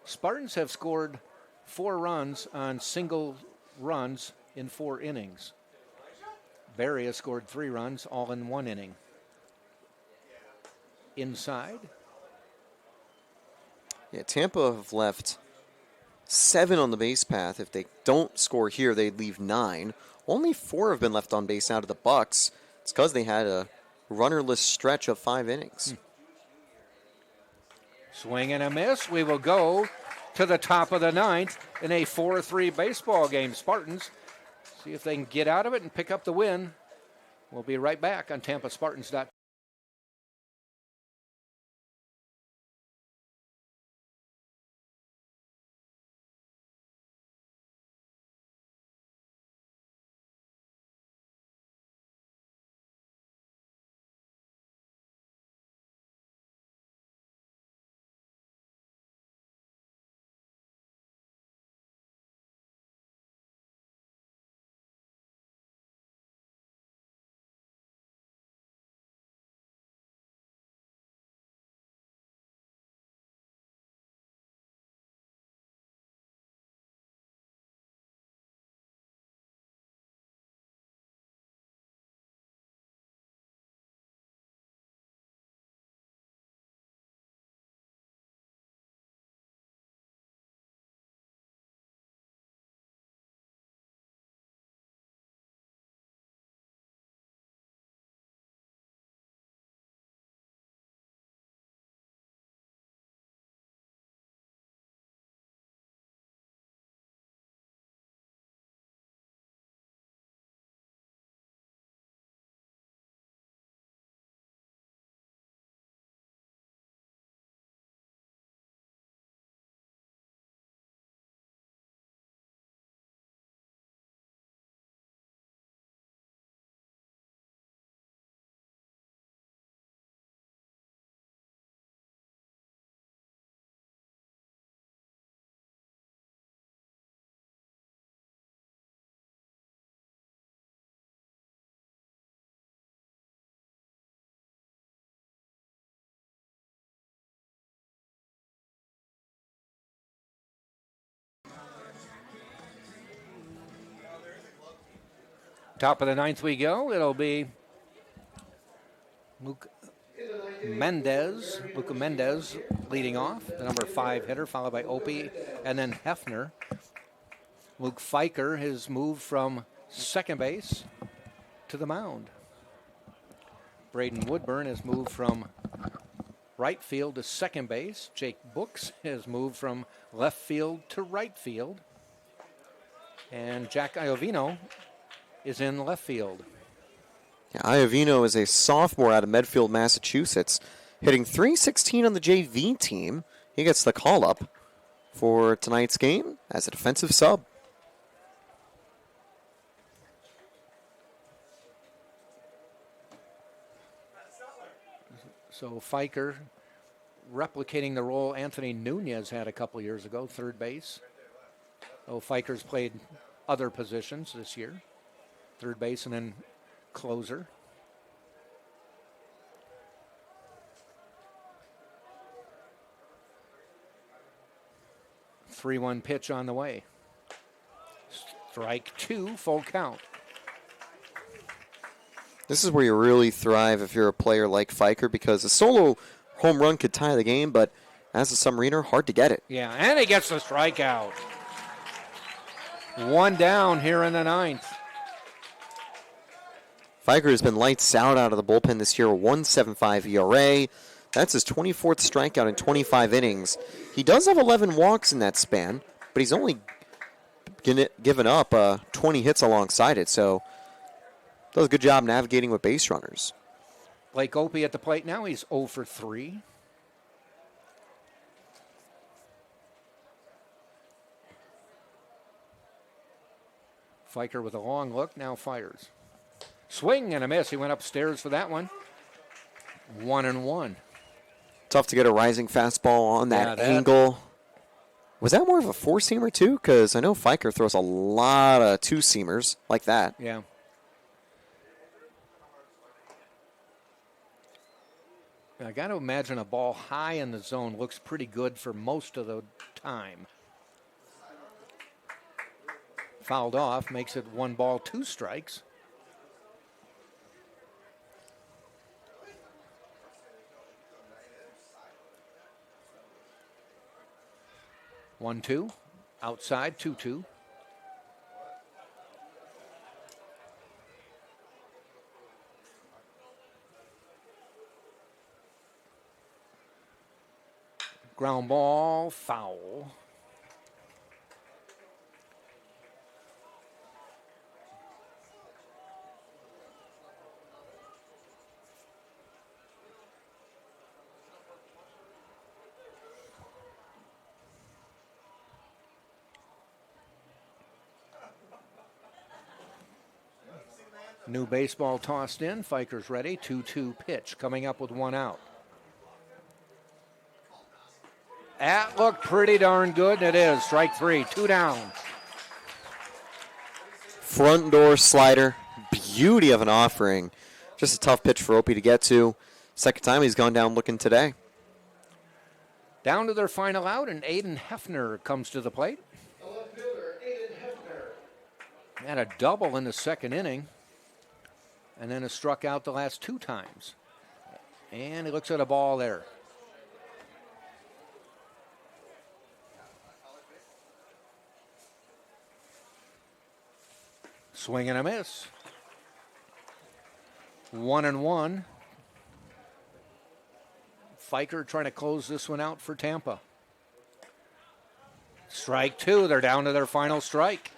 Spartans have scored 4 runs on single runs in 4 innings. Barry has scored 3 runs, all in 1 inning. Inside. Yeah, Tampa have left 7 on the base path. If they don't score here, they'd leave 9. Only 4 have been left on base out of the Bucks. It's because they had a runnerless stretch of 5 innings. Swing and a miss. We will go to the top of the 9th in a 4-3 baseball game. Spartans see if they can get out of it and pick up the win. We'll be right back on TampaSpartans.com. Top of the 9th we go. It'll be Luca Mendez leading off, the number 5 hitter, followed by Opie, and then Hefner. Luke Fiker has moved from second base to the mound. Braden Woodburn has moved from right field to second base. Jake Books has moved from left field to right field. And Jack Iovino is in left field. Yeah, Iovino is a sophomore out of Medfield, Massachusetts, hitting .316 on the JV team. He gets the call-up for tonight's game as a defensive sub. So Fiker replicating the role Anthony Nunez had a couple years ago, third base. Oh, Fiker's played other positions this year, third base and then closer. Three-one pitch on the way. Strike 2, full count. This is where you really thrive if you're a player like Fiker, because a solo home run could tie the game, but as a submariner, hard to get it. Yeah, and he gets the strikeout. One down here in the 9th. Fiker has been lights out of the bullpen this year, 1.75 ERA. That's his 24th strikeout in 25 innings. He does have 11 walks in that span, but he's only given up 20 hits alongside it, so does a good job navigating with base runners. Blake Opie at the plate now. He's 0 for 3. Fiker with a long look, now fires. Swing and a miss. He went upstairs for that one. 1-1. Tough to get a rising fastball on that angle. Was that more of a four-seamer, too? Because I know Fiker throws a lot of two-seamers like that. Yeah. I got to imagine a ball high in the zone looks pretty good for most of the time. Fouled off, makes it 1 ball, 2 strikes. One, two, outside, 2-2. Ground ball, foul. New baseball tossed in. Fiker's ready. 2-2 pitch coming up with 1 out. That looked pretty darn good. It is. Strike 3. 2 down. Front door slider. Beauty of an offering. Just a tough pitch for Opie to get to. Second time he's gone down looking today. Down to their final out, and Aiden Hefner comes to the plate. The left fielder, Aiden Hefner. Had a double in the second inning, and then has struck out the last 2 times. And he looks at a ball there. Swing and a miss. 1-1. Fiker trying to close this one out for Tampa. Strike 2. They're down to their final strike.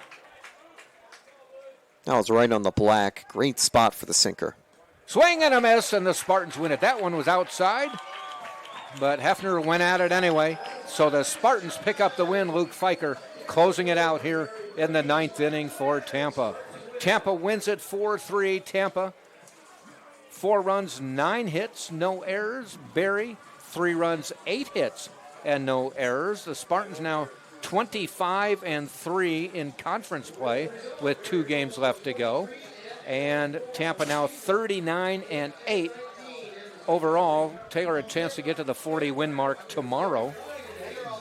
That was right on the black. Great spot for the sinker. Swing and a miss, and the Spartans win it. That one was outside, but Hefner went at it anyway. So the Spartans pick up the win. Luke Fiker closing it out here in the 9th inning for Tampa. Tampa wins it 4-3. Tampa, 4 runs, 9 hits, no errors. Barry, 3 runs, 8 hits, and no errors. The Spartans now 25-3 in conference play with 2 games left to go. And Tampa now 39-8 overall. Taylor a chance to get to the 40 win mark tomorrow.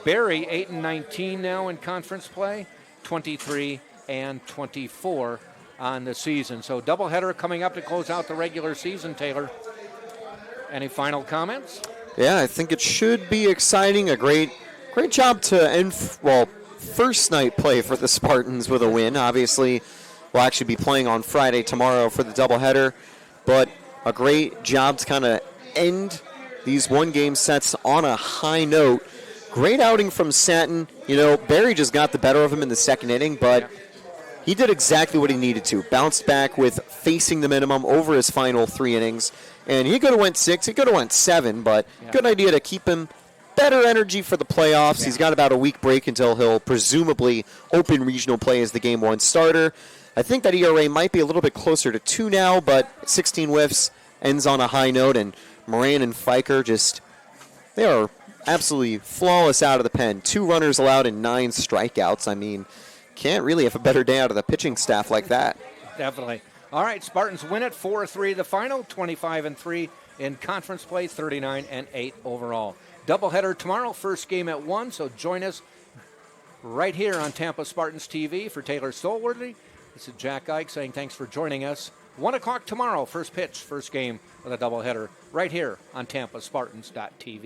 Barry 8-19 now in conference play, 23-24 on the season. So doubleheader coming up to close out the regular season, Taylor. Any final comments? Yeah, I think it should be exciting. A great job to end, first night play for the Spartans with a win. Obviously, we'll actually be playing on Friday tomorrow for the doubleheader, but a great job to kind of end these 1-game sets on a high note. Great outing from Satin. Barry just got the better of him in the second inning, but he did exactly what he needed to. Bounced back with facing the minimum over his final 3 innings. And he could have went 6, he could have went 7, but good idea to keep him. Better energy for the playoffs. He's got about a week break until he'll presumably open regional play as the Game 1 starter. I think that ERA might be a little bit closer to 2 now, but 16 whiffs ends on a high note, and Moran and Fiker they are absolutely flawless out of the pen. 2 runners allowed and 9 strikeouts. I mean, can't really have a better day out of the pitching staff like that. Definitely. All right, Spartans win it 4-3 the final, 25-3 in conference play, 39-8 overall. Doubleheader tomorrow, first game at 1, so join us right here on Tampa Spartans TV. For Taylor Stolworthy, this is Jack Ike saying thanks for joining us. 1 o'clock tomorrow, first pitch, first game of the doubleheader, right here on TampaSpartans.tv.